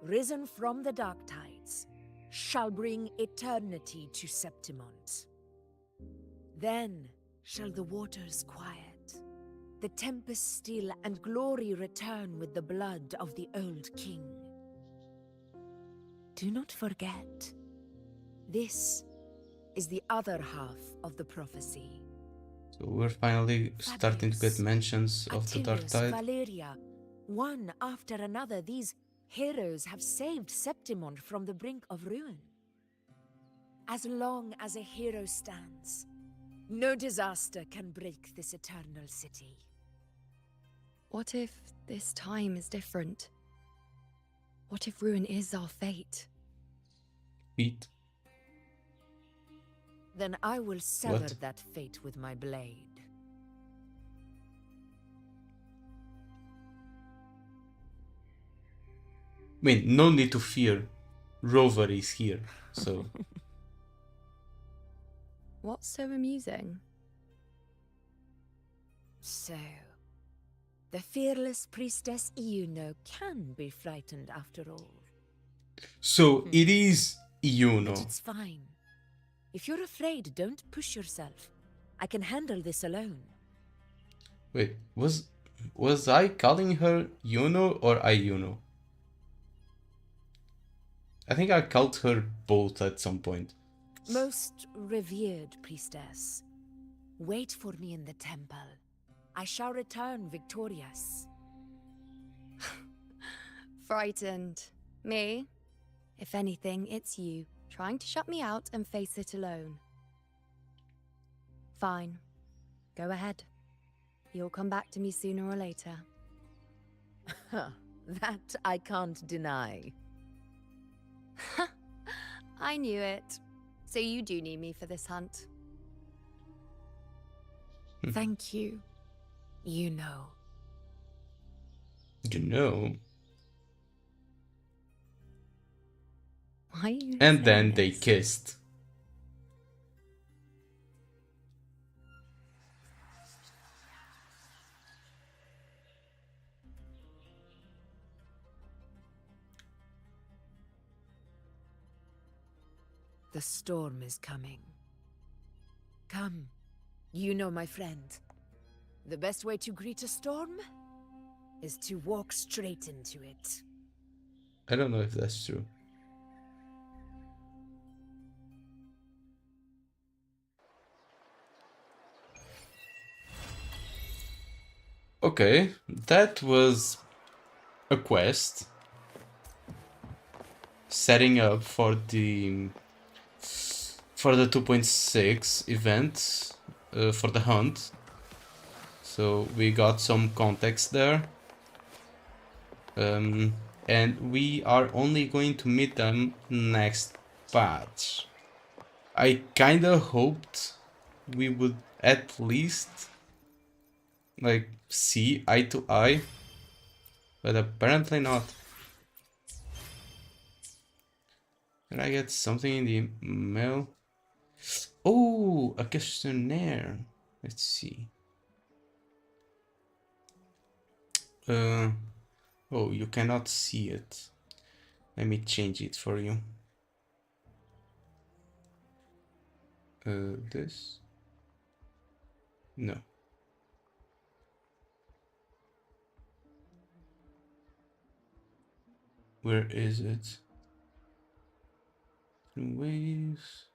risen from the dark tides, shall bring eternity to Septimont. Then shall the waters quiet, the tempest still, and glory return with the blood of the old king. Do not forget, this is the other half of the prophecy. So we're finally starting to get Fabius, mentions of the Dark Attilius, Tide. Valeria, one after another, these Heroes have saved Septimond from the brink of ruin. As long as a hero stands, no disaster can break this eternal city. What if this time is different? What if ruin is our fate? Eat. Then I will sever What? that fate with my blade. I mean, no need to fear. Rover is here, so... What's so amusing? So, the fearless priestess Iuno can be frightened after all. So, it is But Iuno. it's fine. If you're afraid, don't push yourself. I can handle this alone. Wait, was I calling her Iuno or Iuno? I think I called her both at some point. Most revered priestess, wait for me in the temple. I shall return victorious. Frightened. Me? If anything, it's you, trying to shut me out and face it alone. Fine. Go ahead. You'll come back to me sooner or later. That I can't deny. I knew it. So you do need me for this hunt. Thank you. You know. You know. Why are you And saying then they this? kissed. The storm is coming. Come, you know, my friend. The best way to greet a storm is to walk straight into it. I don't know if that's true. Okay, that was a quest. Setting up for the 2.6 event for the hunt. So we got some context there. And we are only going to meet them next patch. I kinda hoped we would at least like see eye to eye, but apparently not. Can I get something in the mail? Oh, a questionnaire. Let's see. Oh, you cannot see it. Let me change it for you. This? No. Where is it? Wuthering Waves.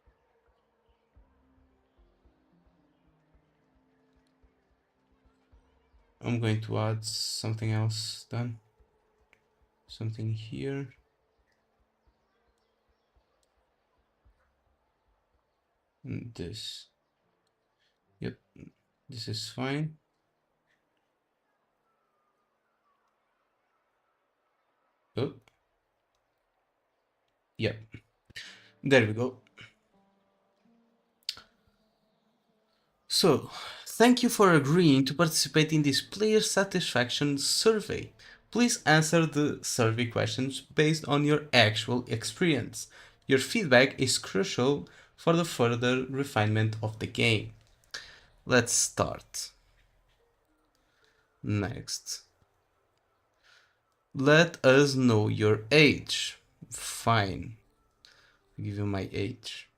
I'm going to add something else then. Something here. And this. Yep, this is fine. Oh. Yep. There we go. So, thank you for agreeing to participate in this player satisfaction survey. Please answer the survey questions based on your actual experience. Your feedback is crucial for the further refinement of the game. Let's start. Next. Let us know your age. Fine. I'll give you my age.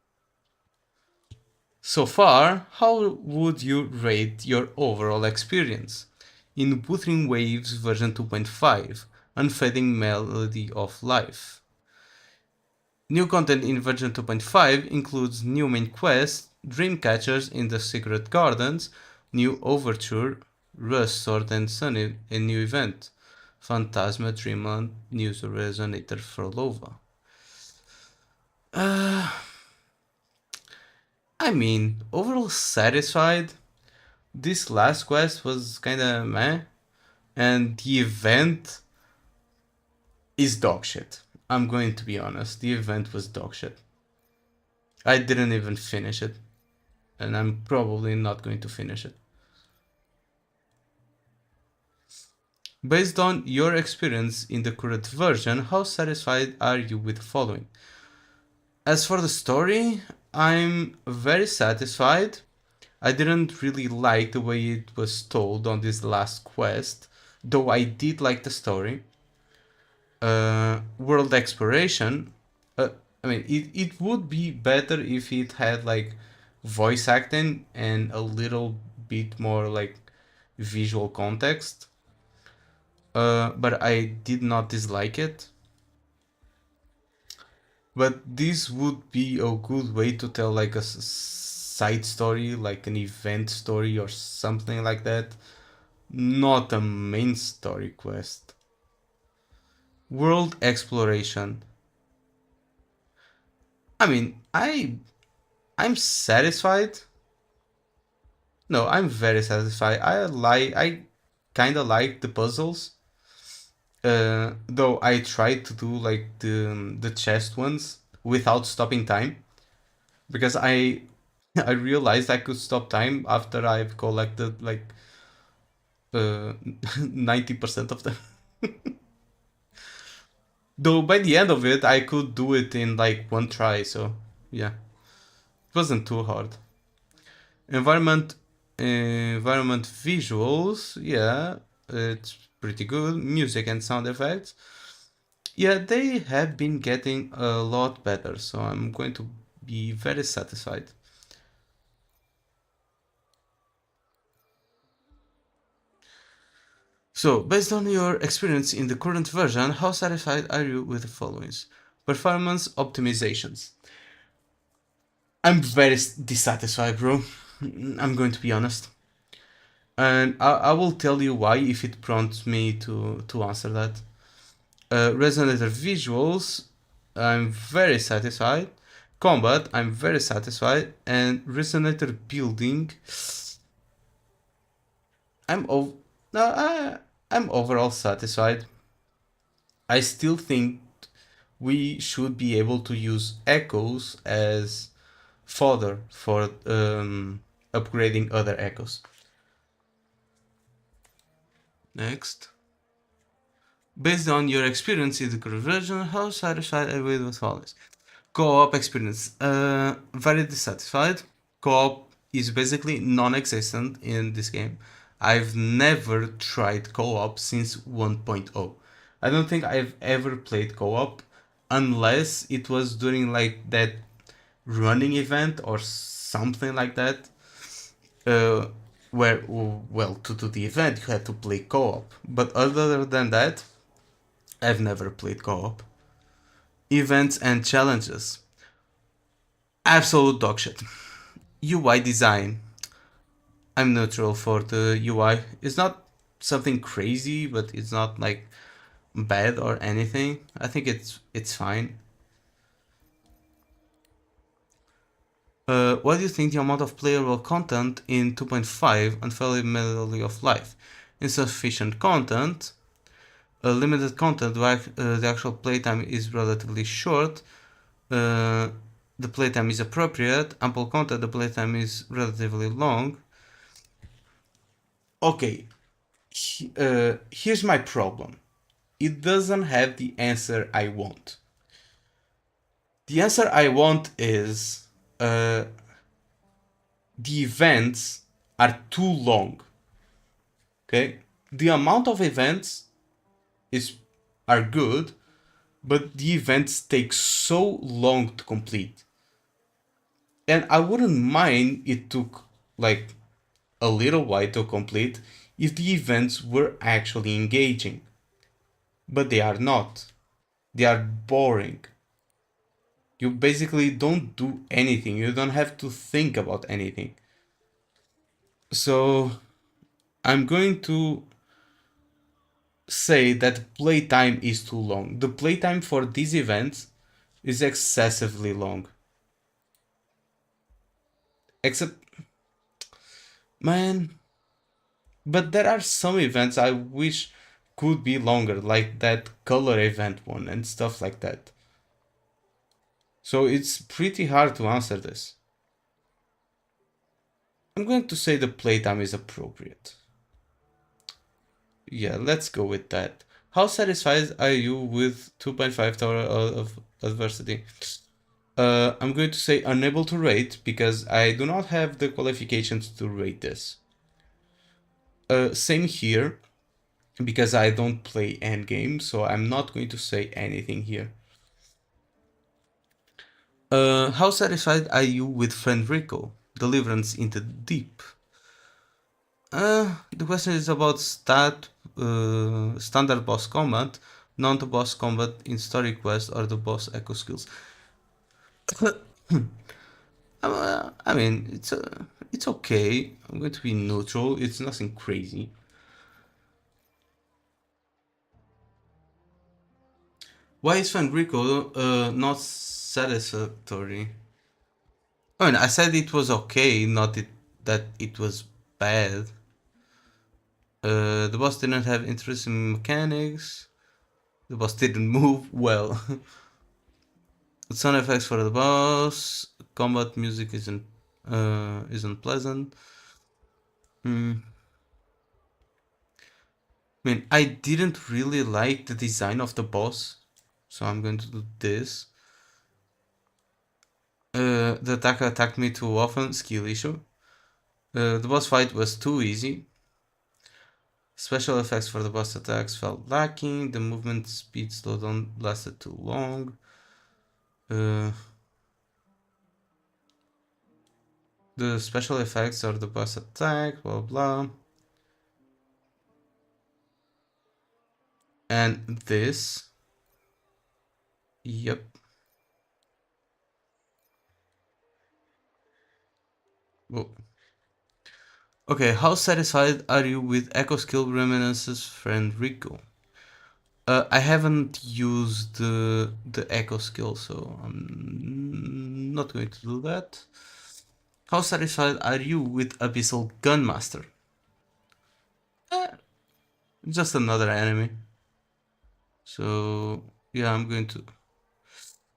So far, how would you rate your overall experience? In Wuthering Waves version 2.5, Unfading Melody of Life. New content in version 2.5 includes new main quests, dream catchers in the Secret Gardens, new overture, Rust, Sword and Sun, a new event, Phantasma, Dreamland, News Resonator, Frolova. I mean, overall satisfied. This last quest was kinda meh, and the event is dog shit. I'm going to be honest, the event was dog shit. I didn't even finish it, and I'm probably not going to finish it. Based on your experience in the current version, how satisfied are you with the following? As for the story, I'm very satisfied. I didn't really like the way it was told on this last quest, though I did like the story. World exploration, I mean, it would be better if it had like voice acting and a little bit more like visual context. But I did not dislike it. But this would be a good way to tell like a side story, like an event story or something like that. Not a main story quest. World exploration. I mean, I'm satisfied. No, I'm very satisfied. I kind of like the puzzles. Though I tried to do like the chest ones without stopping time, because I I realized I could stop time after I've collected like 90% of them. Though by the end of it, I could do it in like one try, so yeah, it wasn't too hard. Environment visuals, yeah, it's pretty good. Music and sound effects, yeah, they have been getting a lot better, so I'm going to be very satisfied. So, based on your experience in the current version, how satisfied are you with the following? Performance optimizations. I'm very dissatisfied, bro. I'm going to be honest. And I will tell you why if it prompts me to answer that. Resonator visuals, I'm very satisfied. Combat, I'm very satisfied. And resonator building, I'm overall satisfied. I still think we should be able to use echoes as fodder for upgrading other echoes. Next. Based on your experience in the current version, how satisfied are you with all this? Co-op experience. Very dissatisfied. Co-op is basically non-existent in this game. I've never tried co-op since 1.0. I don't think I've ever played co-op unless it was during like that running event or something like that. Where, well, to do the event you had to play co-op. But other than that, I've never played co-op. Events and challenges. Absolute dogshit. UI design. I'm neutral for the UI. It's not something crazy, but it's not like bad or anything. I think it's fine. What do you think the amount of playable content in 2.5 unfairly medley of life? Insufficient content. Limited content, the actual playtime is relatively short. The playtime is appropriate. Ample content, the playtime is relatively long. Okay, here's my problem. It doesn't have the answer I want. The answer I want is the events are too long. Okay, the amount of events are good, but the events take so long to complete. And I wouldn't mind it took like a little while to complete if the events were actually engaging. But they are not. They are boring. You basically don't do anything. You don't have to think about anything. So I'm going to say that playtime is too long. The playtime for these events is excessively long. Except, man, but there are some events I wish could be longer, like that color event one and stuff like that. So it's pretty hard to answer this. I'm going to say the playtime is appropriate. Yeah, let's go with that. How satisfied are you with 2.5 Tower of Adversity? I'm going to say unable to rate because I do not have the qualifications to rate this. Same here because I don't play endgame, so I'm not going to say anything here. How satisfied are you with Friend Rico? Deliverance into Deep. The question is about standard boss combat, non-boss combat in story quest, or the boss echo skills. I mean, it's okay. I'm going to be neutral. It's nothing crazy. Why is Fenrico not satisfactory? I mean, I said it was okay, not that it was bad. The boss didn't have interesting mechanics. The boss didn't move well. Sound effects for the boss. Combat music isn't pleasant. I mean, I didn't really like the design of the boss, so I'm going to do this. The attacker attacked me too often, skill issue. The boss fight was too easy. Special effects for the boss attacks felt lacking. The movement speed slowdown lasted too long. The special effects are the boss attack, blah blah. And this. Yep. Whoa. Okay, how satisfied are you with Echo Skill Reminiscence's friend Rico? I haven't used the Echo skill, so I'm not going to do that. How satisfied are you with Abyssal Gunmaster? Just another enemy. So yeah, I'm going to.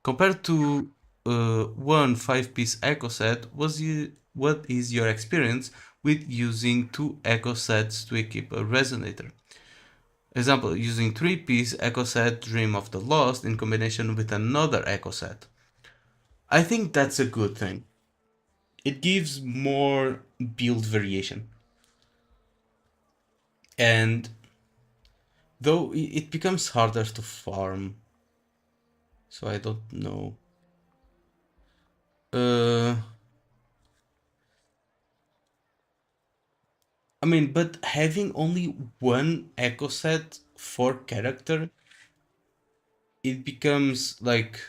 Compared to one 5-piece Echo set, what is your experience with using 2 Echo sets to equip a Resonator? Example, using 3-piece Echo set Dream of the Lost in combination with another Echo set. I think that's a good thing. It gives more build variation. And though it becomes harder to farm. So I don't know. I mean, but having only one Echo set for character, it becomes like...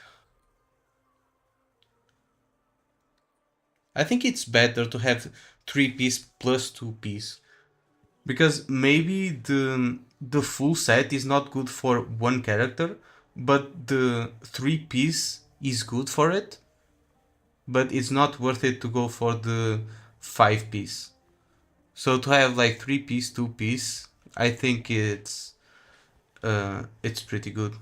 I think it's better to have 3-piece plus 2-piece. Because maybe the full set is not good for one character, but the 3-piece is good for it. But it's not worth it to go for the 5-piece. So to have like 3-piece, 2-piece, I think it's pretty good.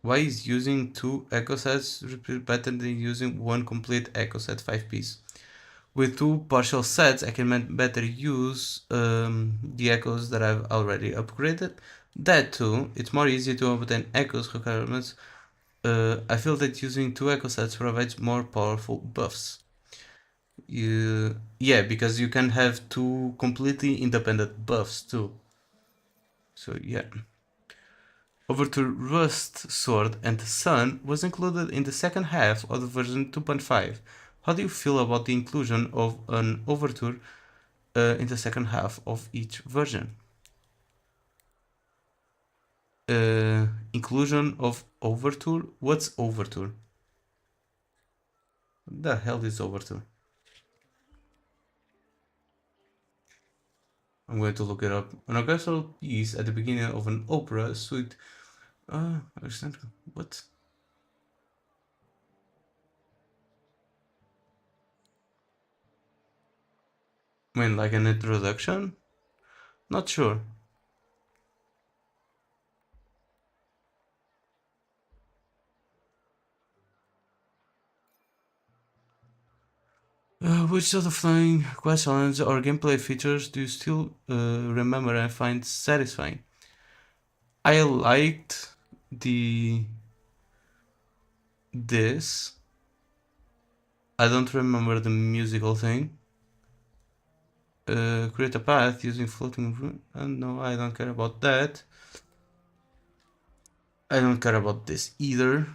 Why is using 2 echo sets better than using one complete echo set 5-piece? With 2 partial sets, I can better use the echoes that I've already upgraded. That too, it's more easy to obtain echoes requirements. I feel that using 2 echo sets provides more powerful buffs. Yeah, because you can have 2 completely independent buffs too. So yeah. Over to Rust Sword and the Sun was included in the second half of the version 2.5. How do you feel about the inclusion of an overture in the second half of each version? inclusion of Overture. What's Overture? What the hell is Overture? I'm going to look it up. An orchestral piece at the beginning of an opera suite. Understand? What? I mean, like an introduction? Not sure. Which sort of flying quest challenge or gameplay features do you still remember and find satisfying? I liked this. I don't remember the musical thing. Create a path using floating room. No, I don't care about that. I don't care about this either.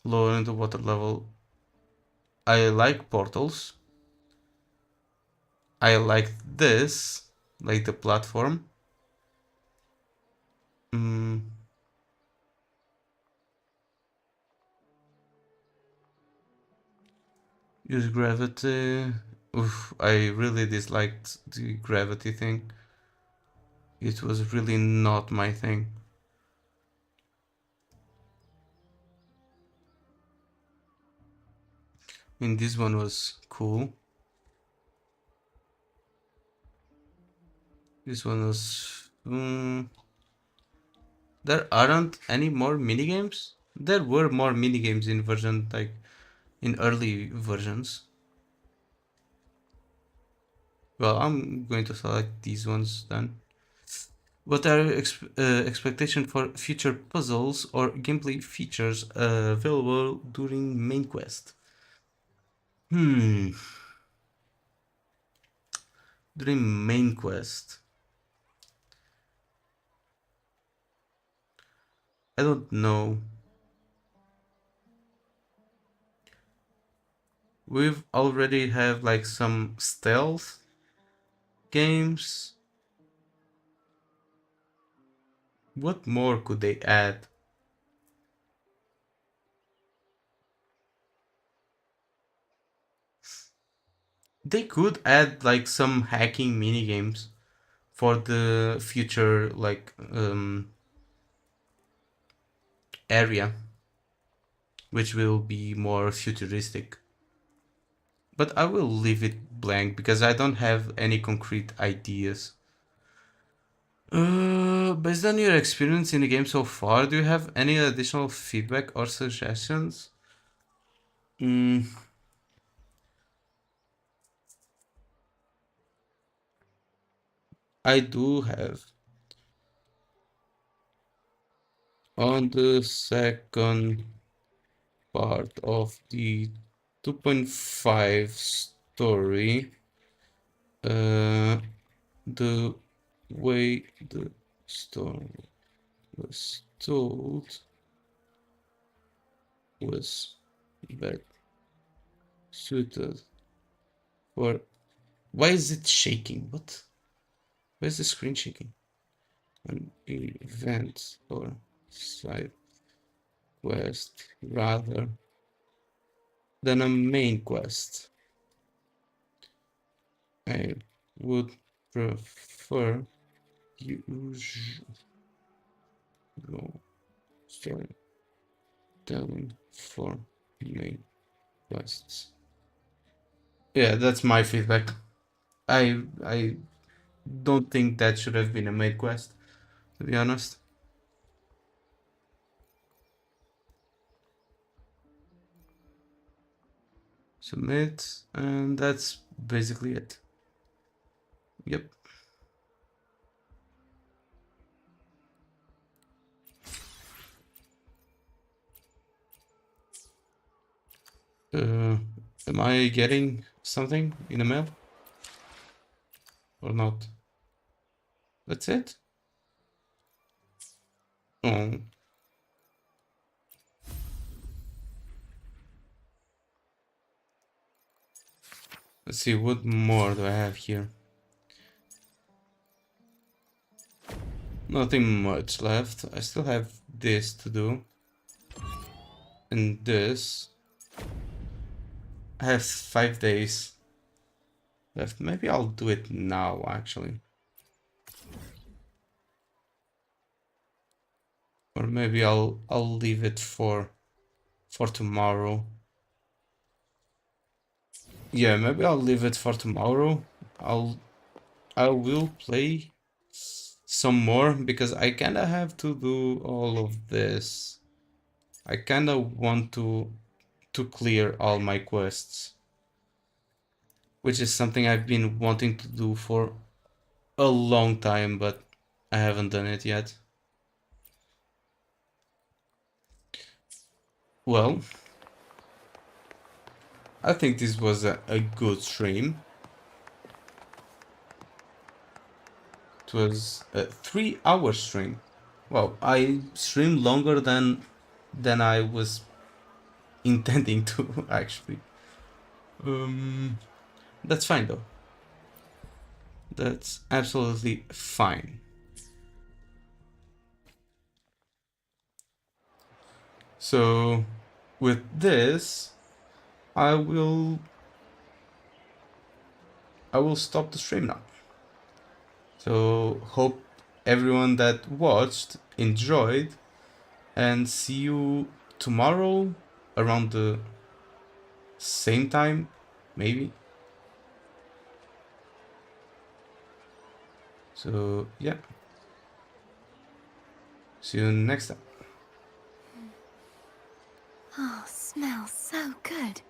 Lowering the water level. I like portals. I like this, like the platform. Use gravity. Oof, I really disliked the gravity thing. It was really not my thing. I mean, this one was cool. This one was... there aren't any more minigames? There were more minigames in version, like, in early versions. Well, I'm going to select these ones then. What are your expectations for future puzzles or gameplay features available during main quest? During main quest. I don't know. We've already have like some stealth games. What more could they add? They could add like some hacking mini games for the future like area, which will be more futuristic. But I will leave it blank because I don't have any concrete ideas. Based on your experience in the game so far, do you have any additional feedback or suggestions? I do have. On the second part of the 2.5 story, the way the story was told was better suited for... Why is it shaking? What? Why is the screen shaking? An event or side quest rather than a main quest. I would prefer usual storytelling for main quests. Yeah, that's my feedback. I don't think that should have been a main quest, to be honest. Submit, and that's basically it. Yep. Am I getting something in the mail? Or not? That's it? Oh. Let's see, what more do I have here? nothing much left. I still have this to do. And this. I have 5 days left. Maybe I'll do it now, actually. Or maybe I'll leave it for tomorrow. Yeah, maybe I'll leave it for tomorrow. I will play some more because I kinda have to do all of this. I kinda want to clear all my quests, which is something I've been wanting to do for a long time, but I haven't done it yet. Well, I think this was a good stream. It was a 3-hour stream. Well, I streamed longer than I was intending to, actually. That's fine though. That's absolutely fine. So, with this, I will stop the stream now. So, hope everyone that watched enjoyed, and see you tomorrow around the same time, maybe. So, yeah. See you next time. Oh, smells so good.